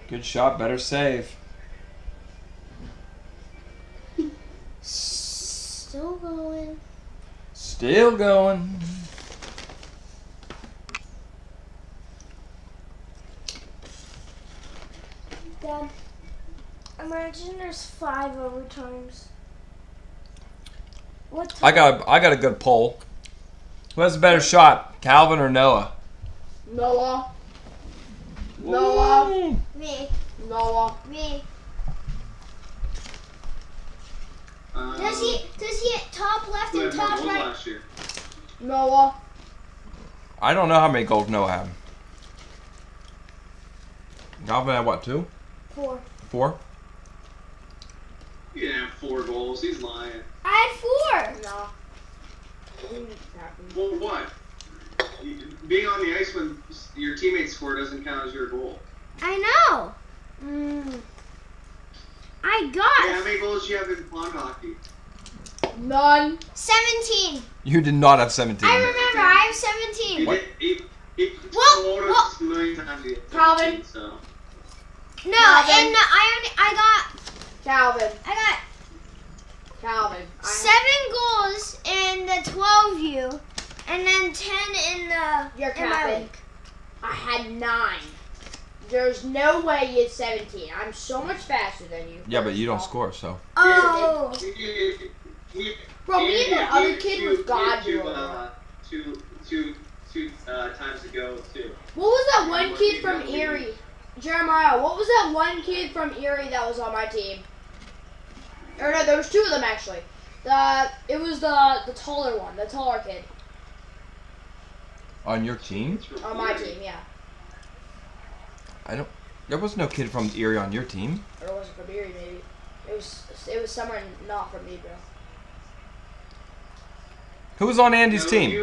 Good shot. Better save. Still going. Still going. Dad, imagine there's 5 overtimes. What time? I got a good poll. Who has a better shot, Calvin or Noah? Noah. Noah. Me. Noah. Me. Does he hit top left Who and had more top goals right? last year? Noah. I don't know how many goals Noah had. Calvin had what, 2? 4. 4? He didn't have 4 goals. He's lying. I had 4. No. Well, what? Being on the ice when your teammates score doesn't count as your goal. I know. I Yeah, how got. many goals do you have in pond hockey? None. 17. You did not have 17. I remember. I have 17. What? He Well, told well, us a million times he had Calvin. 17, so. No, Calvin. and I Calvin. got Calvin. 7 goals in the 12U, and then 10 in the You're in my capping. league. I had 9. There's no way you had 17. I'm so much faster than you. Yeah, but you don't score, so. Oh. Bro, me and that other He- kid he- was he- God two, duel. two times ago too. What was that one kid from Erie? Jeremiah, what was that one kid from Erie that was on my team? Or no, there was 2 of them actually. It was the taller one, the taller kid. On your team? On my team, yeah. There was no kid from Erie on your team. Or it wasn't from Erie, maybe. It was somewhere not from me, bro. Who was on Andy's No, team?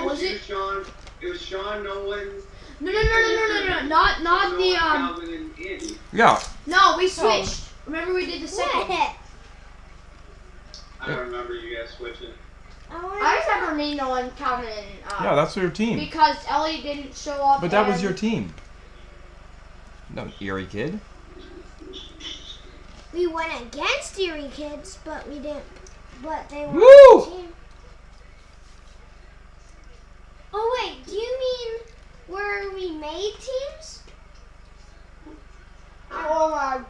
Was it? Sean? It was Sean, Nolan. No. Not Nolan, the Calvin, and Andy. Yeah. No, we switched. Remember we did the second. I don't remember you guys switching. I just remember me knowing Calvin and Yeah, that's your team. because Ellie didn't show up. But that was and- your team. No Erie kid. We went against Erie kids, but we didn't. But they were Woo! on the team. Oh wait, do you mean where we made teams? Oh my.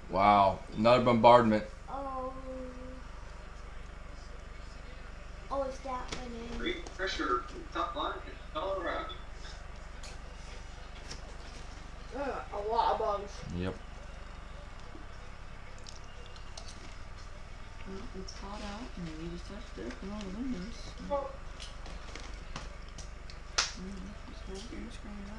Wow. Another bombardment. Oh. Oh, is that one in? Great pressure from top line in Colorado. A lot of bugs. Yep. It's hot out, and we just have to open all the windows. Just hold it and screen it up.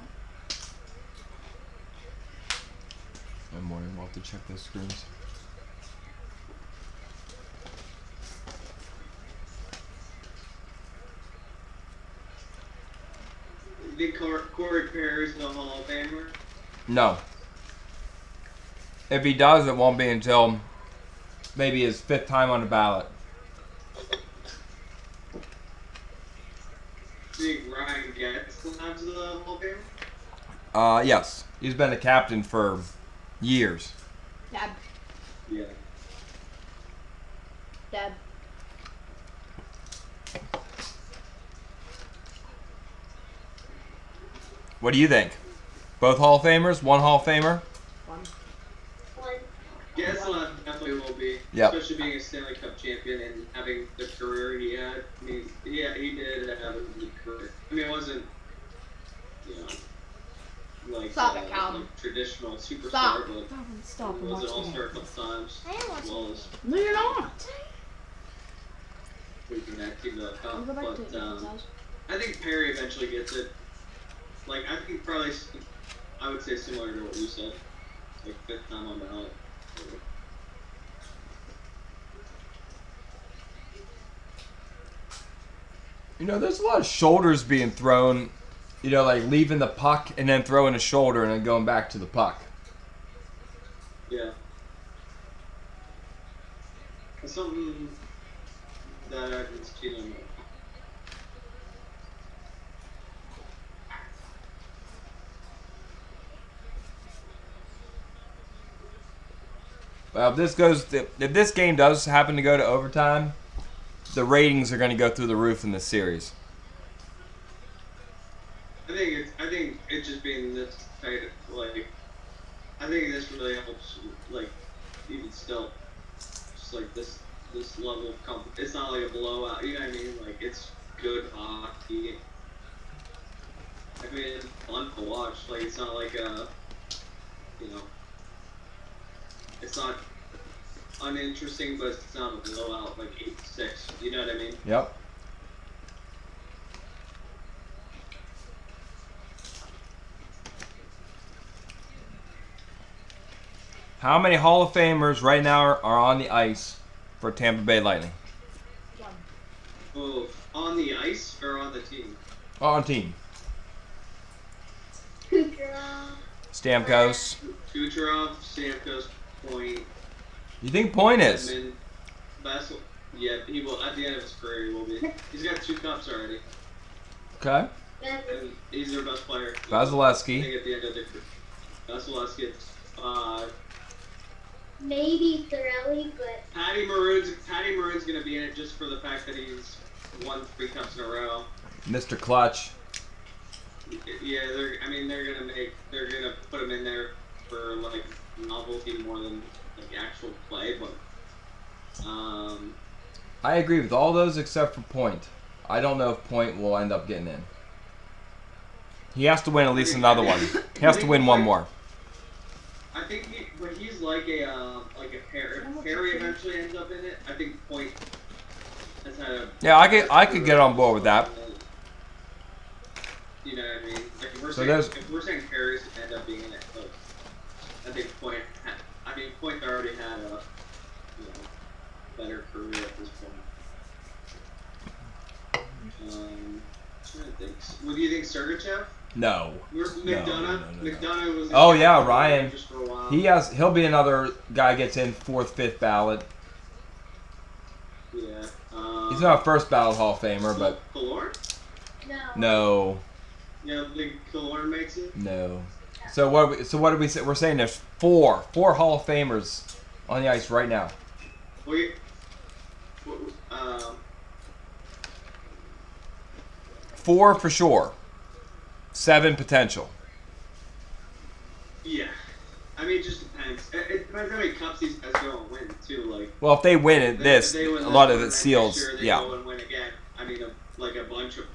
One morning we'll have to check those screens. You think Corey Perry's the Hall of Famer? No. If he does, it won't be until maybe his 5th time on the ballot. Do you think Ryan gets the to the Hall of Famer? Yes. He's been a captain for years. Dad. Yeah. Dad. What do you think? Both Hall of Famers? One Hall of Famer? Getzlaff definitely will be, Yep. especially being a Stanley Cup champion and having the career he had. I mean, yeah, he did have a good career. I mean, it wasn't, you know, like, Stop it, Calvin. like traditional superstar, Stop. but Calvin, stop he and was watch an the all-star a game. couple times, I didn't watch as well as No, you're not. taking that team to the I'll cup. go back to But it. I think Perry eventually gets it. Like, I think probably, I would say similar to what you said, like 5th time on ballot. You know, there's a lot of shoulders being thrown. You know, like leaving the puck and then throwing a shoulder and then going back to the puck. Yeah. It's something that I haven't seen on that. Well, if this game does happen to go to overtime, the ratings are going to go through the roof in this series. I think it just being this tight, like, I think this really helps, like, even still, just like this level of it's not like a blowout, you know what I mean? Like, it's good hockey. I mean, it's fun to watch. Like, it's not like a, you know, it's not uninteresting, but it's not a blowout like 8-6. You know what I mean? Yep. How many Hall of Famers right now are on the ice for Tampa Bay Lightning? Oh, on the ice or on the team? Oh, on team. Stamkos. Kucherov, Stamkos, Point. You think Point is? Edmund, Yeah, he will. At the end of his career, he will be. He's got 2 cups already, Okay. and he's their best player. I Vasilevsky. think at the end of the career, Vasilevsky, it's 5. Maybe Sorelli, but Patty Maroon's gonna be in it just for the fact that he's won 3 cups in a row. Mr. Clutch. Yeah, they're gonna put him in there for like novelty more than like actual play, but I agree with all those except for Point. I don't know if Point will end up getting in. He has to win at least another one. He has to win one more. I think he's like a Perry. If Perry eventually ends up in it, I think Point has had a. Yeah, I could get on board with that. You know what I mean? Like if we're saying Perry's to end up being in it, but I think Point already had a better career at this point. Trying to think. What do you think, Sergachev? No. McDonough. No. McDonough was. Oh yeah, Ryan. Just for a while. He'll be another guy gets in 4th, 5th ballot. Yeah. He's not a first ballot Hall of Famer, but Killorn? no. You don't think Killorn makes it? No. So what did we say? We're saying there's 4 Hall of Famers on the ice right now. Wait. 4 for sure. 7 potential. Yeah. I mean, it just depends. It depends how many cups these guys go and win, too. Like, Well, if they win it, if this they win a lot this of one, it then seals. next year they Yeah. go and win again. I mean, a bunch of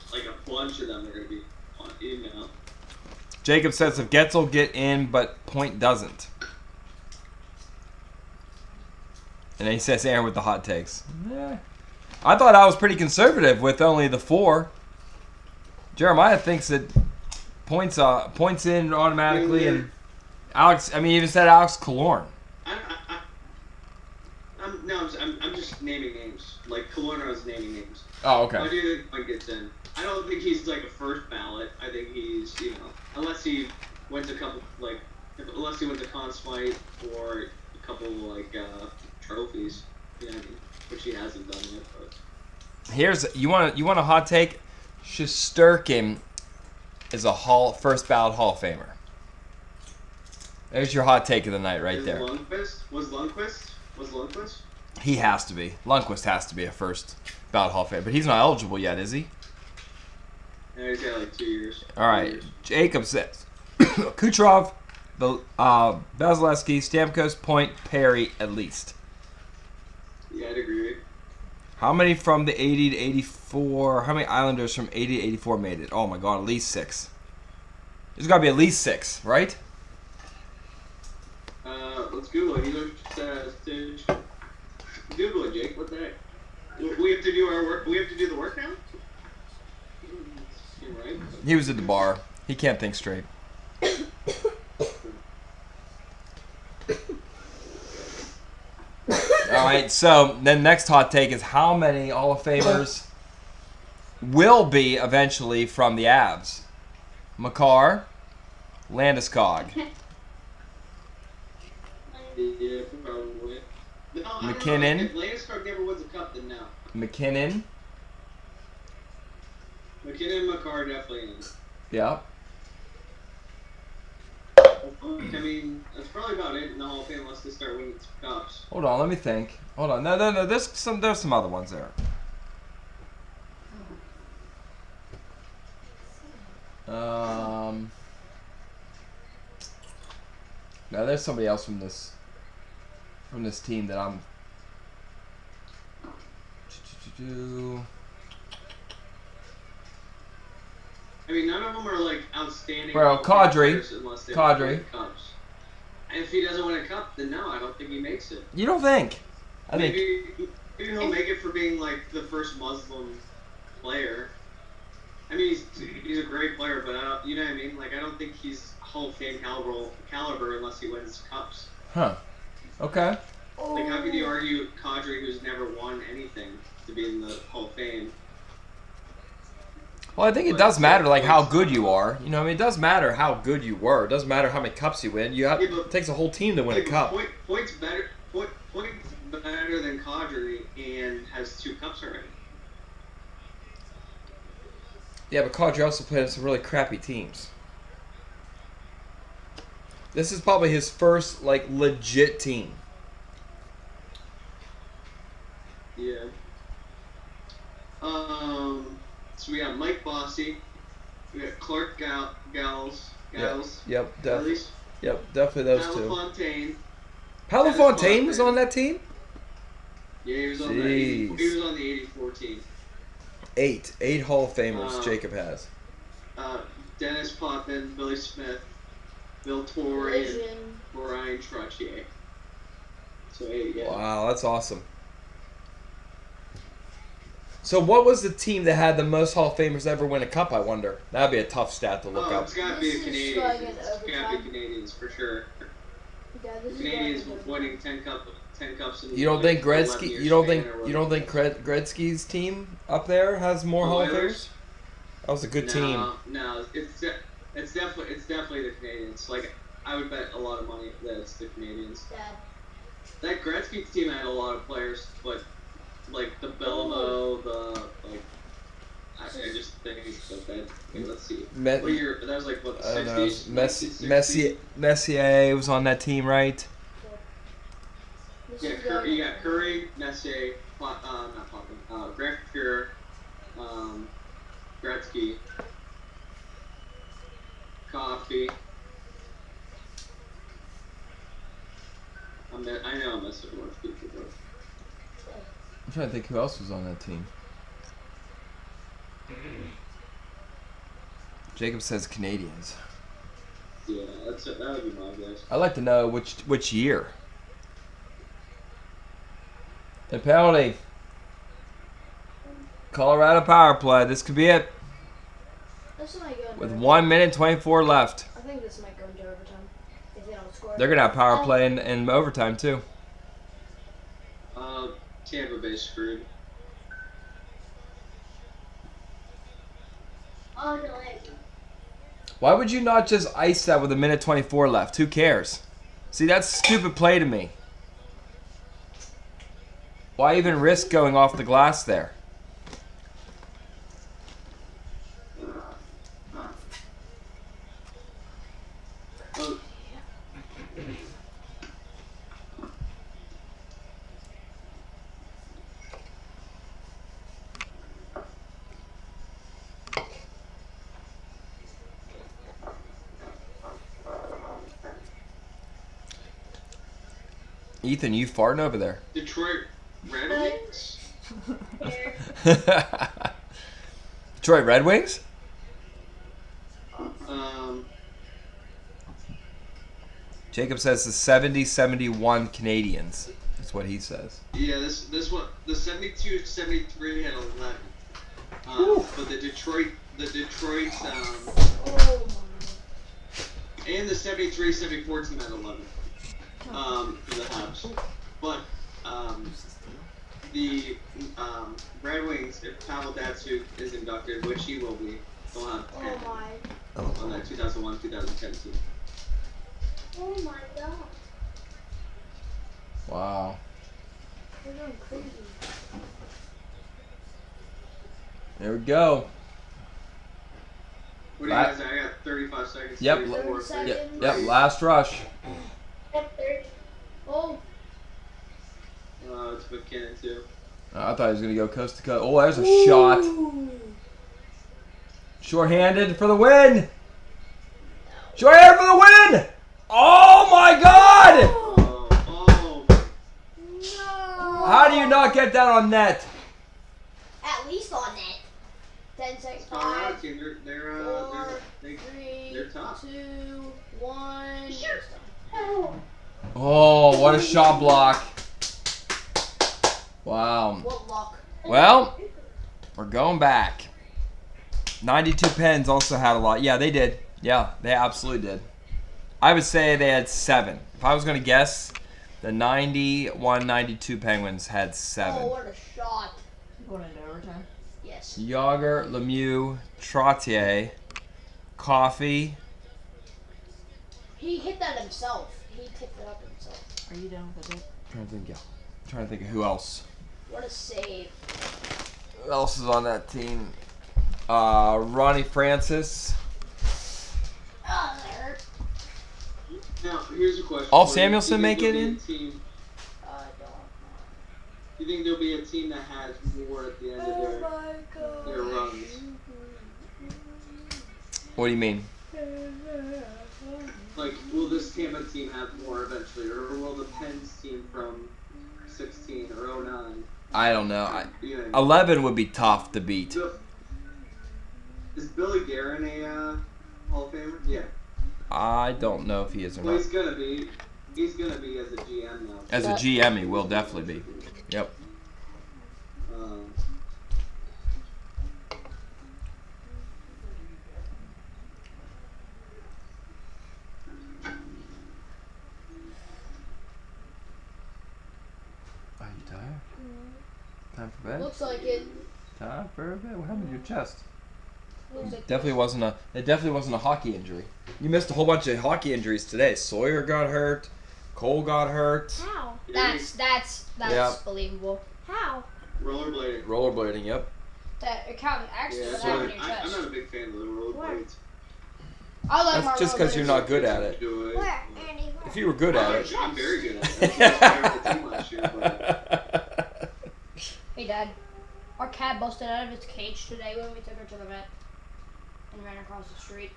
them are going to be on, you know. Jacob says if Getz will get in, but Point doesn't. And then he says Aaron with the hot takes. Yeah. I thought I was pretty conservative with only the 4. Jeremiah thinks that points in automatically, and Alex. I mean, he even said Alex Killorn. I'm just naming names. Like Killorn, I was naming names. Oh, okay. I do think Point gets in. I don't think he's like a first ballot. I think he's unless he wins a couple unless he wins a Conn Smythe or a couple trophies, which he hasn't done yet. But You want a hot take? Shesterkin is a first ballot Hall of Famer. There's your hot take of the night right there. Was Lundqvist? He has to be. Lundqvist has to be a first ballot Hall of Famer, but he's not eligible yet, is he? Yeah, he's got like 2 years. All right. Jacob says Kucherov, Vasilevsky, Stamkos, Point, Perry, at least. Yeah, I'd agree. How many from the 80 to 84? How many Islanders from 80 to 84 made it? Oh my God, at least 6. There's got to be at least 6, right? Let's Google it. Google it, Jake. What the heck? We have to do our work. We have to do the work now. Right? He was at the bar. He can't think straight. All right, so then next hot take is how many Hall of Famers will be eventually from the Avs? Makar, Landeskog, Yeah, probably. No, I don't know. McKinnon. If Landeskog never wins a cup, then no. McKinnon. McKinnon and Makar definitely in. Yeah. I mean, that's probably about it in the Hall of Fame unless they start winning some cups. Hold on, let me think. Hold on. No. There's some other ones there. No, there's somebody else from this team that I'm. I mean, none of them are like outstanding. Well, Hall of Fame Kadri. players unless they Kadri. win cups. And if he doesn't win a cup, then no, I don't think he makes it. You don't think? I think. Maybe he'll make it for being like the first Muslim player. I mean, he's a great player, but you know what I mean? Like, I don't think he's Hall of Fame caliber unless he wins cups. Huh. Okay. Like, how could you argue Kadri, who's never won anything, to be in the Hall of Fame? Well, I think it does matter, like, how good you are. You know, I mean, it does matter how good you were. It doesn't matter how many cups you win. It takes a whole team to win a cup. Point's better than Kadri and has Yeah, but Kadri also played on some really crappy teams. This is probably his first, like, legit team. Yeah. So we got Mike Bossy. We got Clark Gals. Yep, At definitely. least Yep, definitely those two. Palafontaine. Palafontaine was on that team? Yeah, he was on Jeez. he was on the 84 team. 8 Hall of Famers Jacob has. Dennis Potvin, Billy Smith, Bill Torrey, Collision. and Brian Trottier. So 8, yeah. Wow, that's awesome. So what was the team that had the most Hall of Famers ever win a cup, I wonder? That'd be a tough stat to look up. It's got to be the This is Canadians. going in It's got to be overtime. Canadians for sure. Yeah, this is Canadians going in winning 10 cups in You don't think 11 Gretzky? years You don't span think or you don't think Gretzky's team up there has more Hall of Oilers? Famers? That was a good team. No, it's definitely the Canadians. Like I would bet a lot of money that it's the Canadians. Dad. That Gretzky team had a lot of players, but like the Belamo, I just think he's so bad. Okay, let's see. What year? That was like what the I don't know. 60s. Messier was on that team, right? This Yeah, is Curry, going you got Curry, Messier, not Potvin, Grant Fuhrer, Gretzky, Coffee. I know I'm messing with people, but I'm trying to think who else was on that team. Jacob says Canadians. yeah, that would be my guess. I'd like to know which year. The penalty. Colorado power play. This could be it. This might go into With overtime. 1 minute 24 left. I think this might go into overtime if they don't score. They're gonna have power play in overtime too. Tampa Bay screwed. Oh no! Why would you not just ice that with 1 minute 24 left? Who cares? See, that's stupid play to me. Why even risk going off the glass there? Oh, Ethan, you farting over there? Detroit Red Wings. Detroit Red Wings? Jacob says the 70-71 Canadians. That's what he says. Yeah, this one, the 72-73 had 11. But the Detroit, Oh and the 73-74 team had 11. For the Habs. But the Red Wings, if Pavel Datsyuk is inducted, which he will be, they'll have 10 my. on that 2001-2010 team. Oh my god! Wow. They're going crazy. There we go. What do you guys? I got 35 seconds. Yep. 34, 30 seconds. Yep, last rush. At 30. Oh, It's McKinnon too. I thought he was going to go coast to coast. Oh, there's a shot. Ooh. Short-handed for the win. Short-handed for the win. Oh, my God. Oh. No. How do you not get that on net? At least on net. 10 seconds. Colorado 5, team, 4, they're 3, tough. 2, 1. Oh, what a shot block. Wow. What luck. Well, we're going back. 92 Pens also had a lot. Yeah, they did. Yeah, they absolutely did. I would say they had 7. If I was going to guess, the 91-92 Penguins had 7. Oh, what a shot. Going into overtime. Yes. Yager, Lemieux, Trottier, Coffee. He hit that himself. He tipped it up himself. Are you done with it? I'm trying to think of who else. What a save. Who else is on that team? Ronnie Francis. Oh, that hurt. Now, here's a question. All for you. Samuelson Do you think make it there'll in? be a team- Don't. Do you think there'll be a team that has more at the end of their runs? What do you mean? Like, will this Tampa team have more eventually, or will the Pens team from 16 or 09? I don't know. You know, 11 would be tough to beat. is Billy Guerin a Hall of Famer? Yeah. I don't know if he is or Well, not. he's gonna be. He's gonna be as a GM now. As a GM, he will definitely be. Yep. Um, Are you tired? Time for bed? Looks like it. Time for bed? What happened to your chest? Looks like Definitely wasn't a. It definitely wasn't a hockey injury. You missed a whole bunch of hockey injuries today. Sawyer got hurt. Cole got hurt. How? That's Yeah. believable. How? rollerblading. Rollerblading. Yep. That accountant actually Yeah, what so happened to your I'm chest. not a big fan of the rollerblades. I like my That's just because you're not good at it. Do it. Where, Andy? Where? If you were good at it. I'm very good at it. I was player of the team last year, but Hey, Dad. Our cat busted out of its cage today when we took her to the vet and ran across the street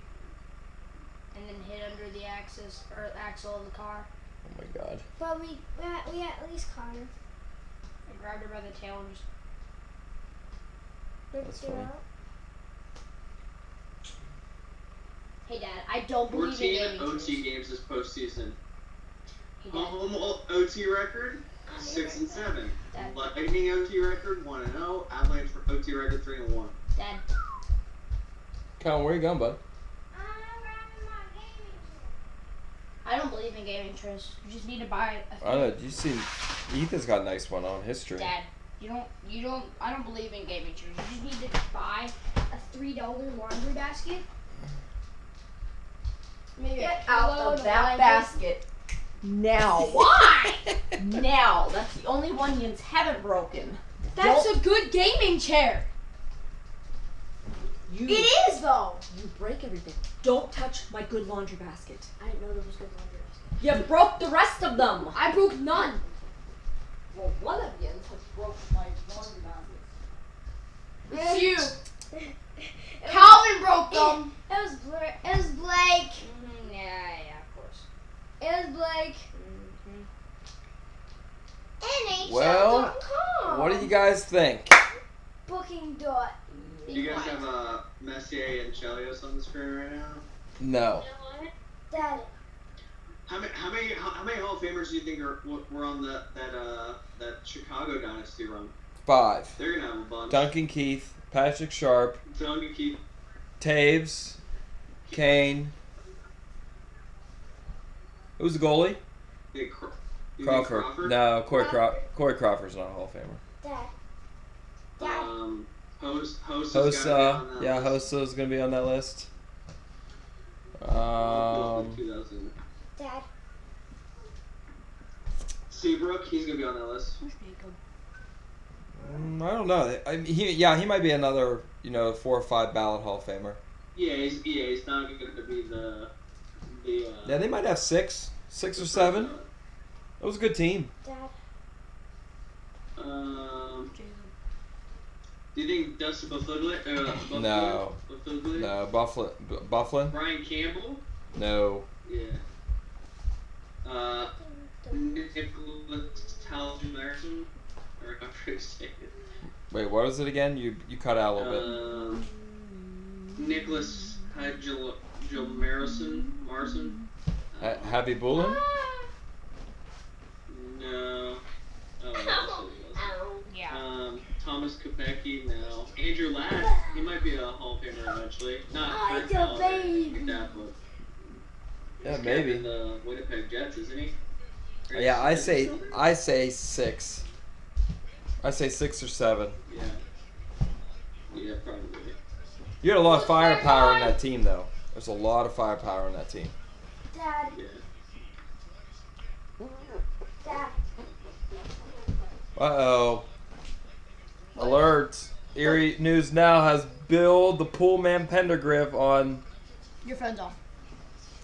and then hit under the axle of the car. Oh my God. But we at least caught her. I grabbed her by the tail and just That's Ripped her funny. out. Hey, Dad, I don't believe in 14 gaming. OT games this postseason. Hey, Dad. Home OT record 6-7. Dad. Lightning OT record 1-0. Avalanche OT record 3-1. Dad. Colin, where you going, bud? I don't believe in gaming, Tris. You just need to buy a I don't know. You see, Ethan's got a nice one on his stream. Dad, I don't believe in gaming chairs. You just need to buy a $3 laundry basket. Maybe Get a out pillow of to that blanket. basket. Now. Why? Now. That's the only one you haven't broken. That's a good gaming chair. You, It is though. You break everything. Don't touch my good laundry basket. I didn't know there was good laundry basket. You broke the rest of them. I broke none. Well, one of you has broke my laundry basket. It's you. Calvin broke them. It was Blake. Yeah, of course. It was Blake. Well, NHL.com. what do you guys think? Booking dot. Do you guys have Messier and Chelios on the screen right now? No. Dad. How many Hall of Famers do you think were on that Chicago Dynasty run? 5. They're gonna have a bunch. Duncan Keith, Patrick Sharp, Duncan Keith. Taves, Kane. Who's the goalie? Yeah, you think Crawford. No, Corey Crawford's not a Hall of Famer. Dad. Hosa's Yeah, Hosa's gonna be on that list. 2000. Dad. Seabrook, he's gonna be on that list. I don't know. He might be another 4 or 5 ballot Hall of Famer. Yeah, he's not going to be the. Yeah, they might have 6 or 7. It was a good team. Dad. Do you think Dustin Bufflin? No. Bufflin? No, Bufflin? Brian Campbell? No. Yeah. Nicholas Talgemarson? Or how should I say it? Wait, what was it again? You cut out a little bit. Nicholas Marson? Happy Bullen? No. Oh, that's what it was. Yeah. Thomas Kopecky, no. Andrew Ladd, he might be a Hall of Famer eventually. Not for talent or anything like that, but Yeah, he's maybe. in the Winnipeg Jets, isn't he? Or Yeah, I is say he- 6. I say 6 or 7. Yeah. Yeah, probably. You had a lot of firepower in that team, though. There's a lot of firepower in that team. Dad. Yeah. Dad. Uh-oh. Alert. Erie News Now has build the Pullman Pendergriff on Your phone's off.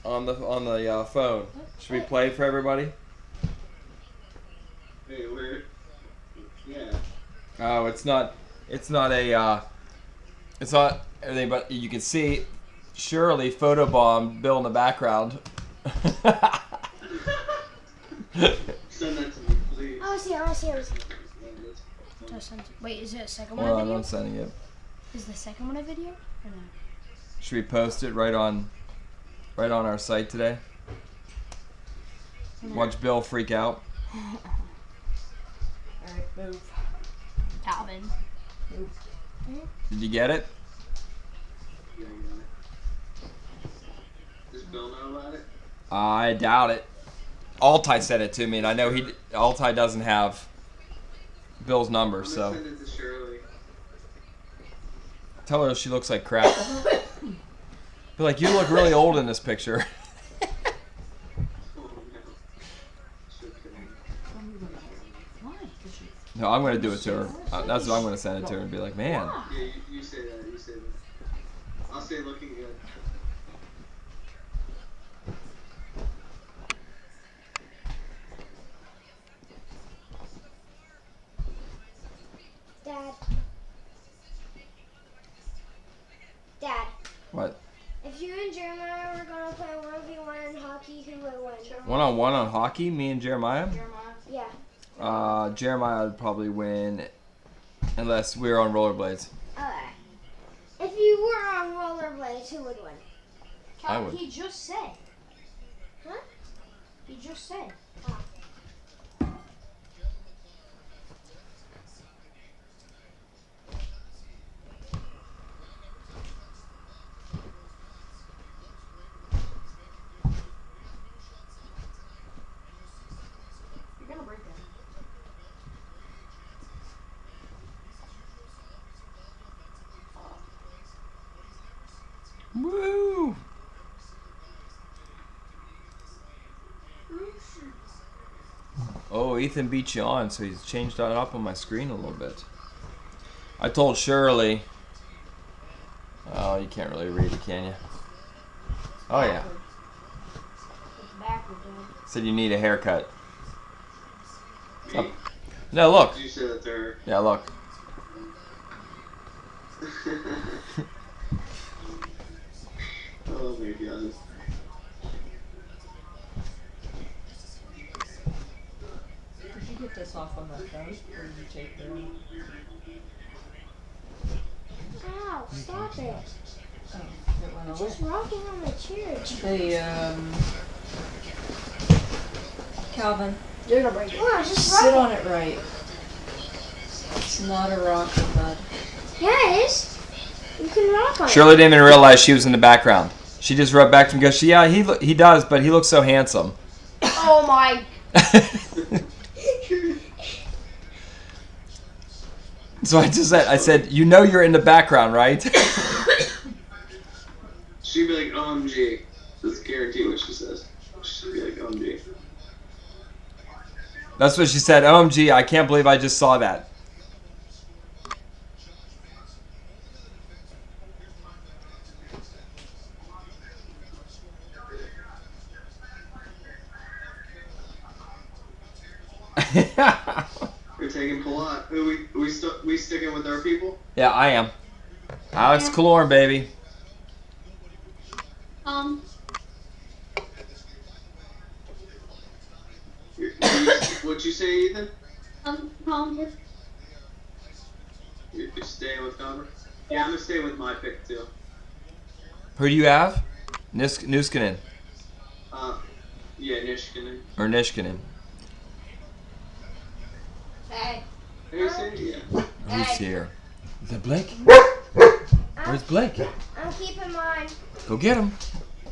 the phone. Should we play for everybody? Hey, we're. Yeah. Oh, it's not everything, but you can see Shirley photobomb Bill in the background. Send that to me, please. I want to see it. Wait, is it a second one Hold a on, video? I'm sending it. Is the second one a video? Or no? Should we post it right on our site today? Watch Bill freak out. Alright, move. Calvin. Move. Did you get it? Yeah, I got it. Does Bill know about it? I doubt it. Altai said it to me, and I know Altai doesn't have Bill's number, I'm gonna so send it to Shirley. tell her she looks like crap. Be like, you look really old in this picture. Oh, no. Should Why? 'Cause you- No, I'm gonna do it to her. That's what I'm gonna send it to her and be like, man. Yeah, you say that. You say that. I'll say looking good. Dad, What? if you and Jeremiah were gonna play 1v1 in hockey, who would win? One-on-one on hockey, me and Jeremiah? Yeah. Jeremiah would probably win unless we were on rollerblades. Alright. If you were on rollerblades, who would win? I would. He just said. Huh? He just said. You're gonna break that. Woo! Oh, Ethan beat you on, so he's changed that up on my screen a little bit. I told Shirley. Oh, you can't really read it, can you? Oh yeah. It's backward, Dad. Said you need a haircut. Me? No, look. Did you say that to her? Yeah, look. Oh my god. Did you get this off on that phone? Or did you take the... Ow, stop it. Oh, it went away. Just rocking on the chair. Hey, Calvin, You're gonna break it. Come on, just sit rock on it right. It's not a rocker, bud. it. Yeah, it is. You can rock on Shirley didn't even realize she was in the background. She just wrote back to me and goes, yeah, he does, but he looks so handsome. Oh my. So I said, you know you're in the background, right? She'd be like, OMG. That's guaranteed what she says. She'd be like, OMG. That's what she said. OMG, I can't believe I just saw that. We're taking Palat. Who we sticking with our people? Yeah, I am. Alex Killorn, baby. What'd you say, Ethan? Congress. You're staying with Congress? Yeah, I'm gonna stay with my pick too. Who do you have? Niskanen. Yeah, Nishkinen. Or Nishkanen. Hey. Hey, say yeah. Who's here? Is that Blake? Where's Blake? I'm keeping mine. Go get him.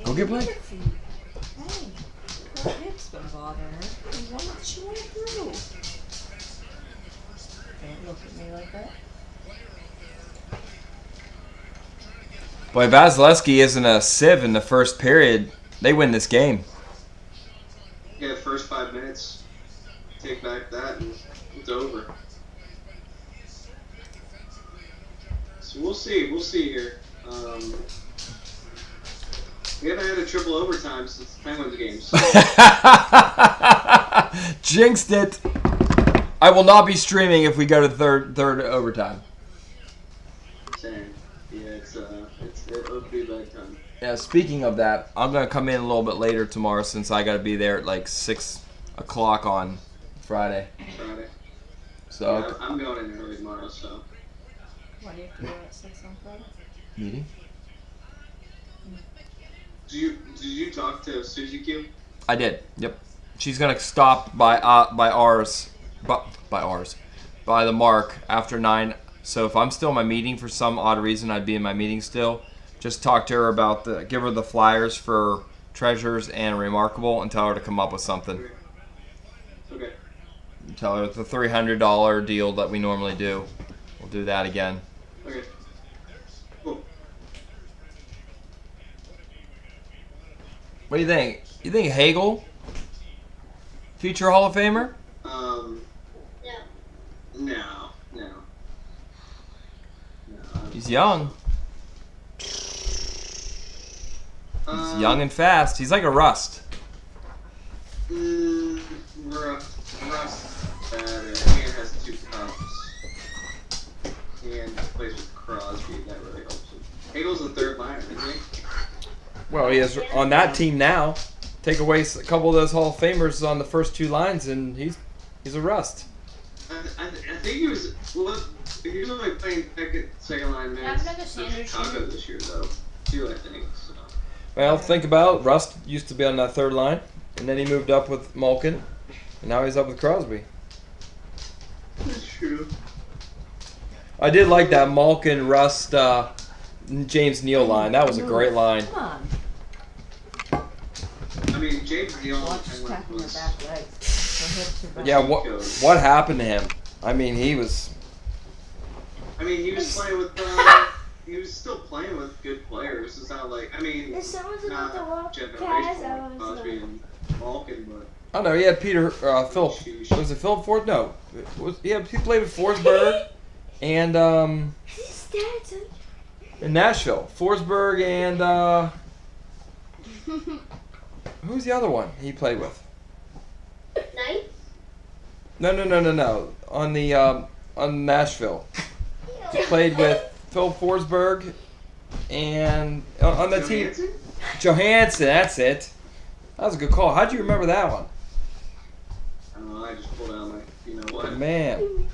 Go get Blake. Hey, her hip's been bothering her. What's she want to do? Don't look at me like that. Boy, Vasilevsky isn't a sieve in the first period. They win this game. Yeah, first 5 minutes. Take back that and it's over. So we'll see. We'll see here. We haven't had a triple overtime since the Penguins games. Jinxed it. I will not be streaming if we go to third overtime. Same. Yeah, it'll be bad time. Yeah, speaking of that, I'm going to come in a little bit later tomorrow since I got to be there at like 6 o'clock on Friday. So yeah, I'm going in early tomorrow, so. What do you have to do at 6 on Friday? Meeting? Did you talk to Susie Q? I did. Yep. She's going to stop by the mark after 9. So if I'm still in my meeting for some odd reason, I'd be in my meeting still. Just talk to her about give her the flyers for Treasures and Remarkable and tell her to come up with something. Okay. Tell her the $300 deal that we normally do. We'll do that again. Okay. Cool. What do you think? You think Hagel? Future Hall of Famer? No. He's young. He's young and fast. He's like a Rust. Rust better. Ian has 2 cups. And plays with Crosby. That really helps him. Hagel's the 3rd liner, isn't he? Well, he is on that team now. Take away a couple of those Hall of Famers on the first 2 lines, and he's a Rust. I think he was. Well, he was only playing second line minutes for Chicago this year, though. Too, I think. So. Well, think about it. Rust used to be on that 3rd line, and then he moved up with Malkin, and now he's up with Crosby. That's true. I did like that Malkin, Rust, James Neal line. That was a great line. Come on. I mean, James Neal Watch tapping your back legs. Her hips are back. Yeah, what happened to him? I mean, he was playing with. He was still playing with good players. It's not like not generational Crosby and Malkin, but. I don't know. He had Philip. Was it Philip Ford? No. He played with Forsberg and in Nashville. Forsberg and who's the other one he played with? Knights? No. On Nashville. He played with Phil Forsberg and on the team. Johansson, that's it. That was a good call. How'd you remember that one? I don't know. I just pulled out my. You know what? Man.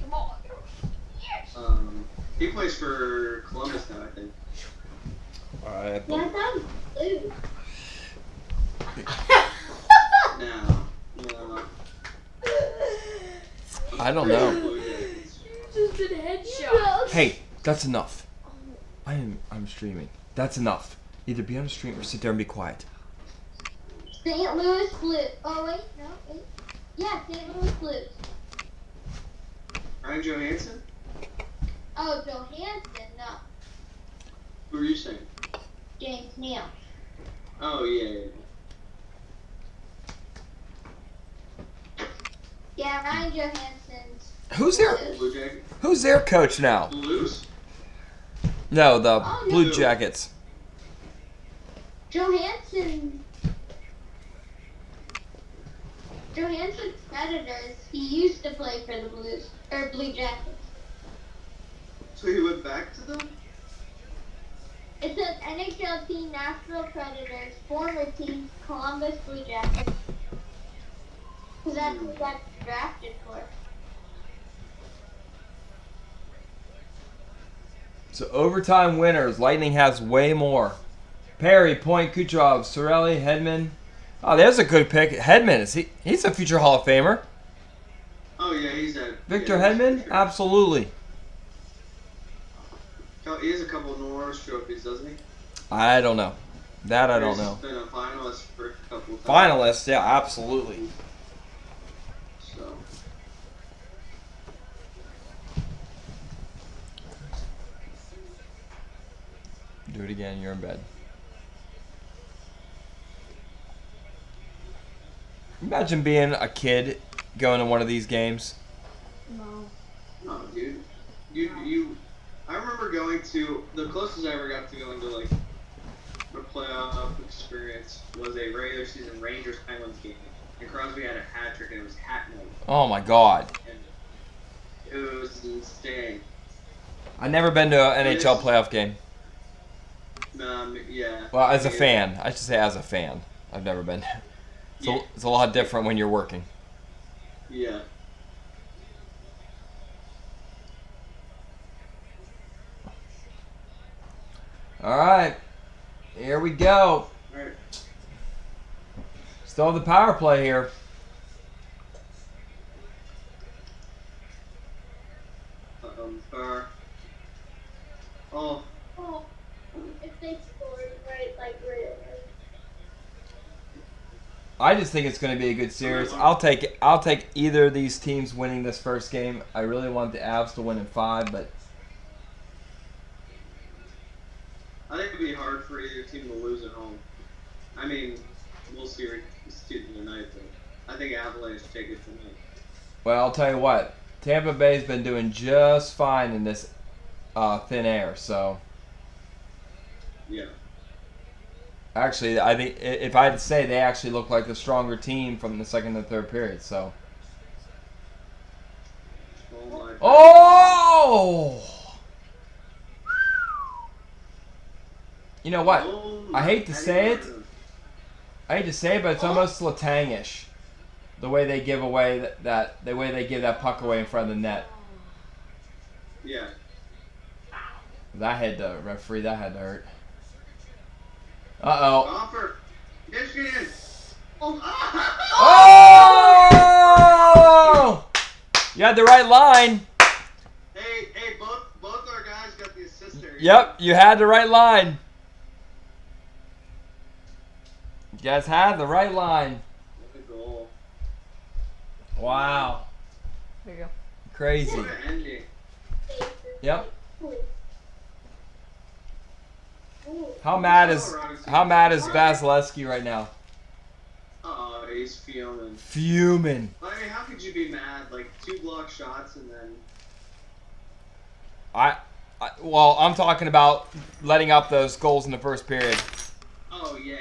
Come on. He plays for Columbus now, I think. Yeah, that was blue. No. I don't know. Just did headshot. Hey, that's enough. I'm streaming. That's enough. Either be on a stream or sit there and be quiet. St. Louis Blues. Oh, wait. No, wait. Yeah, St. Louis Blues. Ryan Johansson? Oh, Johansson, no. Who are you saying? James Neal. Oh, yeah. Yeah, Ryan Johansson's. Who's their Blue Jacket? Who's their coach now? Blues? No, the Oh, no. Blue Jackets. Johansson's Predators. He used to play for the Blues or Blue Jackets. So he went back to them? It says NHL team Nashville Predators, former team Columbus Blue Jackets. Because that's who got drafted for. So overtime winners. Lightning has way more. Perry, Point, Kucherov, Sorelli, Hedman. Oh, there's a good pick. Hedman, he's a future Hall of Famer. Oh, yeah, he's at... Victor yeah, Hedman? sure. Absolutely. He has a couple of Norris trophies, doesn't he? I don't know. That I don't know. He's been a finalist for a couple of times. Finalist, yeah, absolutely. So... Do it again, you're in bed. Imagine being a kid going to one of these games. No. No, dude. You I remember going to the closest I ever got to going to like a playoff experience was a regular season Rangers Penguins game, and Crosby had a hat trick and it was hat night. Oh my God. And it was insane. I've never been to an NHL playoff game. Yeah. Well, as a fan. I should say as a fan. I've never been there. It's a lot different when you're working. Yeah. All right. Here we go. All right. Still have the power play here. Oh. Oh, if they scored right there. I just think it's going to be a good series. I'll take either of these teams winning this first game. I really want the Avs to win in 5, but I think it'd be hard for either team to lose at home. I mean, we'll see tonight, but I think Avalanche take it tonight. well, I'll tell you what. Tampa Bay's been doing just fine in this thin air, so Yeah. actually, I think if I had to say, they actually look like the stronger team from the second and third period. So, Oh my. oh, you know what? Oh I hate to say it. God. I hate to say it, but it's almost Letang-ish. The way they give away the way they give that puck away in front of the net. Yeah. That had to referee. That had to hurt. Uh-oh. Offer. Michigan. Oh! You had the right line. Hey, both our guys got the assist there. Yep, you had the right line. You guys had the right line. What a goal. Wow. There you go. Crazy. What an ending. Yep. How mad is Vasilevsky right now? Oh, he's fuming. Fuming. I mean, how could you be mad? Like 2 block shots and then. Well, I'm talking about letting up those goals in the first period. Oh yeah.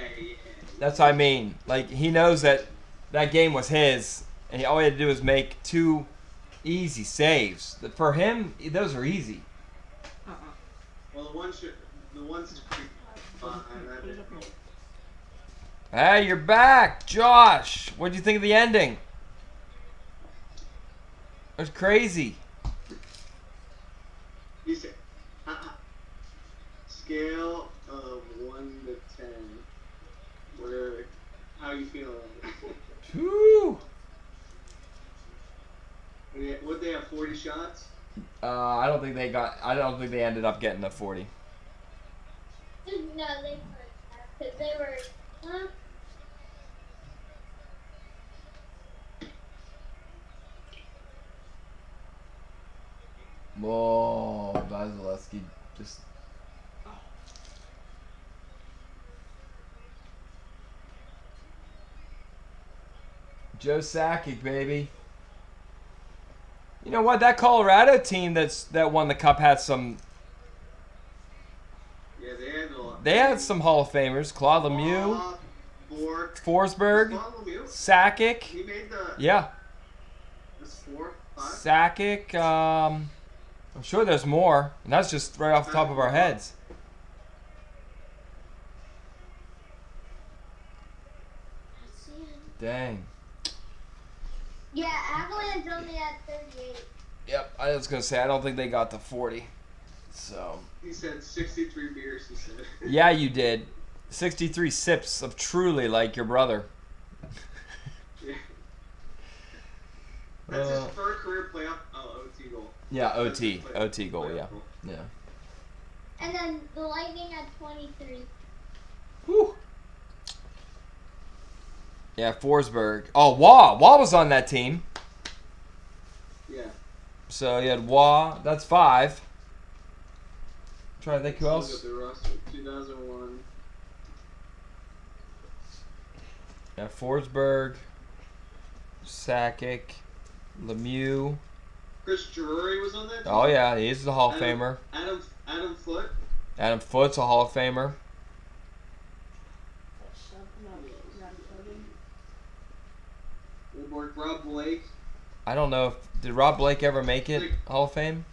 That's what I mean. Like, he knows that game was his, and all he had to do was make 2 easy saves. For him, those are easy. Well, the one's pretty fun. Hey, you're back, Josh. What do you think of the ending? It was crazy. You said scale of 1 to 10. How you feeling? Whew. Would they have 40 shots? I don't think they ended up getting the 40. No, they weren't. Because they were. Whoa, Vasilevsky just. Joe Sakic, baby. You know what? That Colorado team that won the cup had some. Yeah, they had a lot. They had some Hall of Famers. Claude Lemieux, Forsberg, Sakic. He made the. Yeah. This 4, 5. Sakic. I'm sure there's more, and that's just right off the top of our heads. Dang. Yeah, Avalanche only had 38. Yep, I was gonna say I don't think they got to 40. So. He said 63 beers. He said. Yeah, you did. 63 sips of Truly, like your brother. Yeah. That's his first career playoff OT goal. Yeah, OT goal. Yeah, yeah. And then the Lightning had 23. Whew. Yeah, Forsberg. Oh, Waugh was on that team. Yeah. So you had Waugh. That's 5. Trying to think who else. Look at the roster. 2001. Yeah, Forsberg, Sakic, Lemieux, Chris Drury was on that team. Oh yeah, he's the Hall of Famer. Adam Foote. Adam Foote's a Hall of Famer. Rob Blake. I don't know if did Rob Blake ever make it Hall of Fame?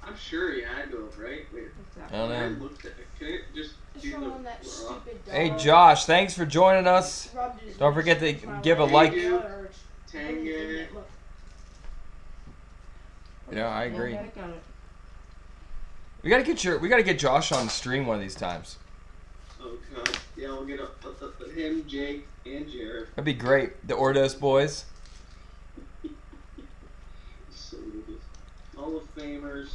I'm sure he had to have, right? Wait, I don't know. Can I just do Showing that stupid dog. Hey Josh, thanks for joining us. Don't forget to give a like. Tangy. Yeah, I agree. We gotta get Josh on the stream one of these times. Oh god. Yeah, we'll get him, Jake, and Jared. That'd be great. The Ordos boys. So ridiculous. Hall of Famers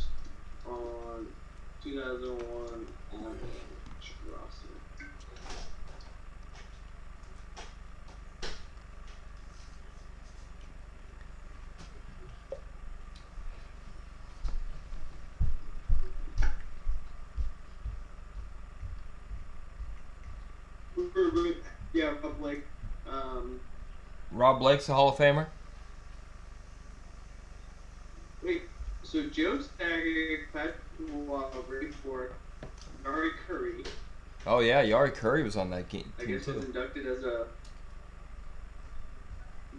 on 2001 Avalanche roster. Yeah, Rob Blake. Rob Blake's a Hall of Famer. Wait, so Joe Stagger, Pat Brady Ford, Yari Curry, Oh yeah, Yari Curry was on that team I guess was too. inducted as a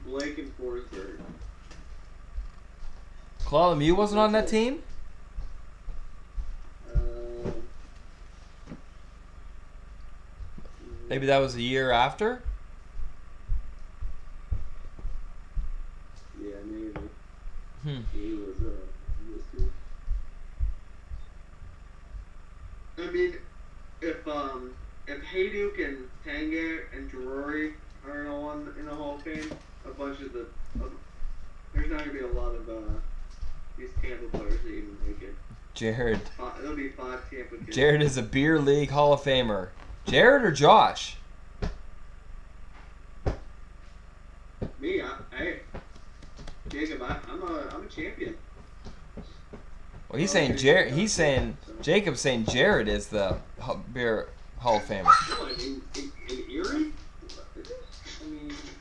Blake and Forsberg. Claude Lemieux wasn't on that team? Maybe that was a year after? Yeah, maybe. Hmm. He was listed. I mean, if Hayduk and Tanga and Drury are all in the Hall of Fame, a bunch of there's not gonna be a lot of these Tampa players that even make it. Jared. There'll be 5 Tampa kids. Jared is a Beer League Hall of Famer. Jared or Josh? Me, hey, Jacob, I'm a champion. Well, he's saying Jared. He's saying Jacob's saying Jared is the Beer Hall of Famer. What, in Erie?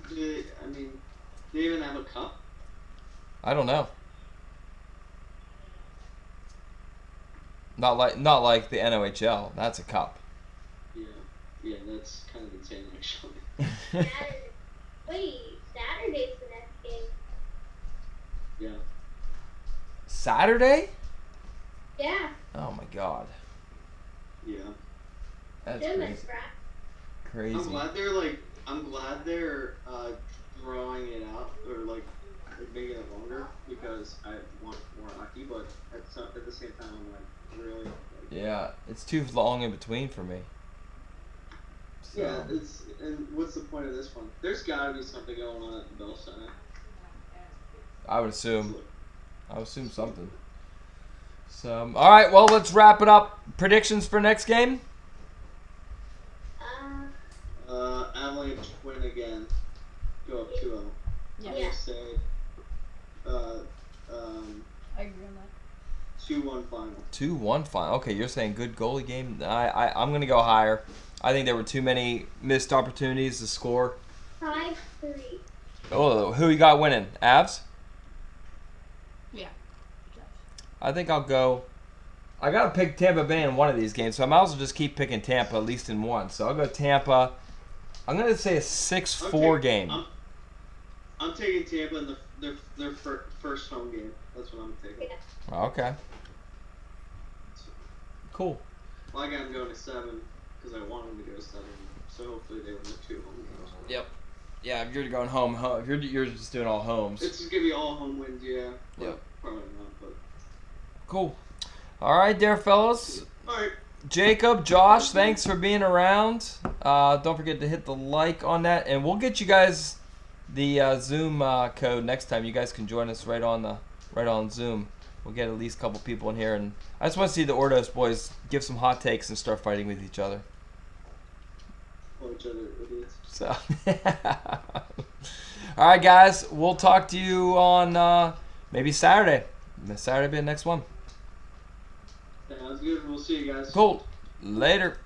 Do they even have a cup? I don't know. Not like the NOHL. That's a cup. Yeah, that's kind of insane actually. Wait, Saturday's the next game. Yeah. Saturday? Yeah. Oh my God. Yeah. That's Goodness, crazy. Brad. Crazy. I'm glad they're drawing it out or like making it longer because I want more hockey, but at the same time I'm like really. Like, Yeah, it's too long in between for me. So. Yeah, and what's the point of this one? There's gotta be something going on at the Bell Center. I would assume something. So, all right, well, let's wrap it up. Predictions for next game? Avalanche win again. Go up 2-0. Yeah. I will say, I agree on that. 2-1 final. 2-1 final. Okay, you're saying good goalie game. I'm going to go higher. I think there were too many missed opportunities to score. 5-3. Oh, who you got winning? Avs? Yeah. I think I'll go. I got to pick Tampa Bay in one of these games, so I might as well just keep picking Tampa at least in one. So I'll go Tampa. I'm going to say a 6-4 game. I'm taking Tampa in their first home game. That's what I'm taking. Okay. Cool. Well, I got them going to 7 because I want them to go 7. So hopefully they win the 2 home games. Yep. Yeah, if you're going home, if you're just doing all homes. It's just going to be all home wins, yeah. Yep. Probably not, but. Cool. All right, there, fellas. All right. Jacob, Josh, thanks for being around. Don't forget to hit the like on that, and we'll get you guys the Zoom code next time. You guys can join us right on Zoom. We'll get at least a couple people in here, and I just want to see the Ordos boys give some hot takes and start fighting with each other. Call each other idiots. So, all right, guys, we'll talk to you on maybe Saturday. Saturday will be the next one. Sounds good. We'll see you guys. Cool. Later.